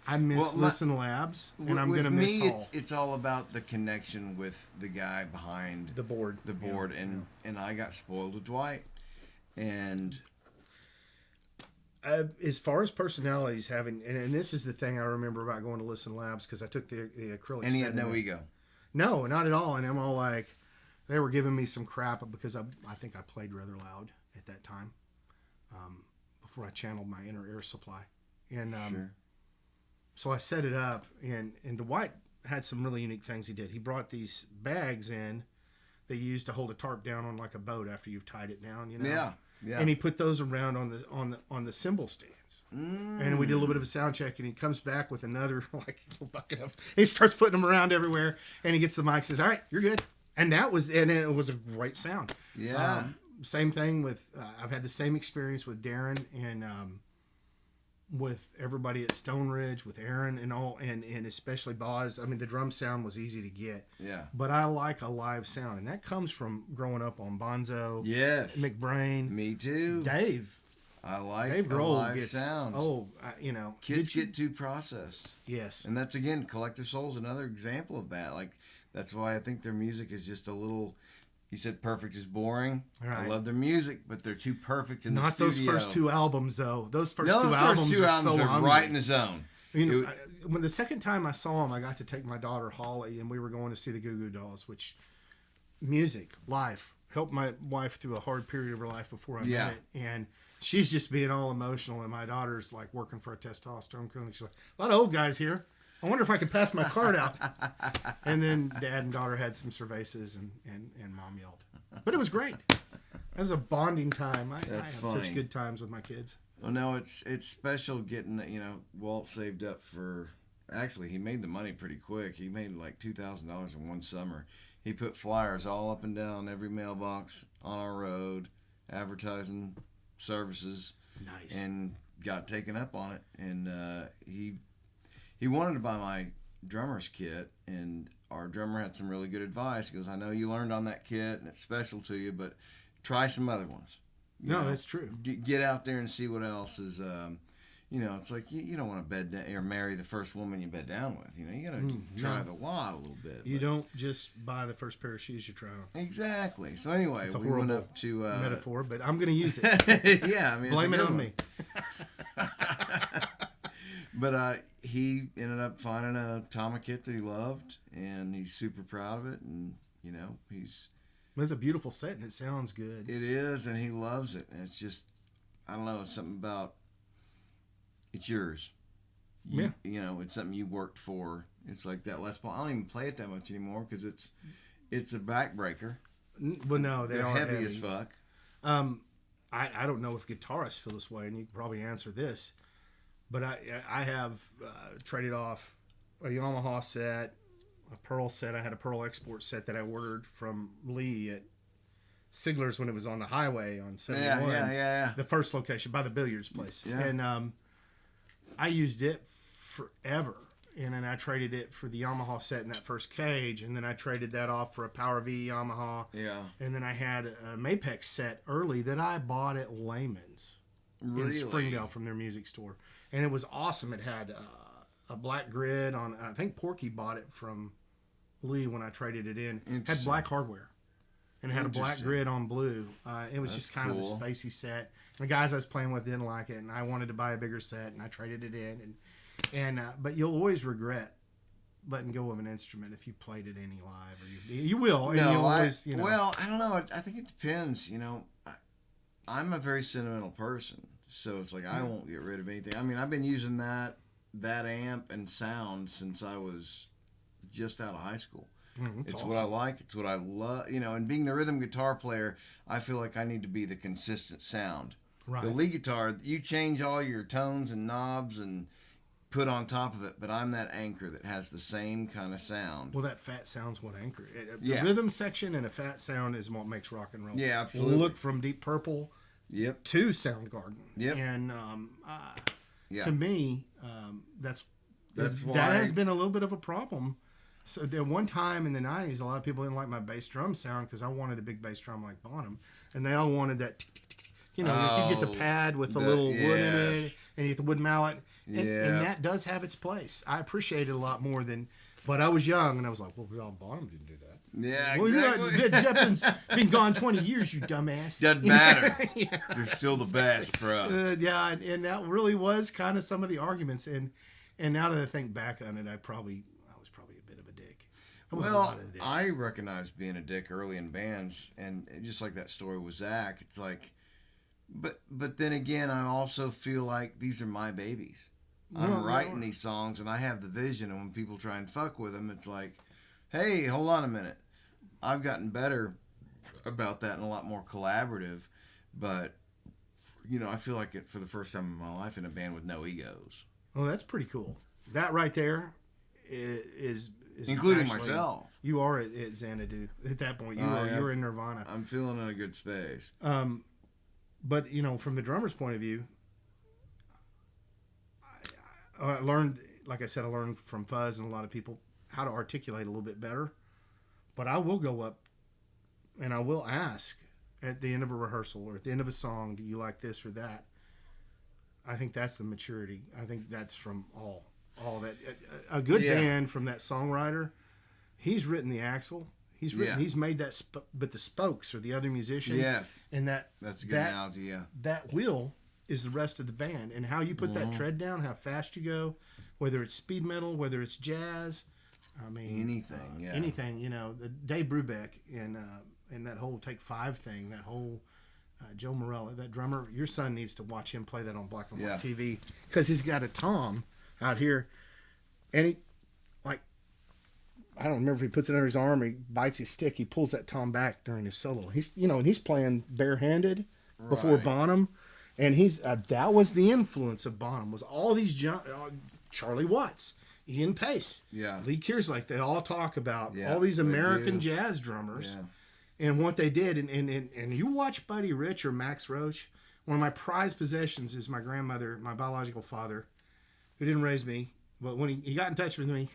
I miss Listen Labs, and I'm going to miss Hall. It's all about the connection with the guy behind the board. And I got spoiled with Dwight, and. As far as personalities having, and this is the thing I remember about going to Listen Labs, because I took the acrylic. And he had no ego. No, not at all. And I'm all like, they were giving me some crap because I think I played rather loud at that time, before I channeled my inner air supply, and so I set it up, and Dwight had some really unique things he did. He brought these bags in that you use to hold a tarp down on like a boat after you've tied it down. Yeah. Yeah. And he put those around on the cymbal stands, and we did a little bit of a sound check. And he comes back with another like little bucket of. He starts putting them around everywhere, and he gets the mic, and says, "All right, you're good." And it was a great sound. Yeah. Same thing with. I've had the same experience with Darren and with everybody at Stone Ridge, with Aaron and all, and especially Boz. I mean, the drum sound was easy to get. Yeah. But I like a live sound, and that comes from growing up on Bonzo. Yes. McBrain. Me too. Dave. I like Dave a Grohl live gets sound. Kids get too processed. Yes, and that's again, Collective Soul's another example of that. Like that's why I think their music is just a little. He said perfect is boring. Right. I love their music, but they're too perfect in the not studio. those first two albums though. Those first two Those albums first two are albums so are hungry. right in the zone. When the second time I saw them, I got to take my daughter Holly, and we were going to see the Goo Goo Dolls, which music, life, helped my wife through a hard period of her life before I met it, and she's just being all emotional, and my daughter's like working for a testosterone clinic. She's like, a lot of old guys here. I wonder if I could pass my card out. And then Dad and daughter had some cervezas, and Mom yelled. But it was great. It was a bonding time. I had such good times with my kids. Well, no, it's special getting that. Walt saved up for. Actually, he made the money pretty quick. He made like $2,000 in one summer. He put flyers all up and down every mailbox on our road, advertising services. Nice. And got taken up on it. And he wanted to buy my drummer's kit, and our drummer had some really good advice. He goes, I know you learned on that kit, and it's special to you, but try some other ones. That's true. Get out there and see what else is. It's like you don't want to bed down or marry the first woman you bed down with. You got to try the wah a little bit. You don't just buy the first pair of shoes you try on. Exactly. So anyway, it's a we horrible went up to metaphor, but I'm going to use it. Yeah, I mean, blame it on me. But he ended up finding a Tama kit that he loved, and he's super proud of it. And it's a beautiful set, and it sounds good. It is, and he loves it. And it's just, I don't know, it's something about. It's yours. It's something you worked for. It's like that Les Paul. I don't even play it that much anymore because it's a backbreaker. Well, no, they're heavy as fuck. I don't know if guitarists feel this way, and you can probably answer this, but I have traded off a Yamaha set, a Pearl set. I had a Pearl export set that I ordered from Lee at Sigler's when it was on the highway on 71. Yeah. The first location by the billiards place. Yeah. And I used it forever. And then I traded it for the Yamaha set in that first cage. And then I traded that off for a Power V Yamaha. Yeah. And then I had a Mapex set early that I bought at Lehman's in Springdale from their music store. And it was awesome. It had a black grid on, I think Porky bought it from Lee when I traded it in. It had black hardware. And it had a black grid on blue. It was just kind of a spacey set. And the guys I was playing with didn't like it, and I wanted to buy a bigger set, and I traded it in. But you'll always regret letting go of an instrument if you played it any live, or you will. And No, you'll always, well, I don't know. I think it depends. I'm a very sentimental person, so it's like I won't get rid of anything. I mean, I've been using that amp and sound since I was just out of high school. It's awesome. What I like. It's what I love. And being the rhythm guitar player, I feel like I need to be the consistent sound. Right. The lead guitar, you change all your tones and knobs and put on top of it, but I'm that anchor that has the same kind of sound. Well, that fat sound's what anchor. The rhythm section and a fat sound is what makes rock and roll. Yeah, absolutely. Look from Deep Purple to Soundgarden. Yep. And to me, that has been a little bit of a problem. So there one time in the 90s, a lot of people didn't like my bass drum sound because I wanted a big bass drum like Bonham, and they all wanted that. You get the pad with the little wood in it, and you get the wood mallet, and that does have its place. I appreciate it a lot more than. But I was young, and I was like, "Well, Bonham didn't do that." Yeah, well, exactly. Led Zeppelin's been gone 20 years, you dumbass. Doesn't matter. They're still the best, bro. And that really was kind of some of the arguments. And now that I think back on it, I was probably a bit of a dick. I recognized being a dick early in bands, and just like that story with Zach, it's like, but then again, I also feel like these are my babies. I'm writing these songs, and I have the vision, and when people try and fuck with them, it's like, hey, hold on a minute. I've gotten better about that and a lot more collaborative, but, I feel like it for the first time in my life in a band with no egos. Oh, that's pretty cool. That right there is including myself. You are at Xanadu at that point. You're in Nirvana. I'm feeling in a good space. But from the drummer's point of view, I learned, like I said, from Fuzz and a lot of people how to articulate a little bit better. But I will go up and I will ask at the end of a rehearsal or at the end of a song, do you like this or that? I think that's the maturity. I think that's from all that. A good band from that songwriter, he's written the axle. He's made that, but the spokes are the other musicians. Yes. And that's a good analogy, yeah. That wheel is the rest of the band. And how you put that tread down, how fast you go, whether it's speed metal, whether it's jazz. I mean, anything. You know, the Dave Brubeck in that whole Take 5 thing, that whole Joe Morello, that drummer. Your son needs to watch him play that on black and white TV, because he's got a tom out here, and he, like, I don't remember if he puts it under his arm or he bites his stick. He pulls that tom back during his solo. And he's playing barehanded before Bonham, and that was the influence of Bonham, was all these Charlie Watts, Ian Pace, Lee Kerslake. They all talk about all these American jazz drummers and what they did. And you watch Buddy Rich or Max Roach. One of my prized possessions is my grandmother, my biological father, who didn't raise me, but when he got in touch with me,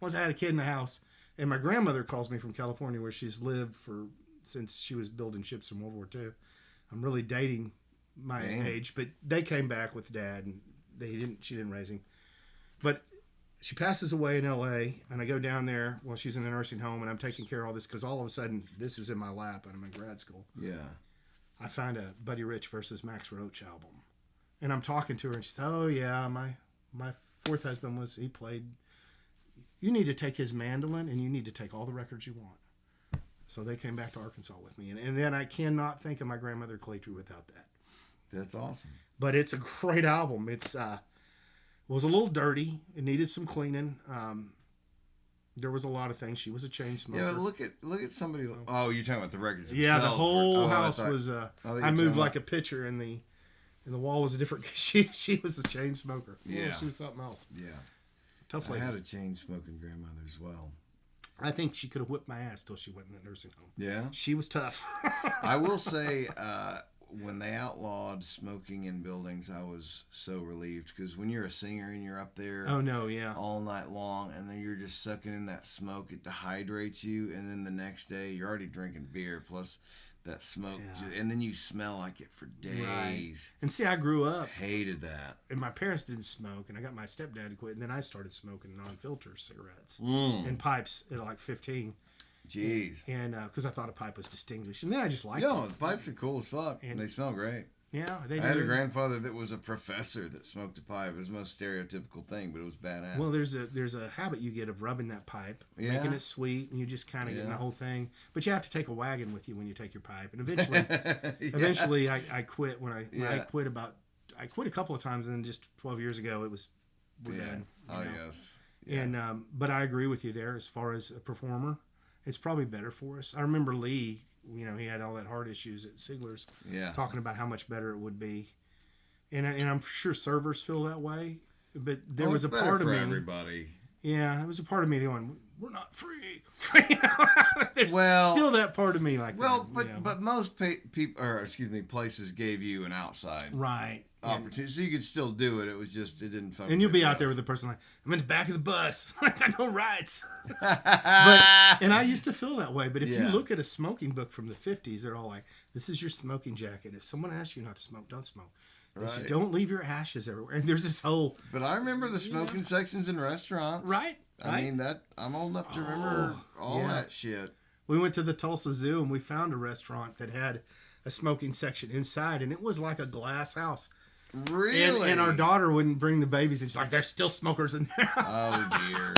once I had a kid in the house, and my grandmother calls me from California, where she's lived since she was building ships in World War II. I'm really dating my age, but they came back with Dad, and she didn't raise him. But she passes away in L.A., and I go down there while she's in a nursing home, and I'm taking care of all this, because all of a sudden, this is in my lap, and I'm in grad school. Yeah. I find a Buddy Rich versus Max Roach album. And I'm talking to her, and she says, oh, yeah, my fourth husband he played. You need to take his mandolin, and you need to take all the records you want. So they came back to Arkansas with me. And then I cannot think of my grandmother Claytree without that. That's awesome. But it's a great album. It was a little dirty. It needed some cleaning. There was a lot of things. She was a chain smoker. Yeah, look at somebody. Oh, you're talking about the records themselves. Yeah, the whole house was. I moved like a picture, and the wall was a different. She was a chain smoker. Yeah, she was something else. Yeah, tough lady. I had a chain smoking grandmother as well. I think she could have whipped my ass till she went in the nursing home. Yeah, she was tough. I will say, when they outlawed smoking in buildings, I was so relieved, because when you're a singer and you're up there, all night long, and then you're just sucking in that smoke, it dehydrates you, and then the next day you're already drinking beer plus that smoke, and then you smell like it for days. Right. And see, I grew up, hated that, and my parents didn't smoke, and I got my stepdad to quit, and then I started smoking non-filter cigarettes and pipes at like 15. Jeez. And because I thought a pipe was distinguished, and then I just liked it. The pipes are cool as fuck, and they smell great. Yeah, they do. I had a grandfather that was a professor that smoked a pipe. It was the most stereotypical thing, but it was badass. Well, there's a habit you get of rubbing that pipe, making it sweet, and you just kind of get the whole thing. But you have to take a wagon with you when you take your pipe. And eventually, I quit when I quit I quit a couple of times, and then just 12 years ago, we're done. Oh, yes. Yeah. And but I agree with you there as far as a performer. It's probably better for us. I remember Lee, he had all that heart issues at Sigler's, talking about how much better it would be. And I'm sure servers feel that way. But there was a part of me. Everybody. Yeah, it was a part of me going, we're not free. There's still that part of me like that. But most places gave you an outside opportunity, so you could still do it. It was just, it didn't fucking. And you'll be out there with a person like, I'm in the back of the bus. I got no rights. And I used to feel that way. But if you look at a smoking book from the 50s, they're all like, this is your smoking jacket. If someone asks you not to smoke, don't smoke. They say, don't leave your ashes everywhere. And there's this whole. But I remember the smoking sections in restaurants. Right. I mean, I'm old enough to remember all that shit. We went to the Tulsa Zoo, and we found a restaurant that had a smoking section inside, and it was like a glass house. Really? And our daughter wouldn't bring the babies, and she's like, there's still smokers in there. Oh, dear.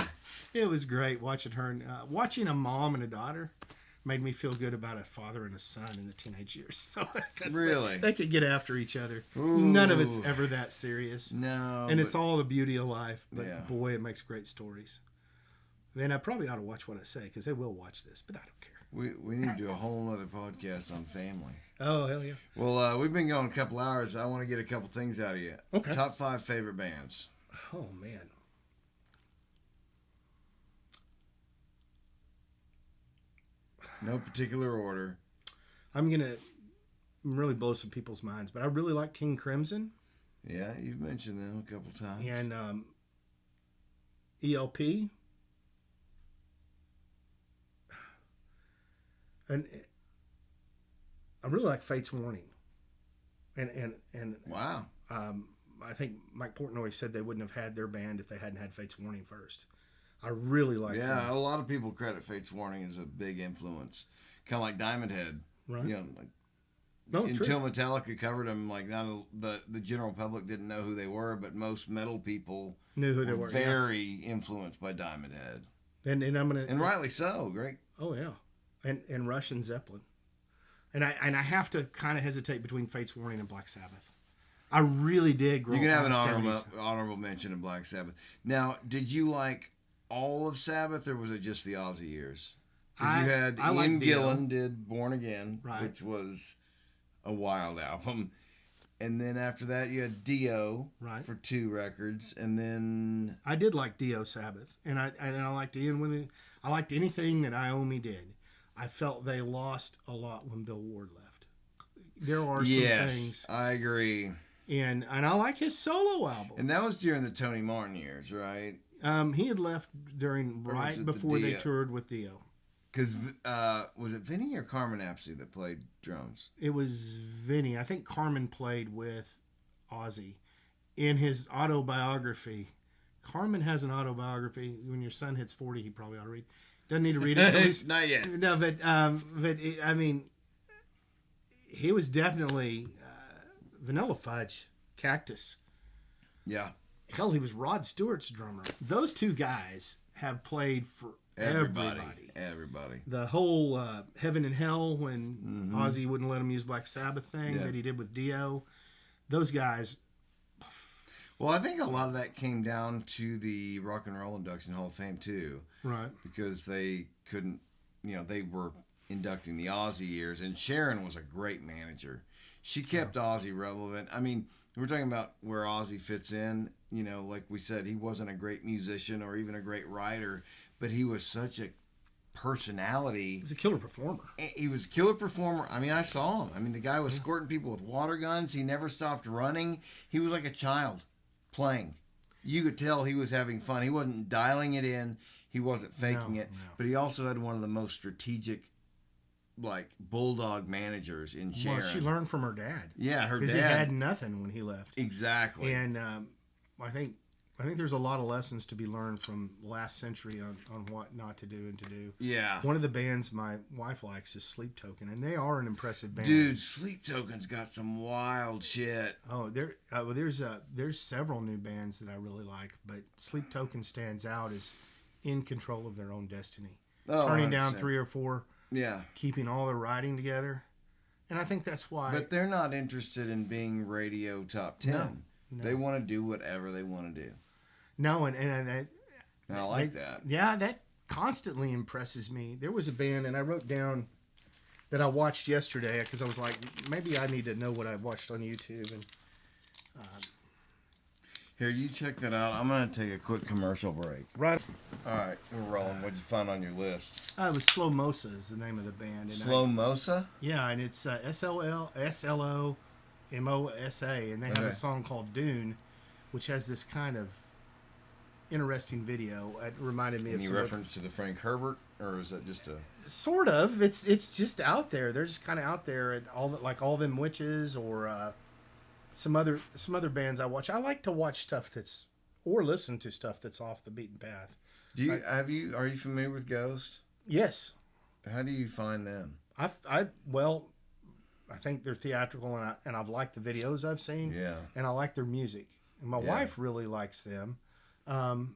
It was great watching her. And, watching a mom and a daughter made me feel good about a father and a son in the teenage years. So, really? They could get after each other. Ooh. None of it's ever that serious. No. And it's all the beauty of life. But boy, it makes great stories. And I probably ought to watch what I say, because they will watch this, but I don't care. We need to do a whole other podcast on family. Oh, hell yeah. Well, we've been going a couple hours. I want to get a couple things out of you. Okay. Top 5 favorite bands. Oh, man. No particular order. I'm going to really blow some people's minds, but I really like King Crimson. Yeah, you've mentioned them a couple times. And ELP. And I really like Fate's Warning. And wow. I think Mike Portnoy said they wouldn't have had their band if they hadn't had Fates Warning first. I really like them. Yeah, a lot of people credit Fates Warning as a big influence. Kind of like Diamond Head. Right. You know, like, until Metallica covered them, like the general public didn't know who they were, but most metal people knew who they were. Very influenced by Diamond Head. And I'm gonna, and rightly so. Great. Oh yeah, and Rush and Zeppelin. And I have to kind of hesitate between Fates Warning and Black Sabbath. I really did grow up. You can have an honorable mention of Black Sabbath. Now, did you like all of Sabbath, or was it just the Ozzy years? Because you had Ian Gillan did Born Again, right, which was a wild album. And then after that, you had Dio, right, for 2 records, and then I did like Dio Sabbath, and I liked Ian when I liked anything that Iommi did. I felt they lost a lot when Bill Ward left. There are some things. I agree. And I like his solo albums. And that was during the Tony Martin years, right? He had left before they toured with Dio. Because was it Vinny or Carmen Apsey that played drums? It was Vinny. I think Carmen played with Ozzy. In his autobiography, Carmen has an autobiography. When your son hits 40, he probably ought to read. Doesn't need to read it. Until he's, Not yet. No, but I mean, he was definitely Vanilla Fudge, Cactus. Yeah. Hell, he was Rod Stewart's drummer. Those 2 guys have played for everybody. The whole Heaven and Hell, when Ozzy wouldn't let him use Black Sabbath thing that he did with Dio. Those guys. Well, I think a lot of that came down to the Rock and Roll Induction Hall of Fame, too. Right. Because they couldn't, they were inducting the Ozzy years, and Sharon was a great manager. She kept Ozzy relevant. I mean, we're talking about where Ozzy fits in. Like we said, he wasn't a great musician or even a great writer, but he was such a personality. He was a killer performer. He was a killer performer. I mean, I saw him. I mean, the guy was escorting people with water guns. He never stopped running. He was like a child playing. You could tell he was having fun. He wasn't dialing it in. He wasn't faking it. No. But he also had one of the most strategic, like, bulldog managers in Sharon. Well, she learned from her dad. Yeah, her dad. Because he had nothing when he left. Exactly. And I think there's a lot of lessons to be learned from last century on what not to do and to do. Yeah. One of the bands my wife likes is Sleep Token, and they are an impressive band. Dude, Sleep Token's got some wild shit. Oh, there's several new bands that I really like, but Sleep Token stands out as in control of their own destiny. Oh, turning down 3 or 4. Yeah. Keeping all their writing together. And I think that's why. But they're not interested in being radio top 10. No. They want to do whatever they want to do. No, and I like that. Yeah, that constantly impresses me. There was a band, and I wrote down that I watched yesterday because I was like, maybe I need to know what I watched on YouTube. And here, you check that out. I'm going to take a quick commercial break. Right. All right, we're rolling. What'd you find on your list? It was Slow Mosa is the name of the band. Slow Mosa? Yeah, and it's SLOMOSA, and they have a song called Dune, which has this kind of interesting video. It reminded me of any reference to the Frank Herbert, or is that just a sort of? It's just out there. They're just kind of out there, and all them witches or some other bands I watch. I like to watch stuff or listen to stuff that's off the beaten path. Are you familiar with Ghost? Yes. How do you find them? I think they're theatrical, and I've liked the videos I've seen. Yeah. And I like their music. And my wife really likes them. Donnie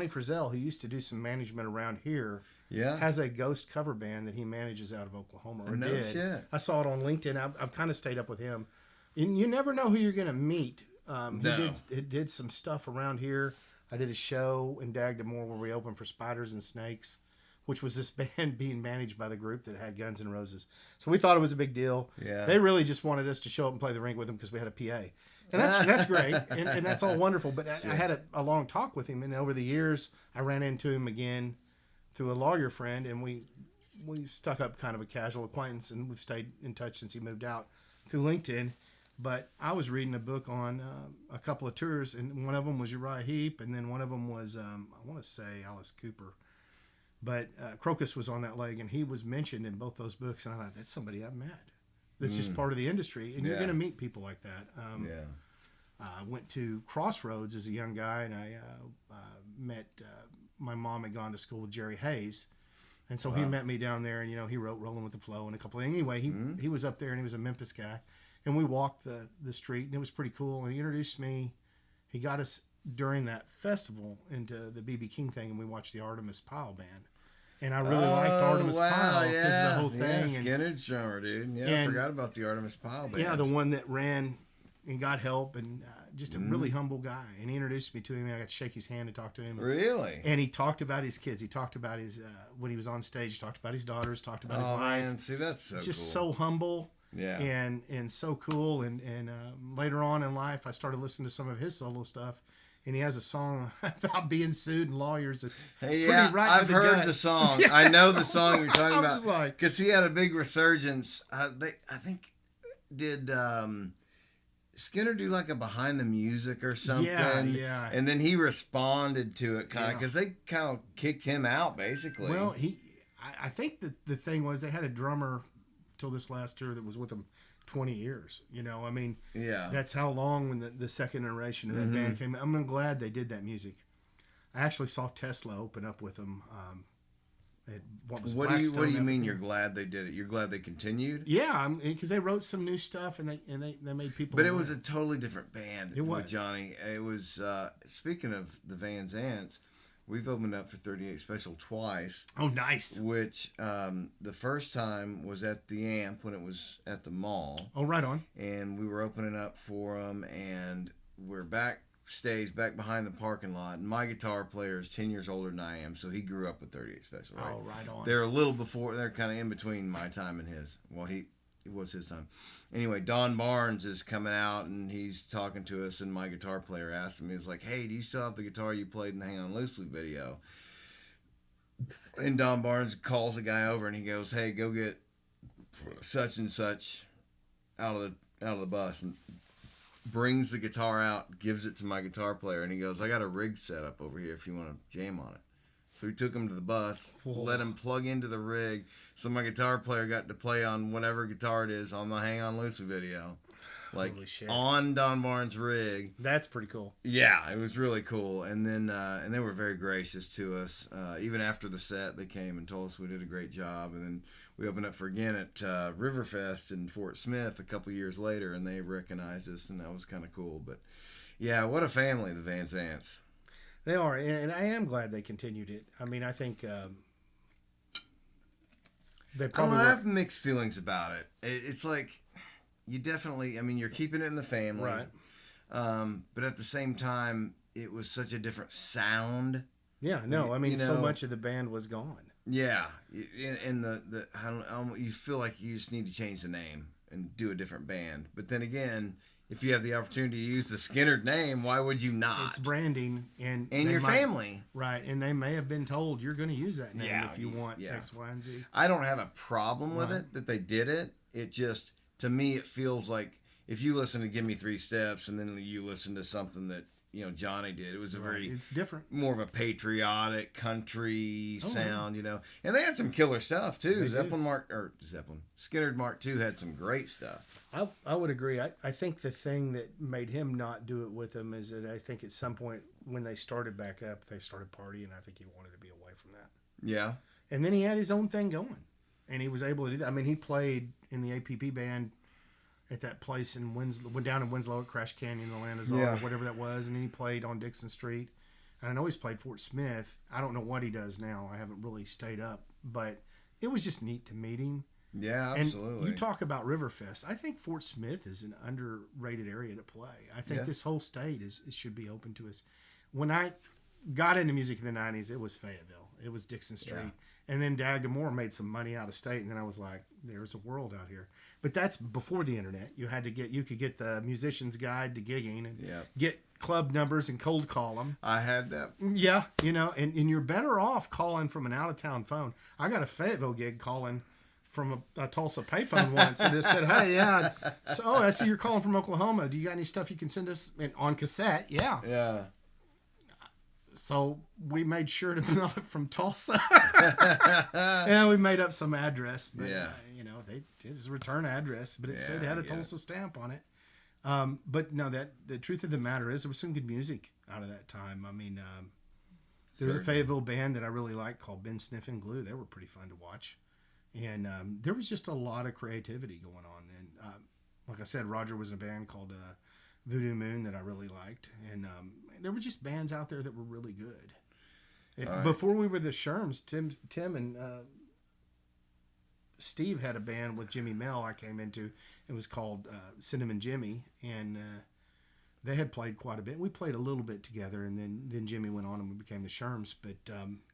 Frizzell, who used to do some management around here, has a Ghost cover band that he manages out of Oklahoma. Shit. I saw it on LinkedIn. I've kind of stayed up with him. And you never know who you're going to meet. He did some stuff around here. I did a show in Dagdamore where we opened for Spiders and Snakes, which was this band being managed by the group that had Guns N' Roses. So we thought it was a big deal. Yeah. They really just wanted us to show up and play the rink with them because we had a PA. And that's great, and that's all wonderful. But I had a long talk with him, and over the years, I ran into him again through a lawyer friend, and we stuck up kind of a casual acquaintance, and we've stayed in touch since he moved out through LinkedIn. But I was reading a book on a couple of tours, and one of them was Uriah Heep, and then one of them was, I want to say, Alice Cooper. But Crocus was on that leg, and he was mentioned in both those books, and I thought, that's somebody I've met. That's just part of the industry, and you're going to meet people like that. I went to Crossroads as a young guy, and I met my mom had gone to school with Jerry Hayes, and so he met me down there, and he wrote "Rolling with the Flow" and a couple of anyway. He was up there, and he was a Memphis guy, and we walked the street, and it was pretty cool. And he introduced me. He got us during that festival into the B.B. King thing, and we watched the Artemis Pyle band. And I really liked Artemis Pyle because of the whole thing. Yeah, Skinner's drummer, dude. Yeah, I forgot about the Artemis Pyle band. Yeah, the one that ran and got help, and just a really humble guy. And he introduced me to him, and I got to shake his hand and talk to him. Really? And he talked about his kids. He talked about his, when he was on stage, he talked about his daughters, talked about his life. Man. See, that's so just cool. so humble. Yeah. And so cool. And later on in life, I started listening to some of his solo stuff. And he has a song about being sued and lawyers. It's pretty right I've to the heard gut. the song. Yes. I know the song you're talking about like, because he had a big resurgence. I think did Skinner do like a behind the music or something? Yeah. And then he responded to it kind of because they kind of kicked him out basically. Well, I think that the thing was they had a drummer till this last tour that was with them 20 years. I mean, that's how long when the second iteration of that band came. I'm glad they did that music. I actually saw Tesla open up with them. What do you mean? You're glad they did it? You're glad they continued? Yeah, because they wrote some new stuff and they made people. But it was a totally different band. It was with Johnny. It was speaking of the Van Zants. We've opened up for 38 Special twice. Oh, nice. Which the first time was at the Amp when it was at the mall. Oh, right on. And we were opening up for them, and we're backstage, back behind the parking lot. And my guitar player is 10 years older than I am, so he grew up with 38 Special, right? Oh, right on. They're a little before, they're kind of in between my time and his. Well, it was his time. Anyway, Don Barnes is coming out and he's talking to us, and my guitar player asked him, he was like, "Hey, do you still have the guitar you played in the Hang On Loosely video?" And Don Barnes calls the guy over and he goes, "Hey, go get such and such out of the bus," and brings the guitar out, gives it to my guitar player, and he goes, "I got a rig set up over here if you want to jam on it." So we took him to the bus, let him plug into the rig. So my guitar player got to play on whatever guitar it is on the Hang On Loosely video. Like on Don Barnes' rig. That's pretty cool. Yeah, it was really cool. And then and they were very gracious to us. Even after the set, they came and told us we did a great job. And then we opened up for again at Riverfest in Fort Smith a couple years later, and they recognized us, and that was kind of cool. But yeah, what a family, the Van Zants. They are, and I am glad they continued it. I mean, I think they probably. I have mixed feelings about it. It's like you definitely. I mean, you're keeping it in the family, right? But at the same time, it was such a different sound. Yeah, no, I mean, so much of the band was gone. Yeah, and the I don't, you feel like you just need to change the name and do a different band. But then again, if you have the opportunity to use the Skinner name, why would you not? It's branding and your family, right? And they may have been told you're going to use that name if you want X, Y, and Z. I don't have a problem with it that they did it. It just, to me, it feels like if you listen to "Give Me Three Steps" and then you listen to something that Johnny did, it was a it's different, more of a patriotic country sound, And they had some killer stuff too. Skinner Mark II had some great stuff. I would agree. I think the thing that made him not do it with them is that I think at some point when they started back up, they started partying. I think he wanted to be away from that. Yeah. And then he had his own thing going, and he was able to do that. I mean, he played in the APP band at that place in Winslow, went down in Winslow at Crash Canyon, the Land of Zod, or whatever that was, and then he played on Dixon Street. And I know he's played Fort Smith. I don't know what he does now. I haven't really stayed up, but it was just neat to meet him. Yeah, absolutely. And you talk about Riverfest. I think Fort Smith is an underrated area to play. I think this whole state should be open to us. When I got into music in the 90s, it was Fayetteville. It was Dixon Street. Yeah. And then Dad Gilmore made some money out of state, and then I was like, there's a world out here. But that's before the internet. You could get the Musician's Guide to Gigging and get club numbers and cold call them. I had that. Yeah, and you're better off calling from an out-of-town phone. I got a Fayetteville gig calling from a Tulsa payphone once, and it said, "Hey, yeah, so I see you're calling from Oklahoma. Do you got any stuff you can send us on cassette?" Yeah. Yeah. So we made sure to mail it from Tulsa. Yeah, we made up some address, but you know, his return address, but it said it had a Tulsa stamp on it. But no, the truth of the matter is there was some good music out of that time. I mean, there was a Fayetteville band that I really liked called Ben Sniff and Glue. They were pretty fun to watch, and there was just a lot of creativity going on then. Like I said, Roger was in a band called Voodoo Moon that I really liked, and there were just bands out there that were really good. Right. Before we were the Sherms, Tim and Steve had a band with Jimmy Mel I came into. It was called Cinnamon Jimmy, and they had played quite a bit. We played a little bit together, and then Jimmy went on and we became the Sherms. But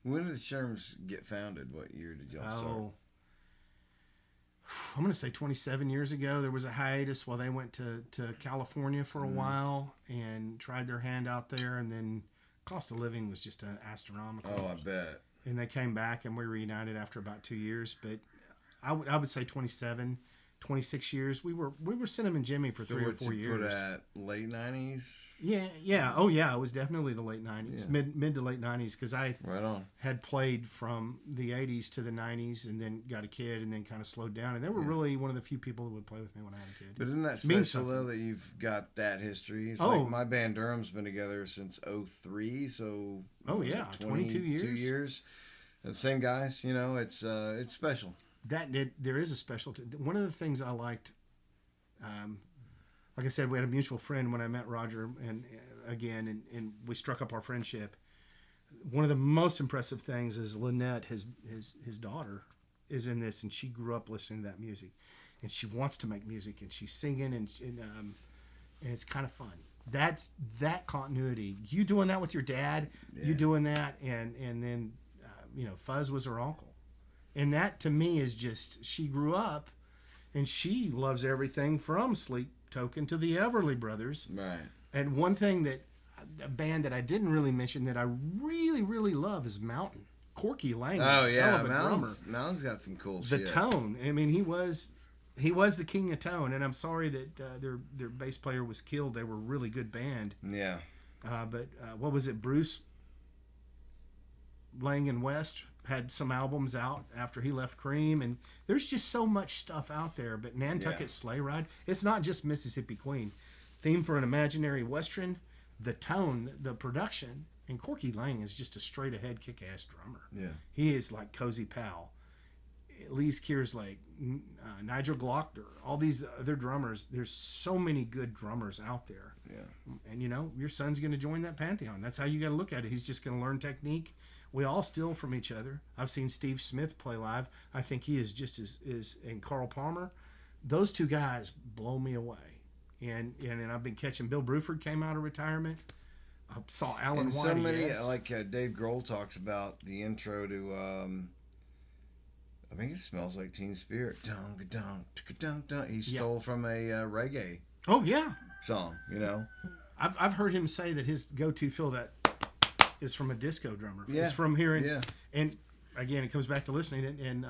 when did the Sherms get founded? What year did y'all start? I'm going to say 27 years ago. There was a hiatus while they went to California for a while and tried their hand out there, and then cost of living was just astronomical. Oh, I bet. And they came back, and we reunited after about 2 years. But I would say 27, 26 years. We were Cinnamon Jimmy for 3 or 4 years. Put at late 90s? Yeah. Oh, yeah. It was definitely the late 90s, mid to late 90s, because I had played from the 80s to the 90s and then got a kid and then kind of slowed down. And they were really one of the few people that would play with me when I had a kid. But isn't that special, though, that you've got that history? It's like my band Durham's been together since 2003, so... Oh, yeah. 22 years. 2 years. The same guys, you know, it's special. There is a special... One of the things I liked... like I said, we had a mutual friend when I met Roger, and we struck up our friendship. One of the most impressive things is Lynette, his daughter, is in this, and she grew up listening to that music, and she wants to make music, and she's singing, and it's kind of fun. That's that continuity. You doing that with your dad, you doing that, and then Fuzz was her uncle, and that to me is just, she grew up, and she loves everything from Sleep Token to the Everly Brothers. Right. And one thing a band that I didn't really mention that I really, really love is Mountain. Corky Lang is a hell of a drummer. Mountain's got some cool shit. The tone. I mean, he was the king of tone. And I'm sorry that their bass player was killed. They were a really good band. Yeah. But what was it? Bruce Lang and West had some albums out after he left Cream, and there's just so much stuff out there. But Nantucket Sleigh Ride, it's not just Mississippi Queen. Theme for an Imaginary Western, the tone, the production, and Corky Lang is just a straight ahead kick-ass drummer. Yeah. He is like Cozy Powell, Lee Kearslake, Nigel Glockner, all these other drummers. There's so many good drummers out there. Yeah. And your son's going to join that pantheon. That's how you got to look at it. He's just going to learn technique. We all steal from each other. I've seen Steve Smith play live. I think he is just as and Carl Palmer. Those two guys blow me away. And I've been catching. Bill Bruford came out of retirement. I saw Alan White. So many, like Dave Grohl talks about the intro to, I think it Smells Like Teen Spirit. Dun, dun, dun, dun. He stole from a reggae. Oh yeah. Song, I've heard him say that his go-to feel that is from a disco drummer. Yeah. It's from hearing, and again, it comes back to listening. And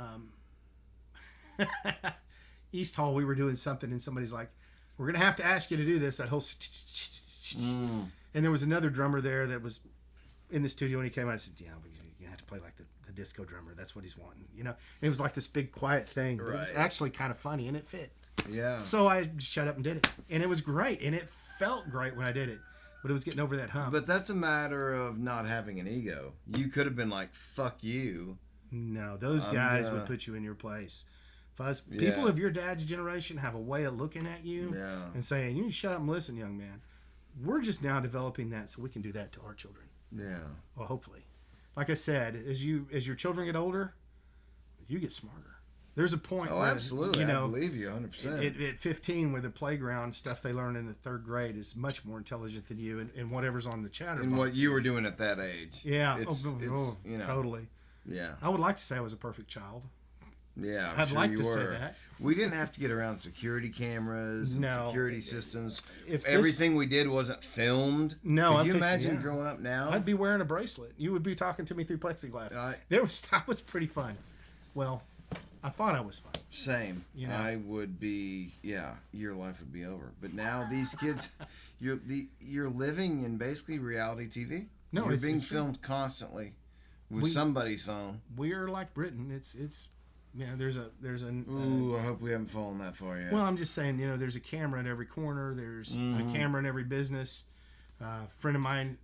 East Hall, we were doing something, and somebody's like, "We're gonna have to ask you to do this." That whole, and there was another drummer there that was in the studio, and he came out and said, "Yeah, you have to play like the disco drummer. That's what he's wanting." And it was like this big quiet thing, but it was actually kind of funny, and it fit. Yeah. So I shut up and did it, and it was great, and it felt great when I did it. But it was getting over that hump. But that's a matter of not having an ego. You could have been like, "Fuck you." No, those guys would put you in your place. Fuzz, people of your dad's generation have a way of looking at you and saying, "You shut up and listen, young man." We're just now developing that so we can do that to our children. Yeah. Well, hopefully. Like I said, as your children get older, you get smarter. There's a point where, absolutely. I believe you 100%. At 15, where the playground stuff they learn in the third grade is much more intelligent than you, and whatever's on the chatterbox. And what you were doing at that age. Yeah. It's Totally. Yeah. I would like to say I was a perfect child. Yeah, I'd like to say that. We didn't have to get around security cameras and security systems. If everything we did wasn't filmed. No, Could you imagine growing up now? I'd be wearing a bracelet. You would be talking to me through plexiglass. That was pretty fun. Well, I thought I was fun. Same. I would be. Yeah, your life would be over. But now these kids, you're living in basically reality TV. No, You're being it's true. filmed constantly with somebody's phone. We're like Britain. It's there's a Ooh, I hope we haven't fallen that far yet. well, I'm just saying, there's a camera in every corner. There's a camera in every business. A friend of mine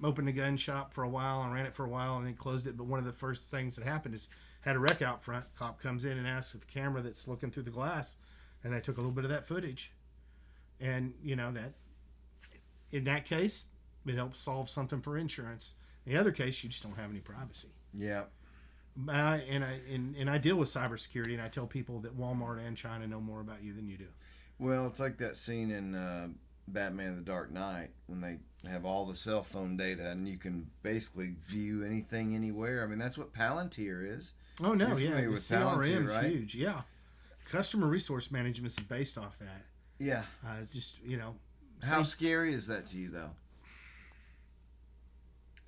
opened a gun shop for a while and ran it for a while and then closed it. But one of the first things that happened is had a wreck out front. Cop comes in and asks the camera that's looking through the glass, and they took a little bit of that footage. And that in that case, it helps solve something for insurance. In the other case, you just don't have any privacy. Yeah. And I deal with cybersecurity, and I tell people that Walmart and China know more about you than you do. Well, it's like that scene in Batman: The Dark Knight when they have all the cell phone data, and you can basically view anything anywhere. I mean, that's what Palantir is. Oh no, You're yeah, familiar the with CRM's Palantir, right? huge. Yeah, customer resource management is based off that. Yeah. It's just How scary is that to you, though?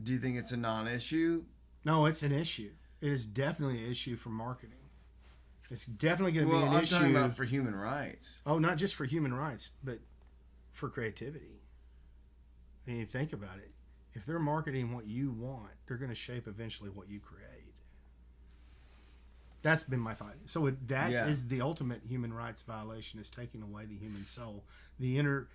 Do you think it's a non-issue? No, it's an issue. It is definitely an issue for marketing. It's definitely going to be an I'm issue. talking about for human rights. Oh, not just for human rights, but for creativity. I mean, think about it. If they're marketing what you want, they're going to shape eventually what you create. That's been my thought. So that is the ultimate human rights violation: is taking away the human soul, the inner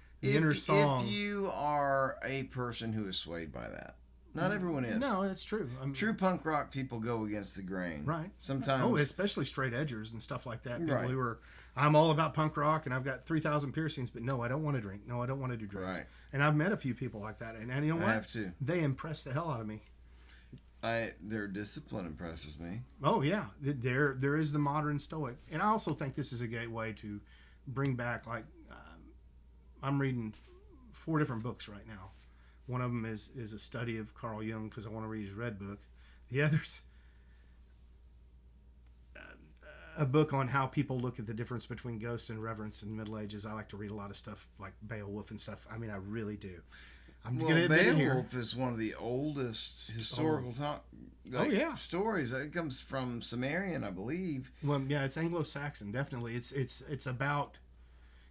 song. If you are a person who is swayed by that, not everyone is. No, that's true. True punk rock people go against the grain. Right. Sometimes. Oh, especially straight edgers and stuff like that. People Right. who are, I'm all about punk rock and I've got 3,000 piercings, but no, I don't want to drink. No, I don't want to do drugs. Right. And I've met a few people like that. And you know what? I have to. They impress the hell out of me. Their discipline impresses me. Oh, yeah. There is the modern stoic. And I also think this is a gateway to bring back, like, I'm reading 4 different books right now. One of them is a study of Carl Jung because I want to read his Red Book. The other's a book on how people look at the difference between ghost and reverence in the Middle Ages. I like to read a lot of stuff like Beowulf and stuff. I mean, I really do. I'm going to admit it here. Beowulf is one of the oldest historical stories. It comes from Sumerian, I believe. Well, yeah, it's Anglo-Saxon, definitely. It's about,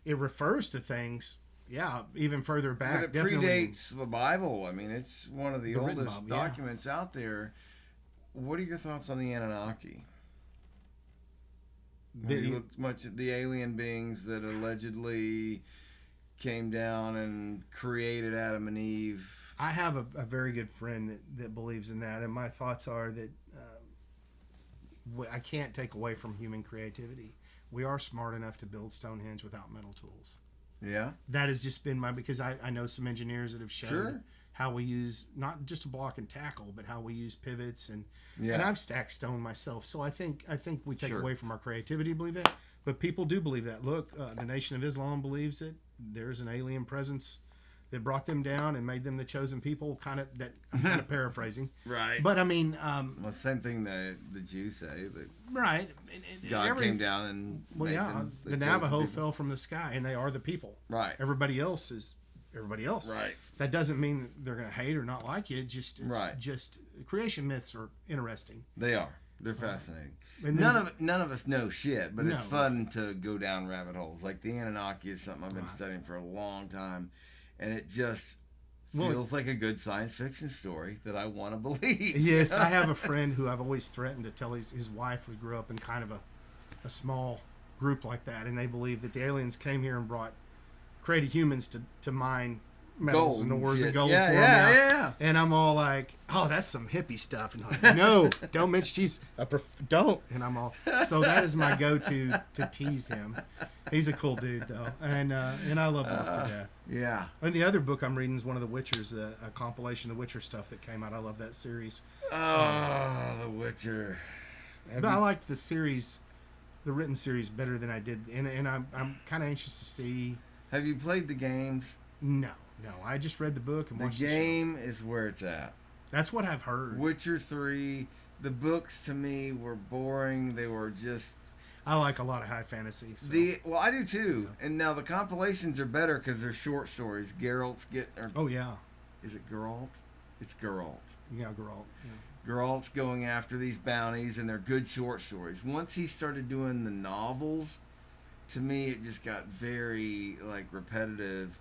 it refers to things, yeah, even further back. But it predates the Bible. I mean, it's one of the oldest documents out there. What are your thoughts on the Anunnaki? Have you looked much at the alien beings that allegedly came down and created Adam and Eve? I have a very good friend that believes in that, and my thoughts are that I can't take away from human creativity. We are smart enough to build Stonehenge without metal tools. Yeah. That has just been because I know some engineers that have shown how we use not just a block and tackle, but how we use pivots and I've stacked stone myself. So I think we take away from our creativity to believe that, but people do believe that. Look, the Nation of Islam believes that there's an alien presence that brought them down and made them the chosen people. I'm kind of paraphrasing, Right. But I mean, well, same thing that the Jews say that right. God came down and the Navajo fell from the sky and they are the people. Right. Everybody else is everybody else. Right. That doesn't mean that they're going to hate or not like you. It's just creation myths are interesting. They are. They're fascinating. And None of us know shit, but it's fun to go down rabbit holes. Like the Anunnaki is something I've been studying for a long time, and it just feels like a good science fiction story that I want to believe. Yes, I have a friend who I've always threatened to tell his wife grew up in kind of a small group like that, and they believe that the aliens came here and created humans to mine metals and ores and gold for them. Yeah. And I'm all like, oh, that's some hippie stuff. And like, no, don't mention she's don't. And I'm all, so that is my go-to to tease him. He's a cool dude though, and I love Mark to death. Yeah. And the other book I'm reading is one of the Witchers, a compilation of the Witcher stuff that came out. I love that series. Oh, The Witcher. But I like the series, the written series, better than I did, and I'm kind of anxious to see. Have you played the games? No. I just read the book and watched the show. The game is where it's at. That's what I've heard. Witcher 3, the books to me were boring. They were just... I like a lot of high fantasy. So. Well, I do too. Yeah. And now the compilations are better because they're short stories. Geralt's oh, yeah. Is it Geralt? It's Geralt. Yeah, Geralt. Yeah. Geralt's going after these bounties, and they're good short stories. Once he started doing the novels, to me it just got very, repetitive.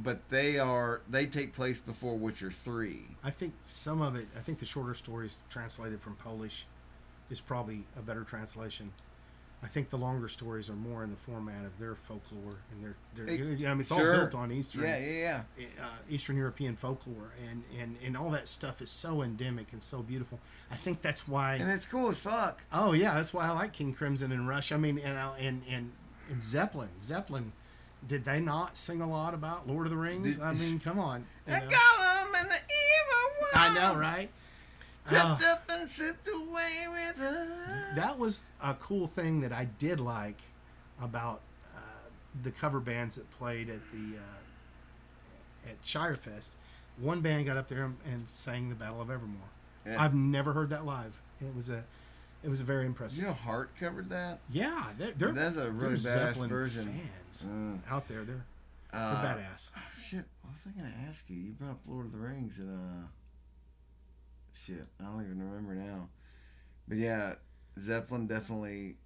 but they take place before Witcher 3. I think some of it. I think the shorter stories translated from Polish is probably a better translation. I think the longer stories are more in the format of their folklore and it's all built on Eastern, Eastern European folklore, and all that stuff is so endemic and so beautiful. I think that's why, and it's cool as fuck. Oh yeah, that's why I like King Crimson and Rush. I mean, and Zeppelin. Did they not sing a lot about Lord of the Rings? I mean, come on. The Gollum and the evil one. I know, right? Crept up and slipped away with her. That was a cool thing that I did like about the cover bands that played at the at Shirefest. One band got up there and sang the Battle of Evermore. Yeah. I've never heard that live. It was a very impressive. You know, Heart covered that. Yeah, that's a really badass Zeppelin version. Fans out there, they're badass. Shit, I was thinking to ask you. You brought up Lord of the Rings and shit, I don't even remember now. But yeah, Zeppelin definitely,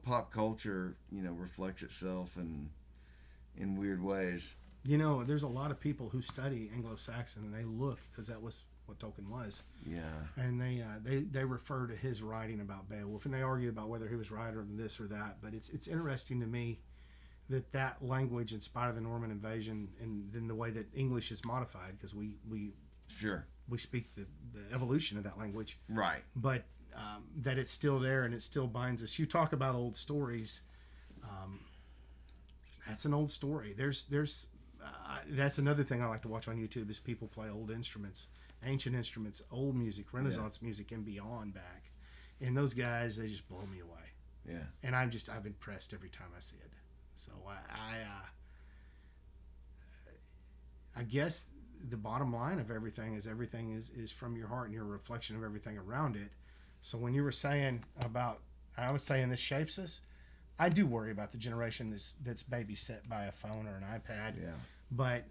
pop culture, reflects itself in weird ways. There's a lot of people who study Anglo-Saxon and they look, because that was what Tolkien was. Yeah. And they refer to his writing about Beowulf, and they argue about whether he was right or this or that. But it's interesting to me that language, in spite of the Norman invasion and then the way that English is modified, because we speak the evolution of that language. Right. But that it's still there and it still binds us. You talk about old stories. That's an old story. That's another thing I like to watch on YouTube is people play old instruments, ancient instruments, old music, Renaissance music, and beyond back. And those guys, they just blow me away. Yeah. And I'm impressed every time I see it. So I guess the bottom line of everything is from your heart and you're a reflection of everything around it. So when you were saying I was saying this shapes us, I do worry about the generation that's babysat by a phone or an iPad. Yeah. But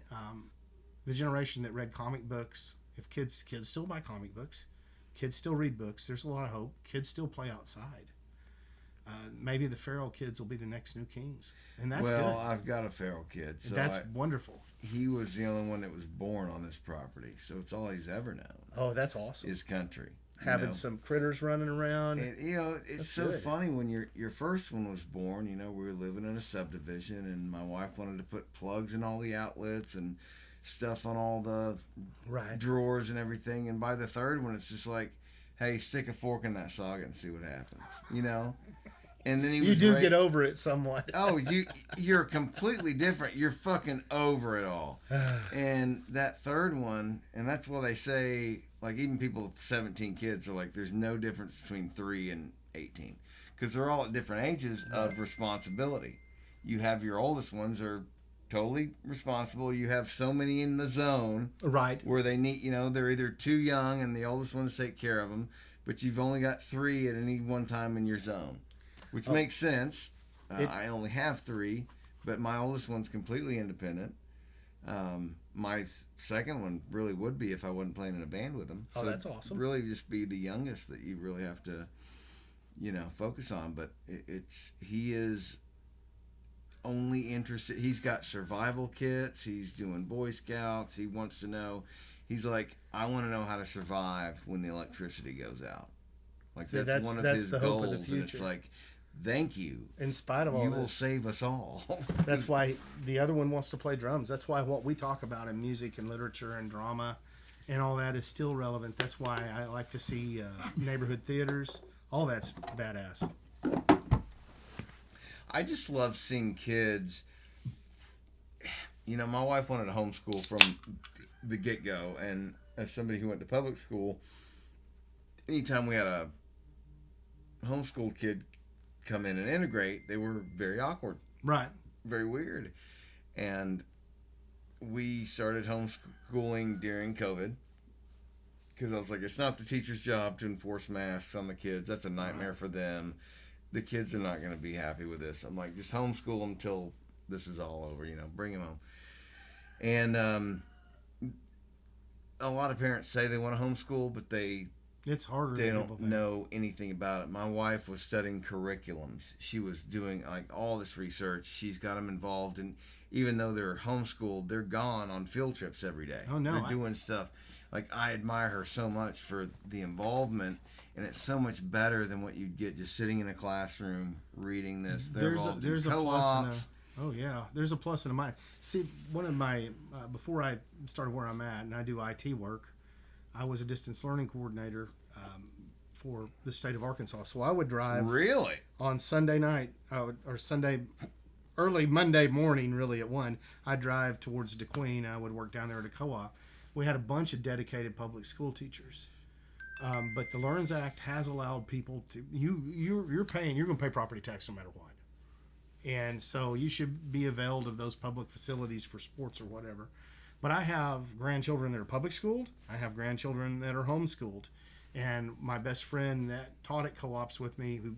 the generation that read comic books, if kids still buy comic books, kids still read books, there's a lot of hope. Kids still play outside. Maybe the feral kids will be the next new kings, and that's good. I've got a feral kid, so that's wonderful. He was the only one that was born on this property, so it's all he's ever known. Oh, that's awesome. His country, having some critters running around. And, it's that's so good. Funny when your first one was born. We were living in a subdivision, and my wife wanted to put plugs in all the outlets and stuff on all the drawers and everything. And by the third one, it's just like, hey, stick a fork in that socket and see what happens. And then you do get over it somewhat. Oh, you're completely different. You're fucking over it all. And that third one, and that's why they say, like, even people with 17 kids are like, there's no difference between 3 and 18. Because they're all at different ages of responsibility. You have your oldest ones are totally responsible. You have so many in the zone. Right. Where they need, they're either too young and the oldest ones take care of them. But you've only got 3 at any one time in your zone. Which makes sense. I only have 3, but my oldest one's completely independent. My second one really would be if I wasn't playing in a band with him. So that's awesome. Really just be the youngest that you really have to, focus on. But he is only interested. He's got survival kits. He's doing Boy Scouts. He wants to know. He's like, I want to know how to survive when the electricity goes out. Like that's one of his the goals. Hope of the future. And it's like, thank you. In spite of all you this, will save us all. That's why the other one wants to play drums. That's why what we talk about in music and literature and drama and all that is still relevant. That's why I like to see neighborhood theaters. All that's badass. I just love seeing kids. My wife wanted to homeschool from the get-go, and as somebody who went to public school, anytime we had a homeschool kid come in and integrate, they were very awkward. Right. Very weird. And we started homeschooling during COVID because I was like, it's not the teacher's job to enforce masks on the kids. That's a nightmare for them. The kids are not going to be happy with this. I'm like, just homeschool them till this is all over, bring them home. And a lot of parents say they want to homeschool, but it's harder. They don't know anything about it. My wife was studying curriculums. She was doing like all this research. She's got them involved, and even though they're homeschooled, they're gone on field trips every day. Oh, no. They're doing stuff. Like, I admire her so much for the involvement, and it's so much better than what you'd get just sitting in a classroom reading this. There's a plus and oh yeah, there's a plus and a minus. See, one of my before I started where I'm at, and I do IT work, I was a distance learning coordinator for the state of Arkansas. So I would drive on Sunday night, or Sunday early Monday morning, really at 1. I'd drive towards DeQueen. I would work down there at a co-op. We had a bunch of dedicated public school teachers. But the LEARNS Act has allowed people to you're going to pay property tax no matter what, and so you should be availed of those public facilities for sports or whatever. But I have grandchildren that are public schooled. I have grandchildren that are homeschooled, and my best friend that taught at co-ops with me, who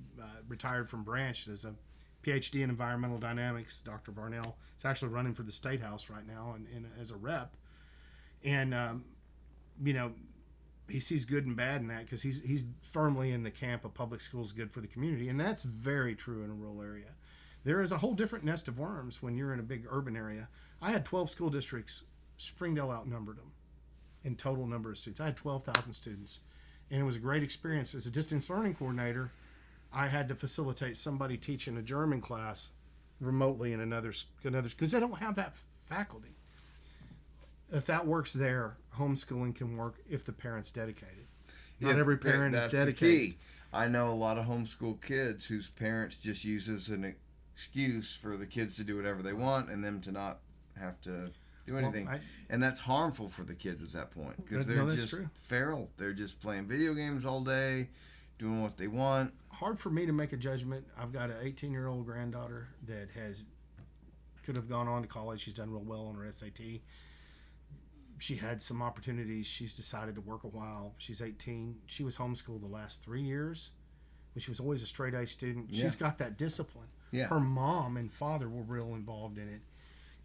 retired from Branch, is a PhD in environmental dynamics, Dr. Varnell. Is actually running for the State House right now and as a rep, and he sees good and bad in that, because he's firmly in the camp of public schools good for the community, and that's very true in a rural area. There is a whole different nest of worms when you're in a big urban area. I had 12 school districts. Springdale outnumbered them in total number of students. I had 12,000 students, and it was a great experience. As a distance learning coordinator, I had to facilitate somebody teaching a German class remotely in another because they don't have that faculty. If that works there, homeschooling can work if the parent's dedicated. Not every parent is dedicated. That's the key. I know a lot of homeschool kids whose parents just use as an excuse for the kids to do whatever they want and them to not have to do anything. And that's harmful for the kids at that point, because they're just feral. They're just playing video games all day, doing what they want. Hard for me to make a judgment. I've got an 18-year-old granddaughter that could have gone on to college. She's done real well on her SAT. She had some opportunities. She's decided to work a while. She's 18. She was homeschooled the last 3 years, but she was always a straight A student. Yeah. She's got that discipline. Yeah. Her mom and father were real involved in it,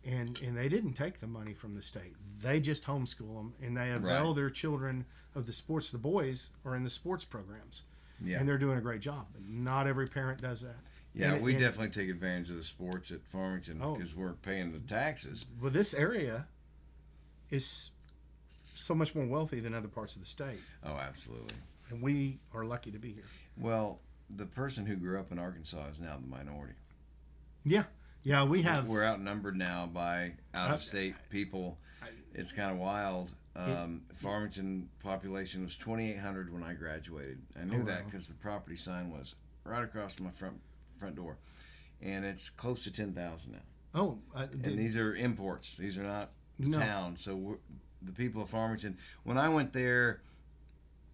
and they didn't take the money from the state. They just homeschool them, and they avail their children of the sports. The boys are in the sports programs, and they're doing a great job. But not every parent does that. Yeah, we definitely take advantage of the sports at Farmington because we're paying the taxes. Well, this area is so much more wealthy than other parts of the state. Oh, absolutely. And we are lucky to be here. Well, the person who grew up in Arkansas is now the minority. Yeah. Yeah, we're outnumbered now by out-of-state people. It's kind of wild. Farmington population was 2,800 when I graduated. I knew that because the property sign was right across my front door. And it's close to 10,000 now. Oh. And these are imports. These are not town. So the people of Farmington, when I went there,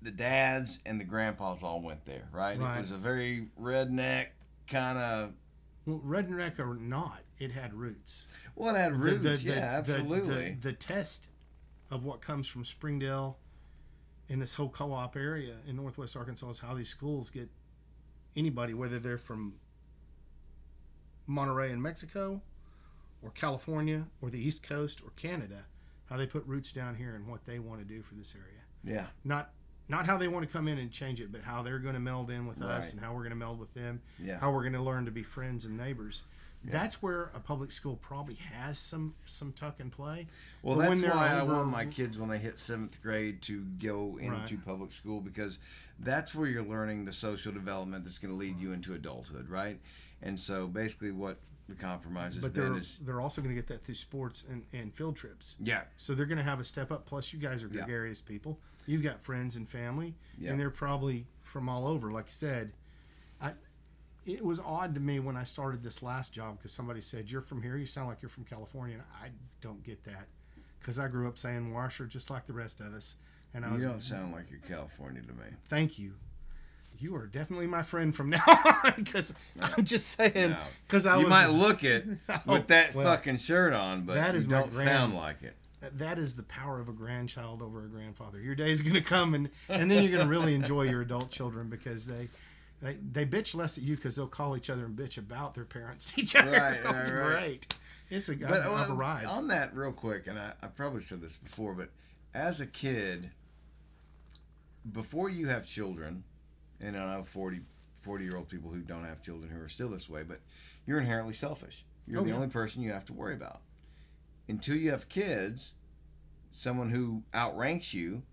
the dads and the grandpas all went there, right? It was a very redneck kind of... Well, redneck or not, it had roots. Well, it had roots, absolutely. The test of what comes from Springdale and this whole co-op area in northwest Arkansas is how these schools get anybody, whether they're from Monterey in Mexico or California or the East Coast or Canada, how they put roots down here and what they want to do for this area. Yeah. Not how they want to come in and change it, but how they're going to meld in with us and how we're going to meld with them, how we're going to learn to be friends and neighbors. Yeah. That's where a public school probably has some tuck and play. Well, that's why I want my kids, when they hit 7th grade, to go into public school, because that's where you're learning the social development that's going to lead you into adulthood, right? And so basically what the compromise has been is... They're also going to get that through sports and field trips. Yeah. So they're going to have a step up. Plus, you guys are gregarious people. You've got friends and family, and they're probably from all over. Like you said, it was odd to me when I started this last job because somebody said, "You're from here. You sound like you're from California." And I don't get that because I grew up saying Washer just like the rest of us. And you don't sound like you're California to me. Thank you. You are definitely my friend from now on, because I'm just saying. Because you might look it with that fucking shirt on, but you don't sound like it. That is the power of a grandchild over a grandfather. Your day is going to come, and then you're going to really enjoy your adult children, because they bitch less at you because they'll call each other and bitch about their parents to each other. It's great. It's a ride. On that real quick, and I probably said this before, but as a kid, before you have children, and I know 40-year-old people who don't have children who are still this way, but you're inherently selfish. You're the only person you have to worry about. Until you have kids, someone who outranks you,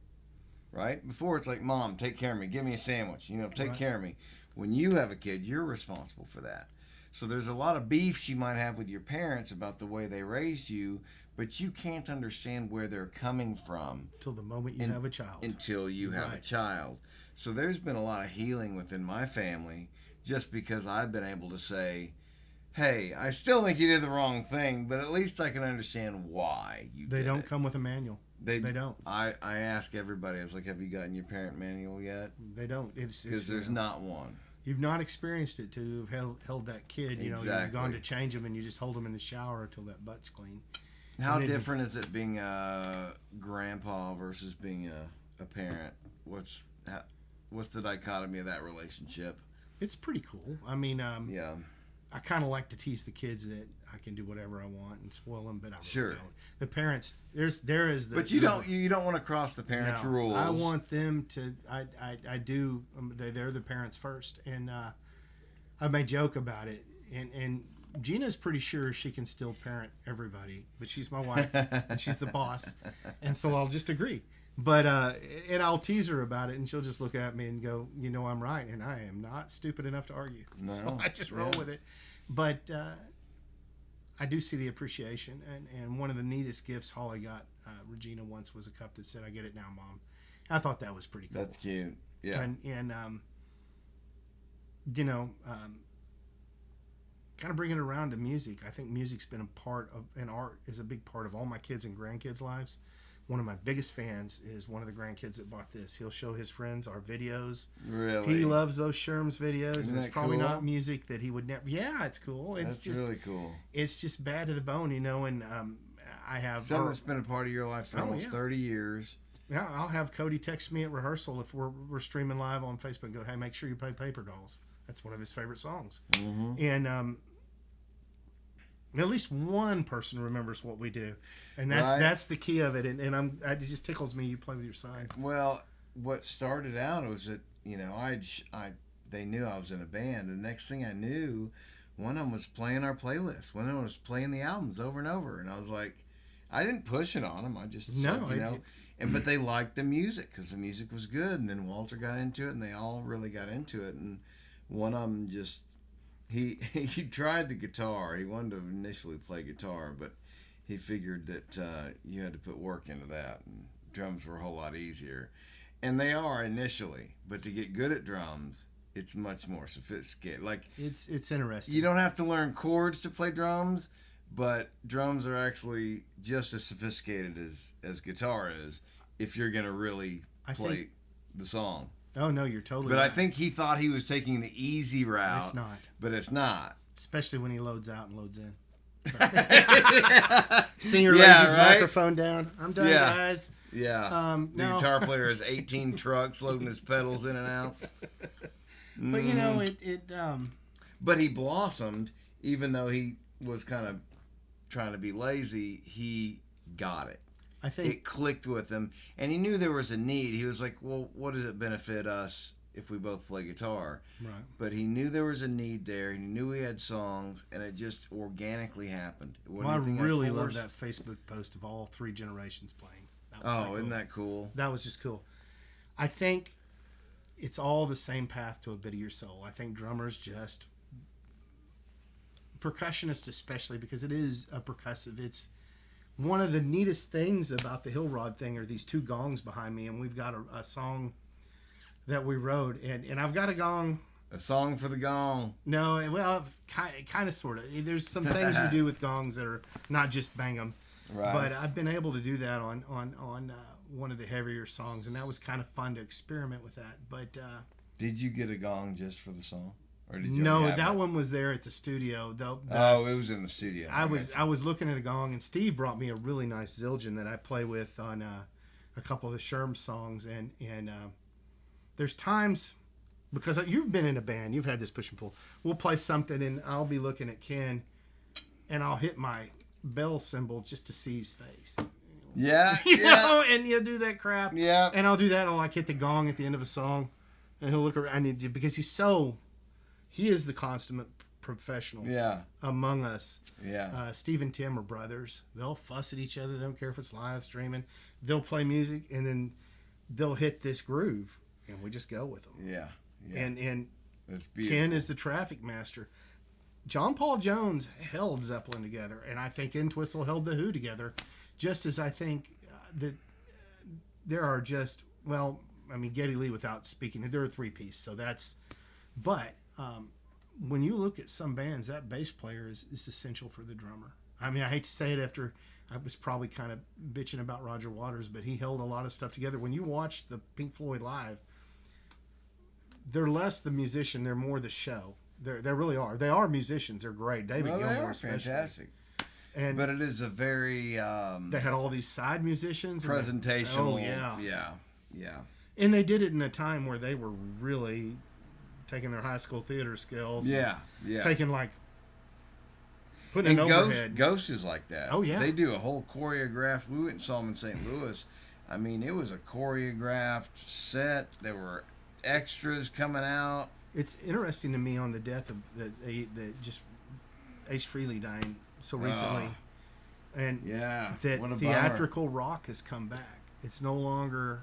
right? Before it's like, Mom, take care of me. Give me a sandwich. Take care of me. When you have a kid, you're responsible for that. So there's a lot of beef you might have with your parents about the way they raised you, but you can't understand where they're coming from. Till the moment you have a child. Until you have a child. So there's been a lot of healing within my family just because I've been able to say, hey, I still think you did the wrong thing, but at least I can understand why you did it. They don't come with a manual. They don't. I ask everybody, I was like, have you gotten your parent manual yet? They don't. Because there's not one. You've not experienced it to have held that kid. Exactly. You've gone to change him and you just hold him in the shower until that butt's clean. How different is it being a grandpa versus being a parent? What's the dichotomy of that relationship? It's pretty cool. I mean, yeah. I kind of like to tease the kids that I can do whatever I want and spoil them, but I really don't. The parents, there is the. But you don't want to cross the parents' rules. I want them to. I do. They're the parents first, and I may joke about it, and Gina's pretty sure she can still parent everybody, but she's my wife and she's the boss, and so I'll just agree. But and I'll tease her about it, and she'll just look at me and go, I'm right, and I am not stupid enough to argue. No, so I just roll with it. But I do see the appreciation, and one of the neatest gifts Holly got Regina once was a cup that said, "I get it now, Mom." I thought that was pretty cool. That's cute. Yeah. And kind of bringing it around to music. I think music's been a part of, and art is a big part of all my kids' and grandkids' lives. One of my biggest fans is one of the grandkids that bought this. He'll show his friends our videos. Really? He loves those Sherms videos. Isn't and it's that probably cool? Not music that he would never. Yeah, it's cool. It's That's really cool. It's just bad to the bone, and I have something that's been a part of your life for almost 30 years. Yeah, I'll have Cody text me at rehearsal if we're streaming live on Facebook and go, hey, make sure you play Paper Dolls. That's one of his favorite songs. Mm-hmm. And at least one person remembers what we do, and that's the key of it. And it just tickles me. You play with your son. Well, what started out was that they knew I was in a band. The next thing I knew, one of them was playing our playlist. One of them was playing the albums over and over, and I was like, I didn't push it on them. I just but they liked the music because the music was good. And then Walter got into it, and they all really got into it. And one of them just. He tried the guitar. He wanted to initially play guitar, but he figured that you had to put work into that, and drums were a whole lot easier. And they are initially, but to get good at drums, it's much more sophisticated. Like it's interesting. You don't have to learn chords to play drums, but drums are actually just as sophisticated as guitar is if you're going to really play the song. Oh, no, you're totally But right. I think he thought he was taking the easy route. It's not. But it's not. Especially when he loads out and loads in. Singer lays his microphone down. I'm done, guys. Yeah. The guitar player has 18 trucks loading his pedals in and out. But, But he blossomed, even though he was kind of trying to be lazy, he got it. I think it clicked with him, and he knew there was a need. He was like, well, what does it benefit us if we both play guitar? Right. But he knew there was a need there, and he knew he had songs, and it just organically happened. I really love that Facebook post of all three generations playing. Cool. Isn't that cool? That was just cool. I think it's all the same path to a bit of your soul. I think drummers percussionists especially, because it is a percussive, it's one of the neatest things about the Hill Rod thing are these two gongs behind me, and we've got a song that we wrote, and I've got a gong. A song for the gong. No, well, kind of, sort of. There's some things you do with gongs that are not just bang them. Right. But I've been able to do that on one of the heavier songs, and that was kind of fun to experiment with that. But did you get a gong just for the song? Or did you that one was there at the studio. It was in the studio. I was looking at a gong, and Steve brought me a really nice Zildjian that I play with on a couple of the Sherms songs, and there's times, because you've been in a band, you've had this push and pull. We'll play something, and I'll be looking at Ken, and I'll hit my bell cymbal just to see his face. Yeah, you know, and you'll do that crap. Yeah, and I'll do that. I'll like hit the gong at the end of a song, and he'll look around because he is the consummate professional Yeah. among us. Yeah. Steve and Tim are brothers. They'll fuss at each other. They don't care if it's live streaming. They'll play music, and then they'll hit this groove, and we just go with them. Yeah. Yeah. And That's beautiful. Ken is the traffic master. John Paul Jones held Zeppelin together, and I think Entwistle held The Who together, just as I think that there are just, well, I mean, Geddy Lee without speaking, they're a three-piece, so that's, but when you look at some bands, that bass player is essential for the drummer. I mean, I hate to say it after I was probably kind of bitching about Roger Waters, but he held a lot of stuff together. When you watch the Pink Floyd live, they're less the musician, they're more the show. They really are. They are musicians. They're great. David Gilmour, they are especially. fantastic. But it is a very they had all these side musicians. Presentational. Yeah. And they did it in a time where they were really taking their high school theater skills. Yeah. Taking putting an overhead. Ghost is like that. Oh yeah. They do a whole choreographed. We went and saw them in St. Louis. I mean, it was a choreographed set. There were extras coming out. It's interesting to me on the death of the just Ace Frehley dying so recently, and that theatrical bummer. Rock has come back. It's no longer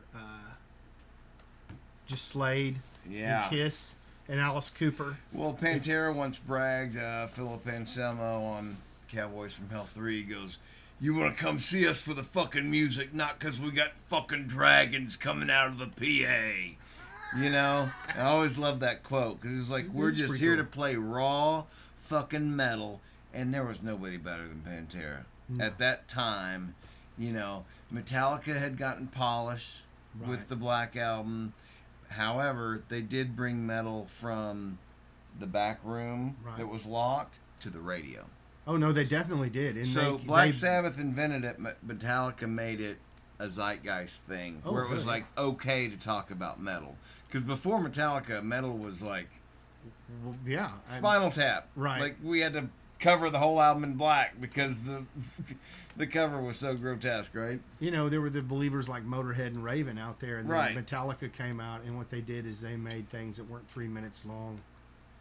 just Slade, and Kiss, and Alice Cooper. Well, Pantera once bragged, Philip Anselmo on Cowboys from Hell 3 goes, "You want to come see us for the fucking music, not because we got fucking dragons coming out of the PA." You know, I always love that quote because it's like we're just here to play raw fucking metal, and there was nobody better than Pantera at that time. You know, Metallica had gotten polished with the Black Album. However, they did bring metal from the back room that was locked to the radio. Oh no, they definitely did. And so Black Sabbath invented it, Metallica made it a zeitgeist thing where it was like okay to talk about metal. Because before Metallica, metal was like Spinal Tap. Right. Like we had to cover the whole album in black because the cover was so grotesque, right? You know, there were the believers like Motorhead and Raven out there, and then Metallica came out, and what they did is they made things that weren't 3 minutes long,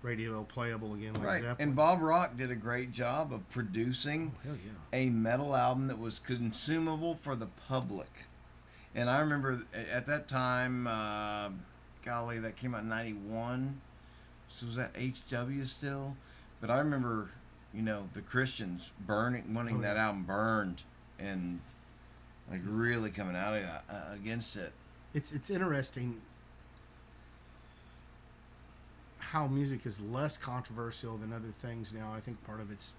radio playable again, like Zeppelin. And Bob Rock did a great job of producing a metal album that was consumable for the public. And I remember at that time, golly, that came out in 91. So was that HW still? But I remember, you know, the Christians wanting that album burned and like really coming out against it. It's interesting how music is less controversial than other things now. I think part of it's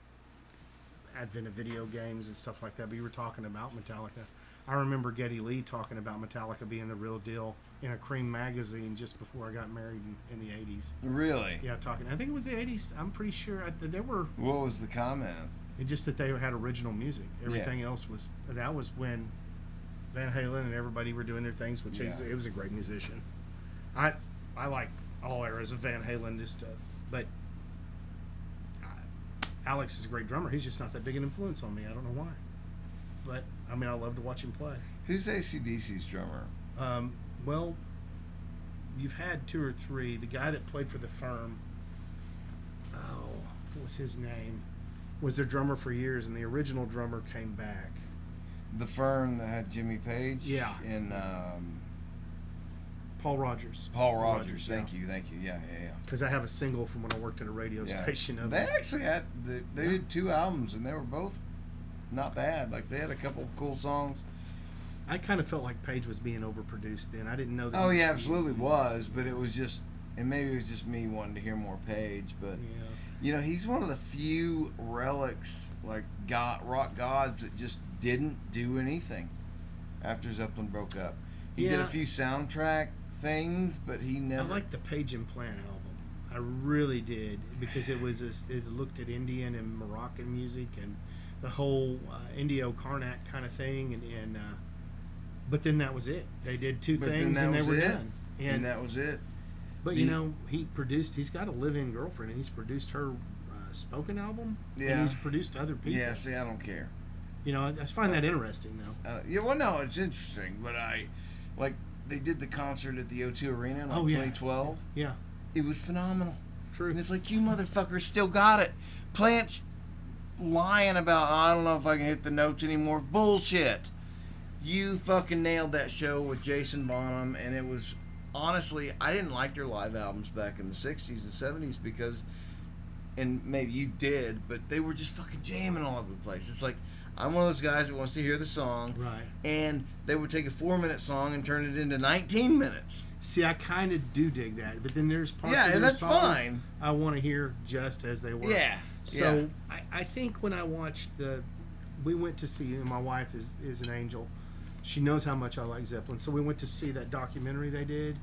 advent of video games and stuff like that. But you were talking about Metallica. I remember Geddy Lee talking about Metallica being the real deal in a Cream magazine just before I got married in the 80s. Really? Yeah, talking. I think it was the 80s. I'm pretty sure there were. What was the comment? It's just that they had original music. Everything else was. That was when Van Halen and everybody were doing their things, which it was a great musician. I like all eras of Van Halen, but Alex is a great drummer. He's just not that big an influence on me. I don't know why. But, I mean, I love to watch him play. Who's AC/DC's drummer? Well, you've had two or three. The guy that played for the Firm, what was his name? Was their drummer for years, and the original drummer came back. The Firm that had Jimmy Page? Yeah. And Paul Rogers. Paul Rogers. Thank you. Yeah. Because I have a single from when I worked at a radio station. They actually had, they did 2 albums, and they were both not bad. Like, they had a couple cool songs. I kind of felt like Page was being overproduced then. I didn't know that. Oh, he absolutely was, but it was just, and maybe it was just me wanting to hear more Page, but, you know, he's one of the few relics, like, rock gods that just didn't do anything after Zeppelin broke up. He did a few soundtrack things, but he never... I liked the Page and Plant album. I really did, because it looked at Indian and Moroccan music and the whole Indio-Karnak kind of thing, and but then that was it. They did 2 things and they were done. And that was it. But you know, he's got a live-in girlfriend, and he's produced her spoken album, and he's produced other people. Yeah, see, I don't care. You know, I find that interesting, though. No, it's interesting, but they did the concert at the O2 Arena in 2012. Yeah. It was phenomenal. True. And it's like, you motherfuckers still got it. Plant's lying about, I don't know if I can hit the notes anymore. Bullshit. You fucking nailed that show with Jason Bonham, and it was, honestly, I didn't like their live albums back in the 60s and 70s because, and maybe you did, but they were just fucking jamming all over the place. It's like, I'm one of those guys that wants to hear the song, right? And they would take a 4-minute song and turn it into 19 minutes. See, I kind of do dig that, but then there's parts of and their that's songs fine. I want to hear just as they were. Yeah. So I think when I watched we went to see, and my wife is an angel. She knows how much I like Zeppelin, so we went to see that documentary they did,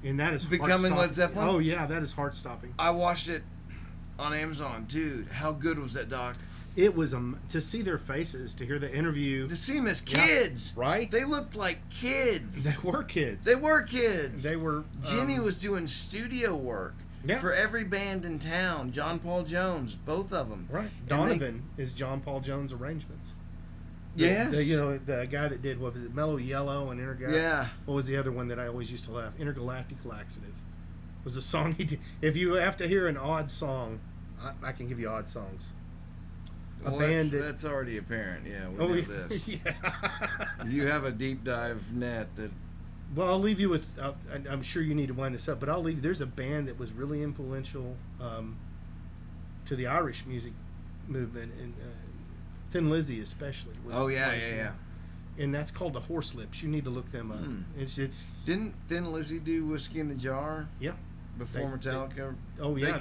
and that is Becoming Led Zeppelin. Oh yeah, that is heart stopping. I watched it on Amazon, dude. How good was that doc? It was to see their faces, to hear the interview, To see them as kids, right? They looked like kids. They were kids. They were kids. They were. Jimmy was doing studio work for every band in town. John Paul Jones, both of them. Right. Donovan is John Paul Jones' arrangements. Yes. The guy that did, what was it, Mellow Yellow and Intergalactic? Yeah. What was the other one that I always used to laugh? Intergalactic Laxative was a song he did. If you have to hear an odd song, I can give you odd songs. That's already apparent. Yeah, we know this. Yeah. You have a deep dive net that. Well, I'll leave you with. I'm sure you need to wind this up, but I'll leave. There's a band that was really influential to the Irish music movement, and Thin Lizzy especially. Yeah. And that's called the Horselips. You need to look them up. It's Didn't Thin Lizzy do Whiskey in the Jar? Yeah. Before Metallica.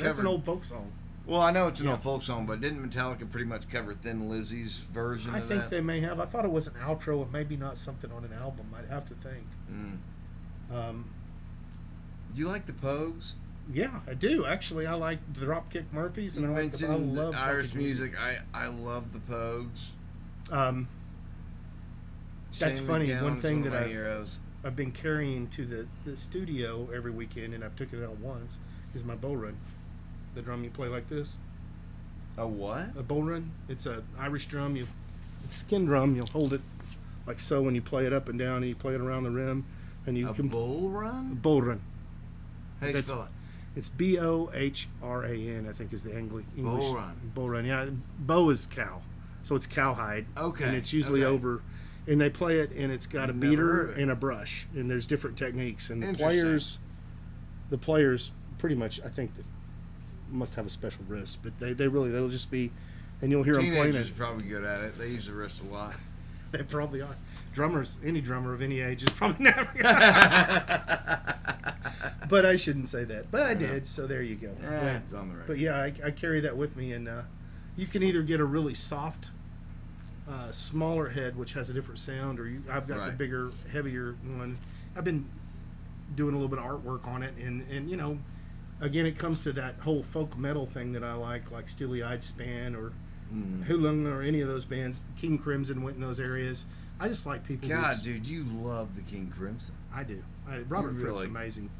That's an old folk song. Well, I know it's an old folk song, but didn't Metallica pretty much cover Thin Lizzy's version I of think that? they may have. I thought it was an outro and maybe not something on an album. I'd have to think. Do you like the Pogues? Yeah, I do. Actually, I like the Dropkick Murphys, and I love Irish music. I love the Pogues. That's funny. One thing that heroes. I've been carrying to the studio every weekend, and I've took it out once, is my bow run. The drum you play like this. A what? A bow run. It's a Irish drum. It's a skin drum. You'll hold it like so when you play it up and down, and you play it around the rim, and you can bull run. Bow run. How do you spell it? It's Bohran, I think, is the English. Bull run. Bull run. Yeah, bow is cow, so it's cowhide. Okay. And it's usually over, and they play it, and it's got a beater and a brush, and there's different techniques, and the players pretty much, I think, must have a special wrist, but they'll just be, and you'll hear them playing it. Teenagers are probably good at it. They use the wrist a lot. They probably are. Drummers, any drummer of any age is probably never. But I shouldn't say that. But I did, so there you go. It's on the right. But yeah, I carry that with me, and you can either get a really soft, smaller head, which has a different sound, or I've got the bigger, heavier one. I've been doing a little bit of artwork on it, and you know, again, it comes to that whole folk metal thing that I like Steely Eyed Span or Hulung or any of those bands. King Crimson went in those areas. I just like people. God, dude, you love the King Crimson. I do. Robert Fripp's amazing.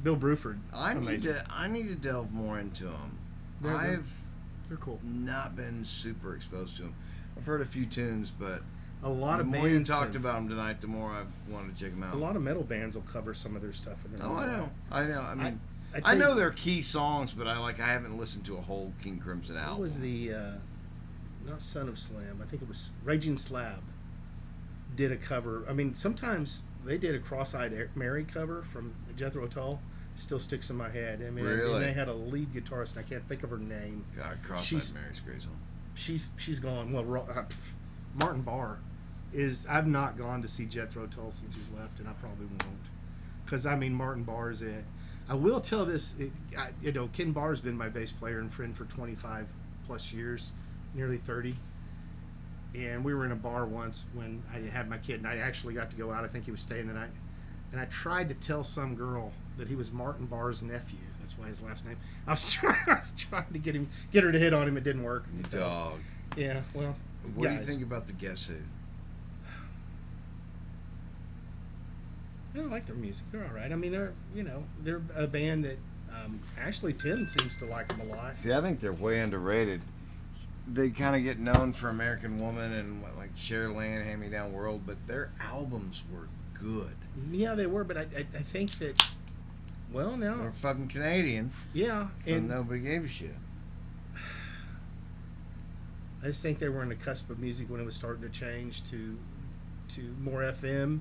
Bill Bruford. I need to delve more into them. They're cool. Not been super exposed to them. I've heard a few tunes, but a lot of the more bands you talked about them tonight, the more I've wanted to check them out. A lot of metal bands will cover some of their stuff. I know. I mean, I know their key songs, but I haven't listened to a whole King Crimson album. What was the not Son of Slam? I think it was Raging Slab. Did a cover. I mean, sometimes they did a Cross-Eyed Mary cover from Jethro Tull. Still sticks in my head. I mean, really? And they had a lead guitarist, and I can't think of her name. God, Cross-Eyed Mary's crazy. She's gone. Well, Martin Barr is. I've not gone to see Jethro Tull since he's left, and I probably won't. Because I mean, Martin Barr is it. I will tell this. Ken Barr's been my bass player and friend for 25 plus years, nearly 30. And we were in a bar once when I had my kid, and I actually got to go out. I think he was staying the night. And I tried to tell some girl that he was Martin Barr's nephew. That's why his last name. I was trying to get her to hit on him. It didn't work. You dog. Yeah, well. What do you think about the Guess Who? I like their music. They're all right. I mean, they're a band that actually Tim seems to like them a lot. See, I think they're way underrated. They kind of get known for American Woman and like Cherryland, Hand Me Down World, but their albums were good. Yeah, they were, but I think that Well, now they're fucking Canadian. Yeah, so and nobody gave a shit. I just think they were on the cusp of music when it was starting to change to more FM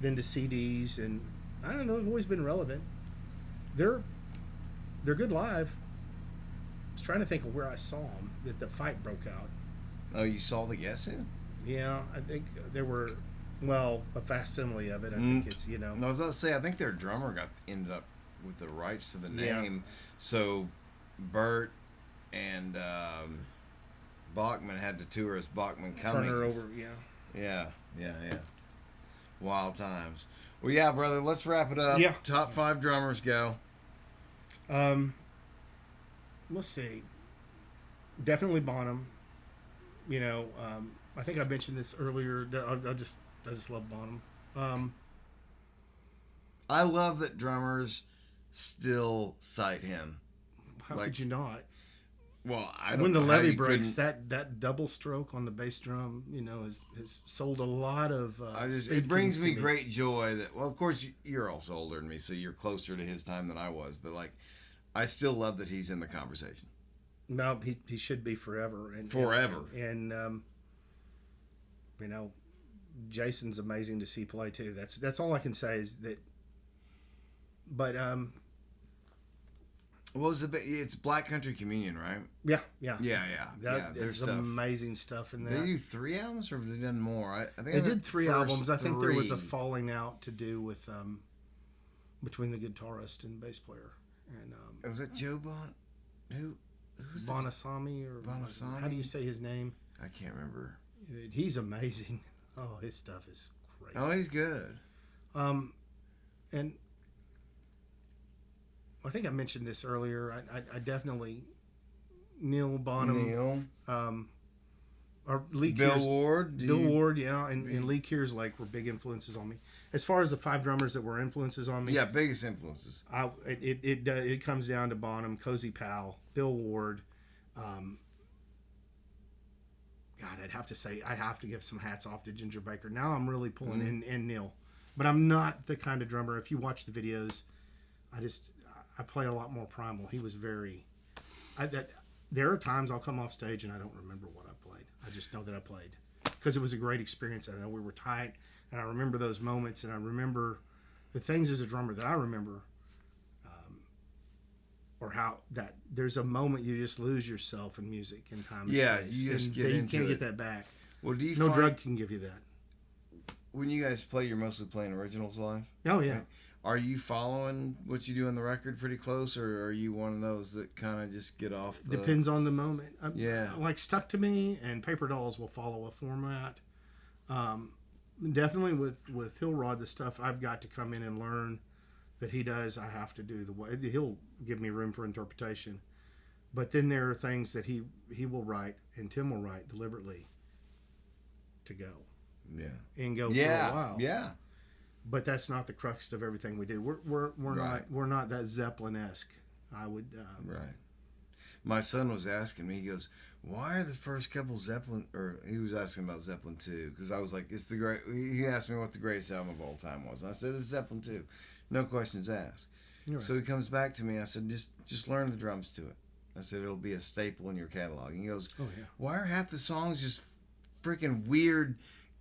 than to CDs, and I don't know. They've always been relevant. They're good live. I was trying to think of where I saw them that the fight broke out. Oh, you saw the Yes Who? Yeah, I think there were, well, a facsimile of it. I think it's, I was about to say, I think their drummer ended up with the rights to the name. Yeah. So Bert and Bachman had to tour as Bachman Cummings. Turn her over, Yeah. Wild times. Well, yeah, brother, let's wrap it up. Yeah. Top 5 drummers go. Let's see. Definitely Bonham. I think I mentioned this earlier. I just love Bonham. I love that drummers still cite him. How could you not? Well, I don't when the know levee breaks, that double stroke on the bass drum, has sold a lot of. It brings me great joy that. Well, of course, you're also older than me, so you're closer to his time than I was. But I still love that he's in the conversation. No, he should be forever. Forever. And Jason's amazing to see play too. That's all I can say is that. But what was it's Black Country Communion, right? Yeah. There's amazing stuff in that. They do 3 albums, or have they done more? I think they did 3 albums. I think there was a falling out to do with between the guitarist and bass player. And was that Joe Who's Bonasami or Bonasami? How do you say his name? I can't remember. He's amazing. Oh, his stuff is crazy. Oh, he's good. And I think I mentioned this earlier. I definitely Neil Bonham. Or Lee Bill Kears, Ward. Bill Ward, yeah, and Lee Kears were big influences on me. As far as the 5 drummers that were influences on me, yeah, biggest influences. It comes down to Bonham, Cozy Powell, Bill Ward. God, I'd have to give some hats off to Ginger Baker. Now I'm really pulling in Neil, but I'm not the kind of drummer. If you watch the videos, I play a lot more primal. He was very. There are times I'll come off stage and I don't remember what I played. I just know that I played because it was a great experience. I know we were tight, and I remember those moments, and I remember the things as a drummer that I remember, or how that there's a moment you just lose yourself in music in time and space. You just and get you into can't it. get that back. Well, do you no drug can give you that. When you guys play, you're mostly playing originals live? Oh, yeah. Right? Are you following what you do on the record pretty close, or are you one of those that kind of just get off the... Depends on the moment. Yeah. Like Stuck to Me and Paper Dolls will follow a format. Definitely with Hill Rod, the stuff I've got to come in and learn that he does, I have to do the way. He'll give me room for interpretation. But then there are things that he will write and Tim will write deliberately to go. Yeah. And go for a while. Yeah. But that's not the crux of everything we do. We're Right. not that Zeppelin-esque. I would right. My son was asking me. He goes, "Why are the first couple Zeppelin?" Or he was asking about Zeppelin 2 because I was like, "It's the great." He asked me what the greatest album of all time was, and I said, "It's Zeppelin 2." No questions asked. Right. So he comes back to me. I said, "Just learn the drums to it." I said, "It'll be a staple in your catalog." And he goes, "Oh yeah. Why are half the songs just freaking weird?"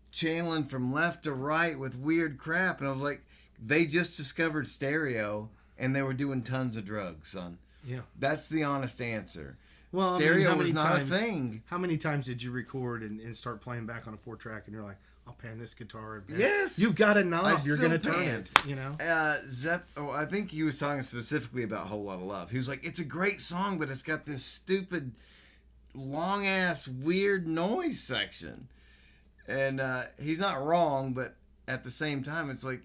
Channeling from left to right with weird crap, and I was like, they just discovered stereo and they were doing tons of drugs, son. Yeah, that's the honest answer. Well, stereo was not a thing. How many times did you record and start playing back on a 4-track and you're like, I'll pan this guitar. Yes, you've got a knob. You're going to turn it. I think he was talking specifically about Whole Lot of Love. He was like, it's a great song, but it's got this stupid, long ass, weird noise section. And he's not wrong, but at the same time, it's like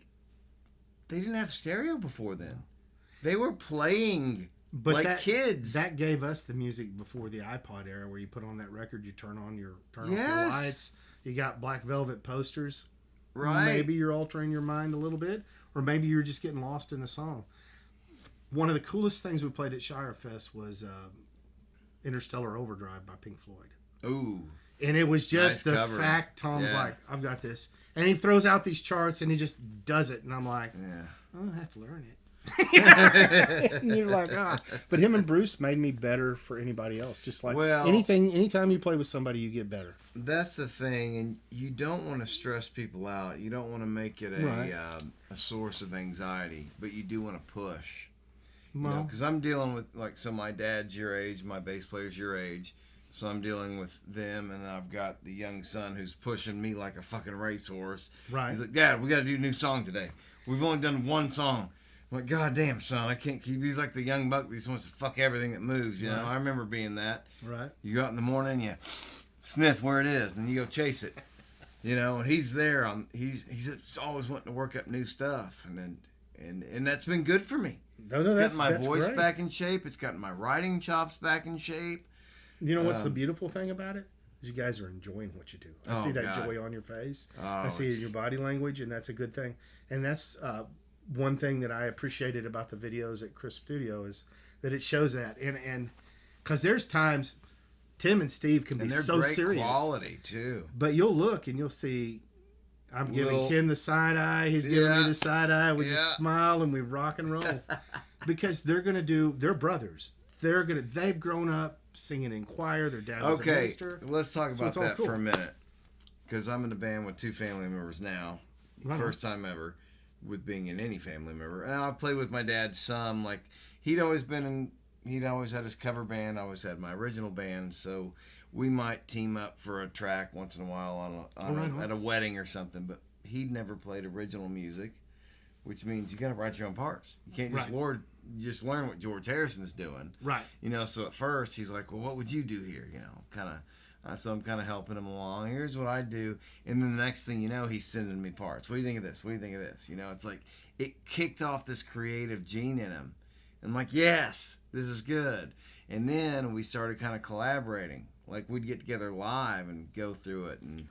they didn't have stereo before then. They were playing kids. That gave us the music before the iPod era, where you put on that record, you turn off your lights. You got Black Velvet posters. Right. Maybe you're altering your mind a little bit, or maybe you're just getting lost in the song. One of the coolest things we played at Shire Fest was Interstellar Overdrive by Pink Floyd. Ooh. And it was just nice the cover. fact Tom's like, I've got this. And he throws out these charts and he just does it. And I'm like, yeah. I'll have to learn it. And you're like, ah. But him and Bruce made me better for anybody else. Just like anytime you play with somebody, you get better. That's the thing, and you don't want to stress people out. You don't want to make it a source of anxiety, but you do want to push. Well, because I'm dealing with, like, so my dad's your age, my bass player's your age, so I'm dealing with them, and I've got the young son who's pushing me like a fucking racehorse. Right. He's like, Dad, we got to do a new song today. We've only done one song. I'm like, God damn, son, I can't keep. He's like the young buck that just wants to fuck everything that moves. You know, I remember being that. Right. You go out in the morning, you sniff where it is, then you go chase it. You know, and he's there. He's always wanting to work up new stuff, and that's been good for me. It's gotten my voice back in shape. It's gotten my writing chops back in shape. You know what's the beautiful thing about it? Is you guys are enjoying what you do. I see that joy on your face. I see it in your body language, and that's a good thing. And that's one thing that I appreciated about the videos at Chris Studio is that it shows that. And because there's times Tim and Steve can be so serious. And they're great quality, too. But you'll look and you'll see I'm giving Ken the side eye. He's giving me the side eye. We just smile and we rock and roll. Because they're brothers. They've grown up singing in choir. Their dad was a minister. Let's talk about that for a minute. Because I'm in a band with 2 family members now. First time ever with being in any family member. And I've played with my dad some. Like, he'd always had his cover band. I always had my original band. So we might team up for a track once in a while at a wedding or something. But he'd never played original music, which means you got to write your own parts. You can't just learn what George Harrison's doing. Right. You know, so at first he's like, well, what would you do here? You know, kind of. So I'm kind of helping him along. Here's what I do. And then the next thing you know, he's sending me parts. What do you think of this? What do you think of this? You know, it's like it kicked off this creative gene in him. And I'm like, yes, this is good. And then we started kind of collaborating. Like, we'd get together live and go through it. And,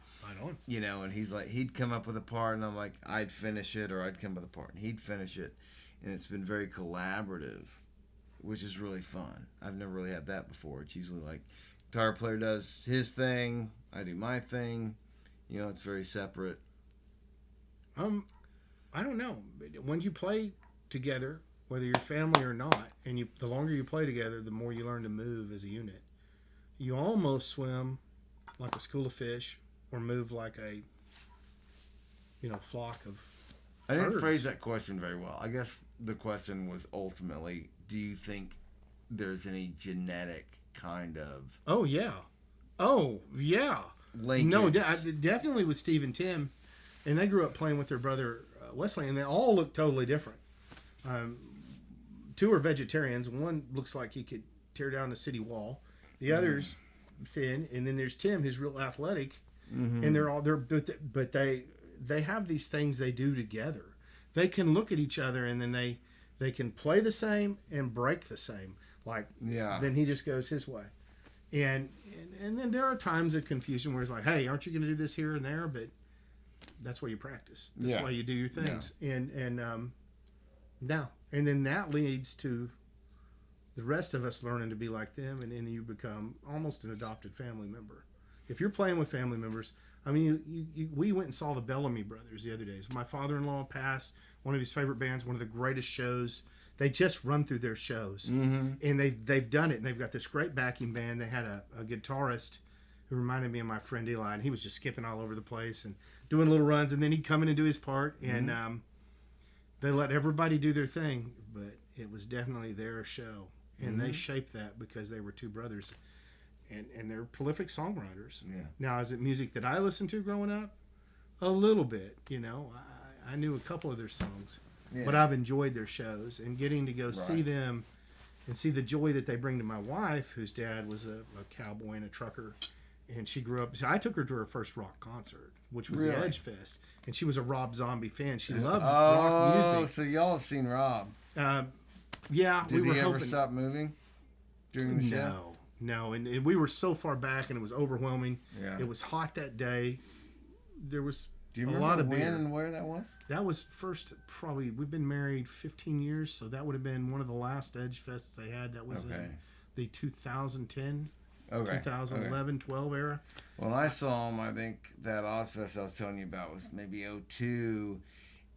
you know, and he's like, he'd come up with a part, and I'm like, I'd finish it, or I'd come up with a part, and he'd finish it. And it's been very collaborative, which is really fun. I've never really had that before. It's usually like, guitar player does his thing, I do my thing. You know, it's very separate. I don't know. When you play together, whether you're family or not, and the longer you play together, the more you learn to move as a unit. You almost swim like a school of fish, or move like a flock of I didn't phrase that question very well. I guess the question was ultimately, do you think there's any genetic kind of linkage? No, definitely with Steve and Tim, and they grew up playing with their brother Wesley, and they all look totally different. 2 are vegetarians. One looks like he could tear down the city wall. The other's thin, and then there's Tim, who's real athletic, and but they have these things they do together. They can look at each other, and then they can play the same and break the same. Like, then he just goes his way. And then there are times of confusion where it's like, hey, aren't you going to do this here and there? But that's where you practice. That's why you do your things. Yeah. And then that leads to the rest of us learning to be like them, and then you become almost an adopted family member. If you're playing with family members, I mean, we went and saw the Bellamy Brothers the other days. My father-in-law passed, one of his favorite bands, one of the greatest shows. They just run through their shows, and they've done it. And they've got this great backing band. They had a guitarist who reminded me of my friend Eli, and he was just skipping all over the place and doing little runs. And then he'd come in and do his part, and they let everybody do their thing. But it was definitely their show, and they shaped that because they were 2 brothers, and they're prolific songwriters. Yeah. Now, is it music that I listened to growing up? A little bit, you know. I knew a couple of their songs. Yeah. But I've enjoyed their shows, and getting to go see them and see the joy that they bring to my wife, whose dad was a cowboy and a trucker, and she grew up. So I took her to her first rock concert, which was the Edge Fest, and she was a Rob Zombie fan. She loved rock music. Oh, so y'all have seen Rob? Yeah. Did he ever stop moving during the show? No, and we were so far back, and it was overwhelming. Yeah. It was hot that day. There was Do you a remember lot of when beer. and where that was? That was first, probably, we've been married 15 years, so that would have been one of the last Edge Fests they had. That was in the 2010, 2011, 12 era. When I saw him, I think that Ozfest I was telling you about was maybe 2002,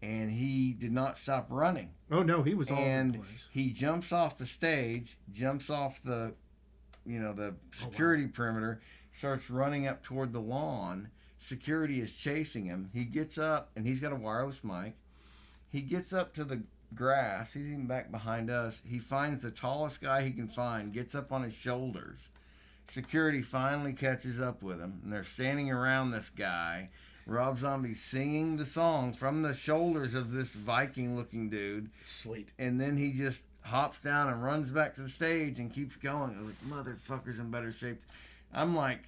and he did not stop running. Oh no, he was all over the place. He jumps off the stage, jumps off the security perimeter, starts running up toward the lawn. Security is chasing him. He gets up, and he's got a wireless mic. He gets up to the grass. He's even back behind us. He finds the tallest guy he can find, gets up on his shoulders. Security finally catches up with him, and they're standing around this guy. Rob Zombie singing the song from the shoulders of this Viking-looking dude. Sweet. And then he just hops down and runs back to the stage and keeps going. I was like, motherfucker's in better shape. I'm like,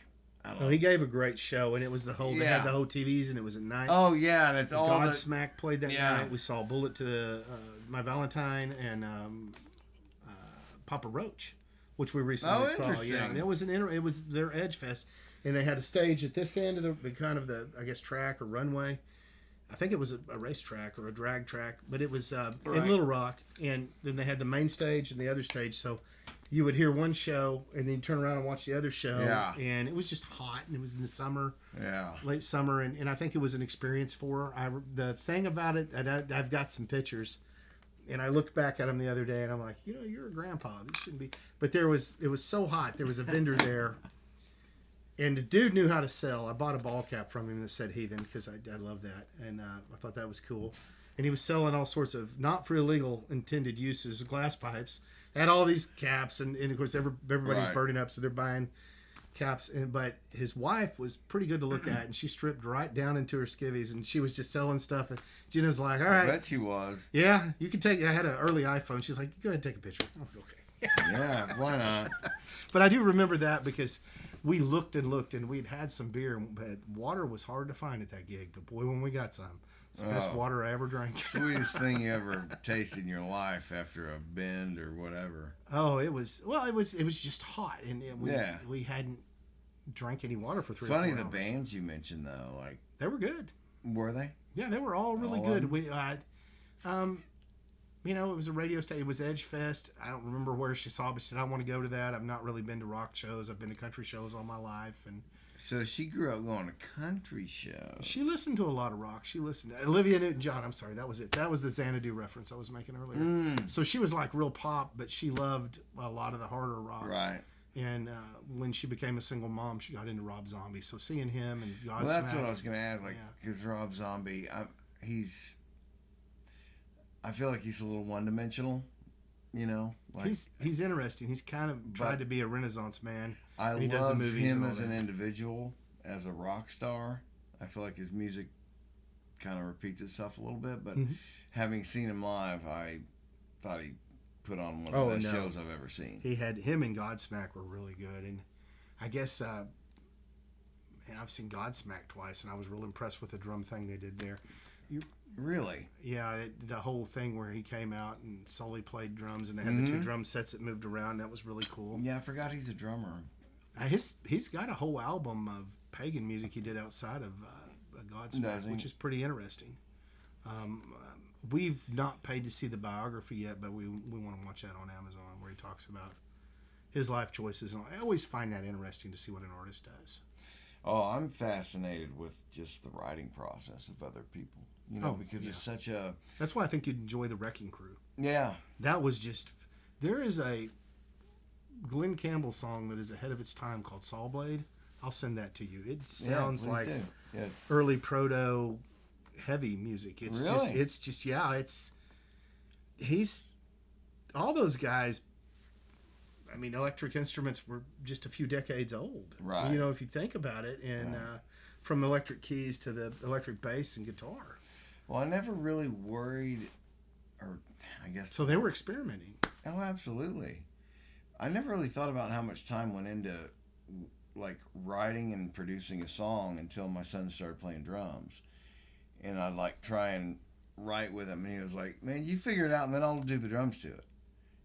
I don't know. He gave a great show, and it was the whole. They had the whole TVs, and it was at night. Oh yeah, and it's all Godsmack played that night. We saw Bullet to My Valentine and Papa Roach, which we recently saw. Yeah, it was it was their Edge Fest, and they had a stage at this end of the kind of the track or runway. I think it was a racetrack or a drag track, but it was in Little Rock, and then they had the main stage and the other stage. So you would hear one show, and then you turn around and watch the other show. Yeah. And it was just hot, and it was in the summer. Yeah. Late summer, and I think it was an experience for her. The thing about it, I've got some pictures, and I looked back at them the other day, and I'm like, you're a grandpa. This shouldn't be. But it was so hot. There was a vendor there, and the dude knew how to sell. I bought a ball cap from him that said Heathen because I love that, and I thought that was cool. And he was selling all sorts of, not for illegal intended uses, glass pipes. Had all these caps, and of course everybody's burning up, so they're buying caps. But his wife was pretty good to look at, and she stripped right down into her skivvies, and she was just selling stuff. And Gina's like, "All right, I bet she was. Yeah, you can take." I had an early iPhone. She's like, "Go ahead, and take a picture." I'm like, "Okay." Yeah, why not? But I do remember that because we looked, and we'd had some beer, but water was hard to find at that gig. But boy, when we got some. It's the best water I ever drank. Sweetest thing you ever tasted in your life after a bend or whatever. Oh, it was just hot, and we hadn't drank any water for 3 or 4 hours. It's funny the bands you mentioned though, like they were good. Were they? Yeah, they were all really good. We, it was a radio station. It was Edge Fest. I don't remember where she saw, but she said I want to go to that. I've not really been to rock shows. I've been to country shows all my life, and. So she grew up going to country shows. She listened to a lot of rock. She listened to Olivia Newton-John. I'm sorry, that was it. That was the Xanadu reference I was making earlier. So she was like real pop, but she loved a lot of the harder rock. Right. And when she became a single mom, she got into Rob Zombie. So seeing him and Godsmack. Well, that's what I was going to ask. Like, because Rob Zombie, I feel like he's a little one-dimensional. Like he's interesting. He's kind of tried to be a Renaissance man. I love him as an individual, as a rock star. I feel like his music kind of repeats itself a little bit, but having seen him live, I thought he put on one of the best shows I've ever seen. Him and Godsmack were really good, and I guess I've seen Godsmack twice, and I was real impressed with the drum thing they did there. Really? Yeah, the whole thing where he came out and solely played drums, and they had the 2 drum sets that moved around. That was really cool. Yeah, I forgot he's a drummer. He's got a whole album of pagan music he did outside of Godsmack, which is pretty interesting. We've not paid to see the biography yet, but we want to watch that on Amazon, where he talks about his life choices. And I always find that interesting to see what an artist does. Oh, I'm fascinated with just the writing process of other people. Because it's such a... That's why I think you'd enjoy the Wrecking Crew. Yeah. That was just... There is a Glenn Campbell song that is ahead of its time called Saw Blade. I'll send that to you. It sounds like early proto heavy music. It's he's all those guys. I mean, electric instruments were just a few decades old. Right. If you think about it, and from electric keys to the electric bass and guitar. Well, I never really worried, or I guess... So they were experimenting. Oh, absolutely. I never really thought about how much time went into, like, writing and producing a song until my son started playing drums. And I'd, like, try and write with him, and he was like, man, you figure it out, and then I'll do the drums to it.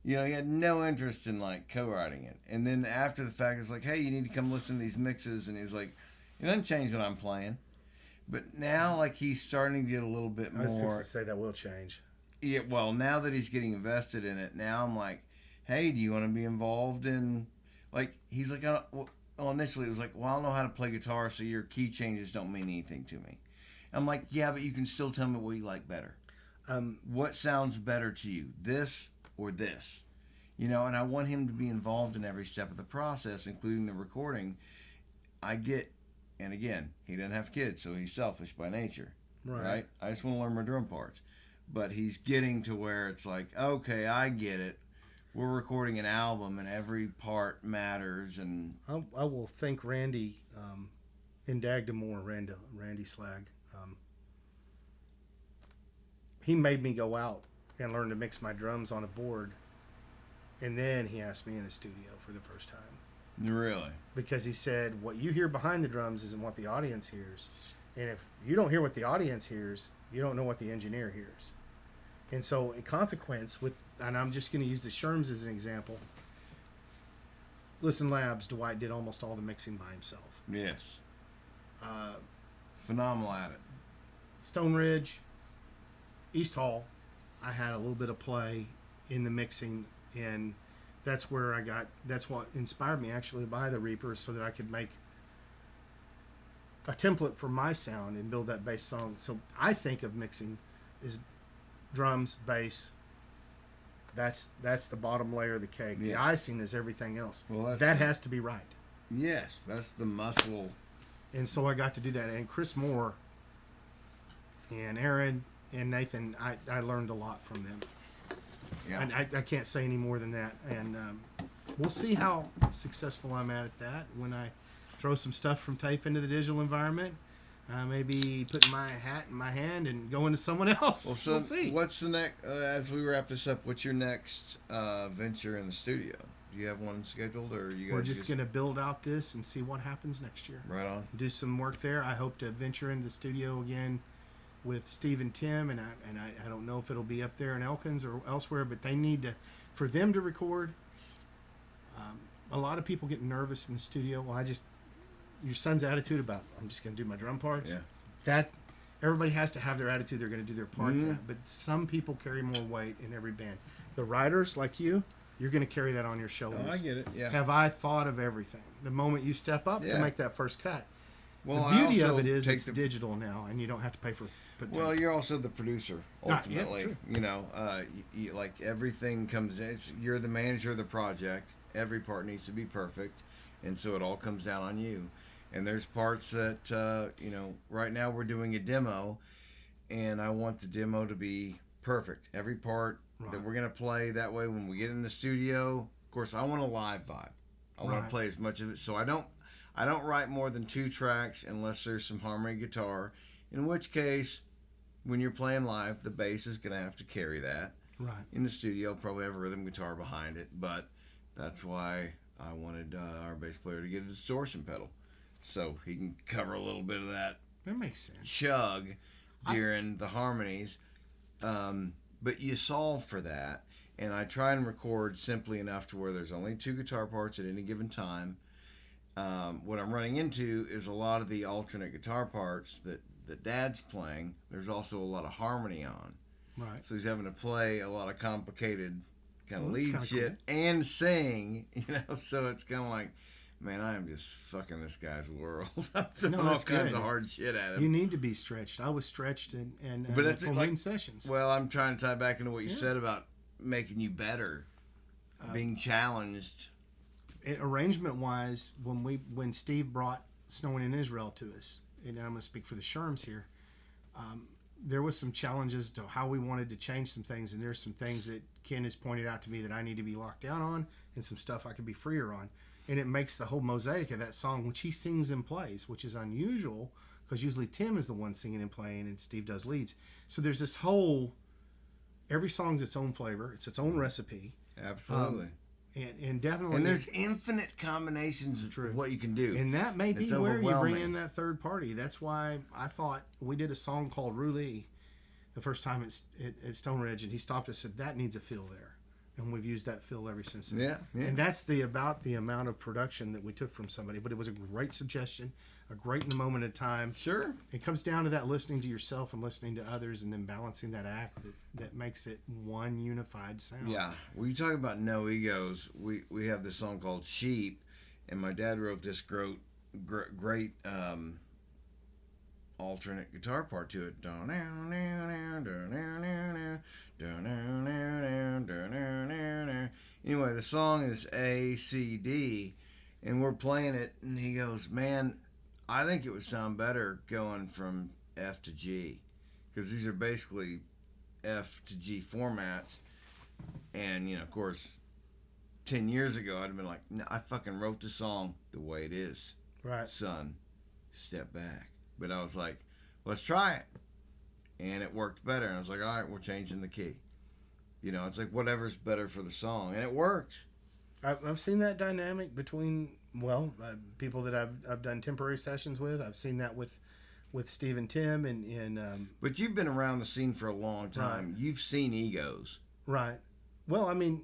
He had no interest in, like, co-writing it. And then after the fact, it's like, hey, you need to come listen to these mixes. And he was like, it doesn't change what I'm playing. But now, like, he's starting to get a little bit more... I was fixing to say that will change. Yeah, well, now that he's getting invested in it, now I'm like, hey, do you want to be involved in... Like, he's like, initially it was like, well, I don't know how to play guitar, so your key changes don't mean anything to me. I'm like, yeah, but you can still tell me what you like better. What sounds better to you, this or this? And I want him to be involved in every step of the process, including the recording. And again, he doesn't have kids, so he's selfish by nature, right? I just want to learn my drum parts. But he's getting to where it's like, okay, I get it. We're recording an album, and every part matters. And I will thank Randy in Dagdamore, Randy Slag. He made me go out and learn to mix my drums on a board, and then he asked me in the studio for the first time. Really? Because he said, what you hear behind the drums isn't what the audience hears. And if you don't hear what the audience hears, you don't know what the engineer hears. And so, in consequence, and I'm just going to use the Sherms as an example. Listen Labs, Dwight did almost all the mixing by himself. Yes. Phenomenal at it. Stone Ridge, East Hall, I had a little bit of play in the mixing, and that's what inspired me actually to buy the Reaper, so that I could make a template for my sound and build that bass song. So I think of mixing as drums, bass. That's the bottom layer of the cake. Yeah. The icing is everything else. Well, that has to be right. Yes, that's the muscle. And so I got to do that. And Chris Moore and Aaron and Nathan, I learned a lot from them. Yeah. And I can't say any more than that. And we'll see how successful I'm at that when I throw some stuff from tape into the digital environment. Maybe put my hat in my hand and go into someone else. Well, so we'll see. What's the next, as we wrap this up, what's your next venture in the studio? Do you have one scheduled, or you guys? We're just going to build out this and see what happens next year. Right on. Do some work there. I hope to venture into the studio again with Steve and Tim, and I don't know if it'll be up there in Elkins or elsewhere, but they need to, for them to record. A lot of people get nervous in the studio. Well, your son's attitude about, I'm just going to do my drum parts. Yeah. That everybody has to have their attitude. They're going to do their part. Mm-hmm. But some people carry more weight in every band. The writers like you're going to carry that on your shoulders. Oh, I get it. Yeah. Have I thought of everything? The moment you step up to make that first cut. Well, the beauty of it is it's digital now, and you don't have to pay for. Well, you're also the producer ultimately. You, like everything comes in. You're the manager of the project. Every part needs to be perfect, and so it all comes down on you. And there's parts that right now we're doing a demo, and I want the demo to be perfect. Every part that we're gonna play, that way when we get in the studio, of course, I want a live vibe. I want to play as much of it. So I don't write more than 2 tracks unless there's some harmony guitar. In which case, when you're playing live, the bass is gonna have to carry that. Right. In the studio, probably have a rhythm guitar behind it, but that's why I wanted our bass player to get a distortion pedal, so he can cover a little bit of that. That makes sense. Chug during the harmonies. But you solve for that, and I try and record simply enough to where there's only 2 guitar parts at any given time. What I'm running into is a lot of the alternate guitar parts that Dad's playing. There's also a lot of harmony on. Right. So he's having to play a lot of complicated kind of lead shit and sing, so it's kind of like, man, I am just fucking this guy's world. I'm throwing all kinds of hard shit at him. You need to be stretched. I was stretched in filming sessions. Well, I'm trying to tie back into what you said about making you better, being challenged. Arrangement-wise, when Steve brought Snowing in Israel to us, and I'm going to speak for the Sherms here, there was some challenges to how we wanted to change some things, and there's some things that Ken has pointed out to me that I need to be locked down on, and some stuff I could be freer on. And it makes the whole mosaic of that song, which he sings and plays, which is unusual because usually Tim is the one singing and playing and Steve does leads. So there's this whole, every song's its own flavor, it's its own recipe. Absolutely. And definitely. And there's infinite combinations of what you can do. And that may be where you bring in that third party. That's why I thought we did a song called Roulee the first time at Stone Ridge, and he stopped us and said, that needs a fill there. And we've used that fill ever since then. Yeah. And that's about the amount of production that we took from somebody. But it was a great suggestion, a great in the moment of time. Sure. It comes down to that listening to yourself and listening to others and then balancing that act that makes it one unified sound. Yeah. Well, you talk about no egos. We have this song called Sheep, and my dad wrote this great alternate guitar part to it. Anyway, the song is A, C, D, and we're playing it, and he goes, man, I think it would sound better going from F to G, because these are basically F to G formats. And, you know, of course, 10 years ago, I'd have been like, no, I fucking wrote the song the way it is. Right. Son, step back. But I was like, let's try it. And it worked better. And I was like, all right, we're changing the key. You know, it's like whatever's better for the song. And it worked. I've seen that dynamic between, people that I've done temporary sessions with. I've seen that with Steve and Tim. And but you've been around the scene for a long time. Right. You've seen egos. Right. Well, I mean,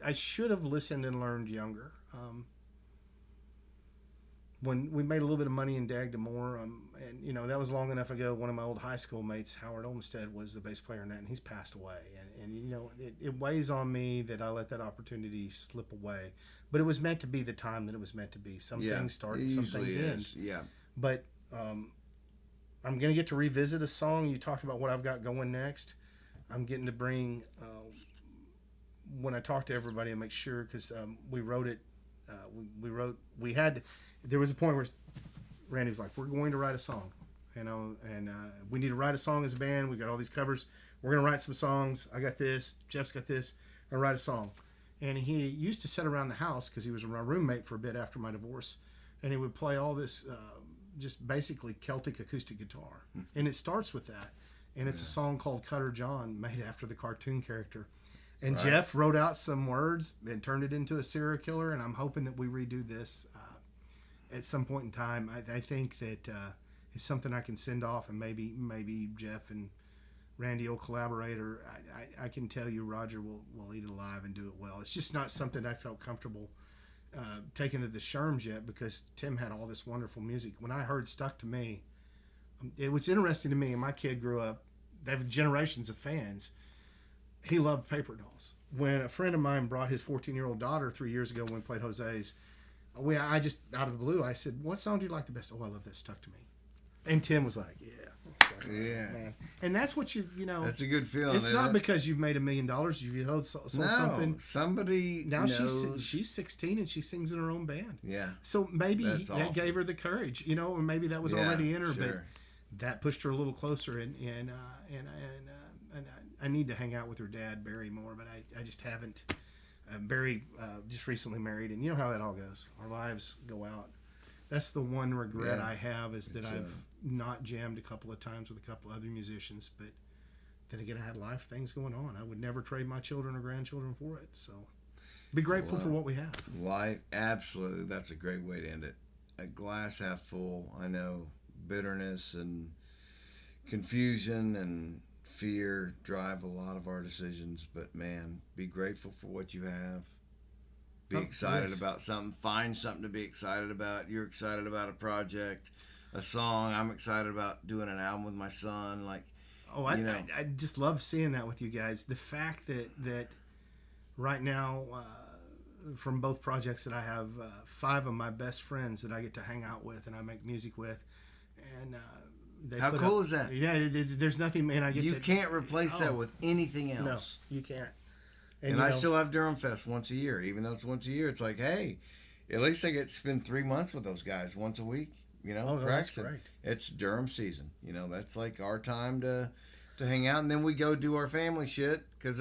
I should have listened and learned younger. When we made a little bit of money in Dag D'Amore, and you know that was long enough ago. One of my old high school mates, Howard Olmsted, was the bass player in that, and he's passed away. And you know it weighs on me that I let that opportunity slip away. But it was meant to be the time that it was meant to be. Some things start, and some things end. Yeah. But I'm gonna get to revisit a song. You talked about what I've got going next. I'm getting to bring when I talk to everybody, I make sure, because we wrote it. There was a point where Randy was like, "We're going to write a song, you know, and we need to write a song as a band. We got all these covers. We're gonna write some songs. I got this. Jeff's got this. I'm gonna write a song." And he used to sit around the house because he was my roommate for a bit after my divorce, and he would play all this just basically Celtic acoustic guitar, and it starts with that. And it's a song called Cutter John, made after the cartoon character. And right. Jeff wrote out some words and turned it into a serial killer, and I'm hoping that we redo this at some point in time. I think that it's something I can send off, and maybe Jeff and Randy will collaborate, or I can tell you Roger will eat it alive and do it well. It's just not something I felt comfortable taking to the Sherms yet, because Tim had all this wonderful music. When I heard Stuck to Me, it was interesting to me, and my kid grew up, they have generations of fans. He loved Paper Dolls. When a friend of mine brought his 14-year-old daughter 3 years ago when we played Jose's, I just, out of the blue, I said, "What song do you like the best?" "Oh, I love that Stuck to Me." And Tim was like, "Yeah. Yeah. Man." And that's what you know. That's a good feeling. It's not because you've made $1 million. You've sold something. Somebody now knows. she's 16 and she sings in her own band. Yeah. So maybe that gave her the courage, you know, or maybe that was already in her, sure. But that pushed her a little closer, and I need to hang out with her dad, Barry, more, but I just haven't. Barry just recently married, and you know how that all goes. Our lives go out. That's the one regret I have, is that I've not jammed a couple of times with a couple other musicians, but then again, I had life things going on. I would never trade my children or grandchildren for it, so be grateful for what we have. Absolutely. That's a great way to end it. A glass half full. I know bitterness and confusion and fear drive a lot of our decisions, but man, be grateful for what you have. Be excited about something. Find something to be excited about. You're excited about a project, a song. I'm excited about doing an album with my son. I just love seeing that with you guys. The fact that right now, from both projects that I have, 5 of my best friends that I get to hang out with and I make music with, and how cool is that? Yeah, there's nothing, man. You can't replace that with anything else. No, you can't. And I still have Durham Fest once a year. Even though it's once a year, it's like, hey, at least I get to spend 3 months with those guys once a week. You know, that's great. It's Durham season. You know, that's like our time to hang out, and then we go do our family shit, because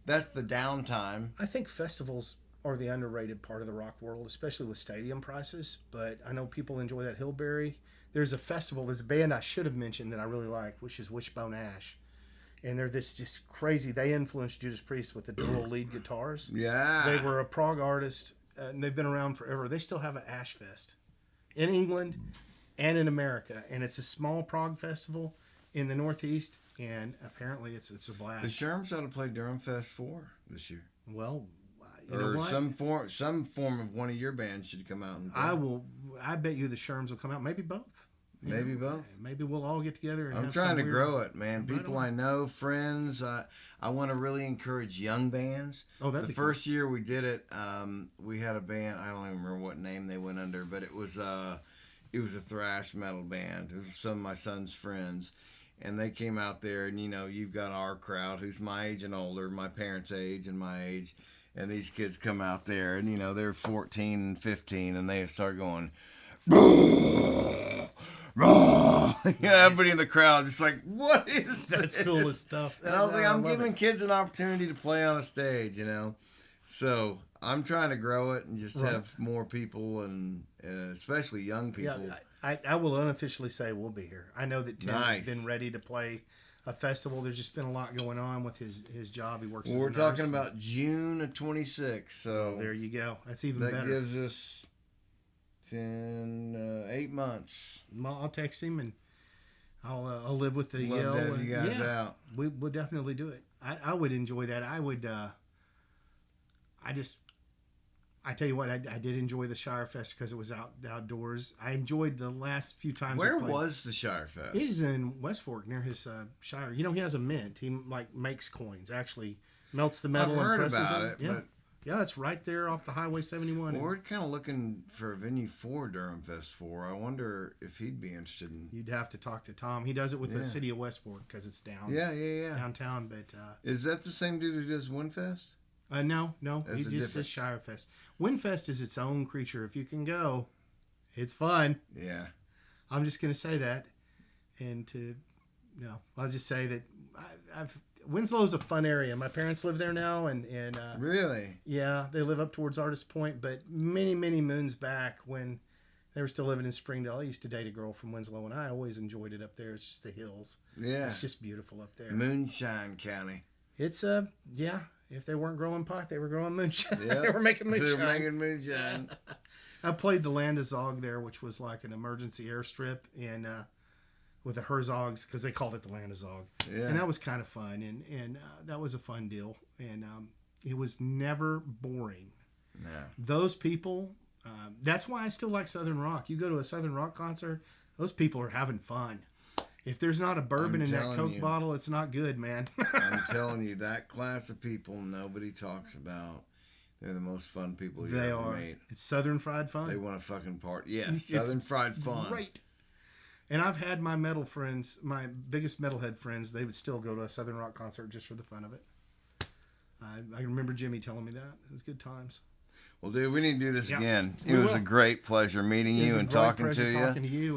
that's the downtime. I think festivals are the underrated part of the rock world, especially with stadium prices. But I know people enjoy that Hillberry. There's a band I should have mentioned that I really like, which is Wishbone Ash. And they're this just crazy. They influenced Judas Priest with the dual lead guitars. Yeah. They were a prog artist, and they've been around forever. They still have an Ash Fest in England and in America. And it's a small prog festival in the Northeast, and apparently it's a blast. The Sherms ought to play Durham Fest 4 this year. Well, you know what? Some form of one of your bands should come out and play. I bet you the Sherms will come out. Maybe both. Maybe both. Maybe we'll all get together and I'm trying to grow it, man. People I know, friends. I want to really encourage young bands. Oh, that'd be the first year we did it, we had a band. I don't even remember what name they went under, but it was it was a thrash metal band. It was some of my son's friends. And they came out there, and, you know, you've got our crowd who's my age and older, my parents' age and my age. And these kids come out there, and, you know, they're 14 and 15, and they start going, "Rah, rah." You know, everybody in the crowd is just like, what is That's this? cool as stuff. And I was like, I'm giving kids an opportunity to play on a stage, you know. So I'm trying to grow it and just have more people, and especially young people. Yeah, I will unofficially say we'll be here. I know that Tim's been ready to play a festival. There's just been a lot going on with his job. He works. Well, we're talking about June of 26. So there you go. That's even better. That gives us 8 months. I'll text him and I'll live with the yell. Love to have you guys out. We'll definitely do it. I would enjoy that. I would. I tell you what, I did enjoy the Shire Fest because it was outdoors. I enjoyed the last few times. Where was the Shire Fest? He's in West Fork near his Shire. You know, he has a mint. He like makes coins. Actually, melts the metal and presses it. Yeah. Yeah, it's right there off the Highway 71. Well, we're kind of looking for a venue for Durham Fest 4. I wonder if he'd be interested in... You'd have to talk to Tom. He does it with the city of West Fork because it's downtown. But is that the same dude who does Windfest? No. He just does Shire Fest. Windfest is its own creature. If you can go, it's fun. Yeah. I'm just going to say that. And I'll just say that Winslow's a fun area. My parents live there now, and really, yeah, they live up towards Artist Point. But many moons back, when they were still living in Springdale, I used to date a girl from Winslow, and I always enjoyed it up there. It's just the hills. Yeah, it's just beautiful up there. Moonshine County. It's yeah. If they weren't growing pot, they were growing moonshine. Yep. They were making moonshine. They were making moonshine. I played the Land of Zog there, which was like an emergency airstrip, and with the Herzogs, because they called it the Land of Zog. Yeah. And that was kind of fun, and that was a fun deal. And it was never boring. No. Those people, that's why I still like Southern Rock. You go to a Southern Rock concert, those people are having fun. If there's not a bourbon in that Coke bottle, it's not good, man. I'm telling you, that class of people nobody talks about. They're the most fun people you ever meet. It's Southern fried fun. They want to fucking party. Yes, Southern fried fun. Great. And I've had my metal friends, my biggest metalhead friends, they would still go to a Southern Rock concert just for the fun of it. I remember Jimmy telling me that. It was good times. Well, dude, we need to do this again. It was a great pleasure meeting you and talking to you.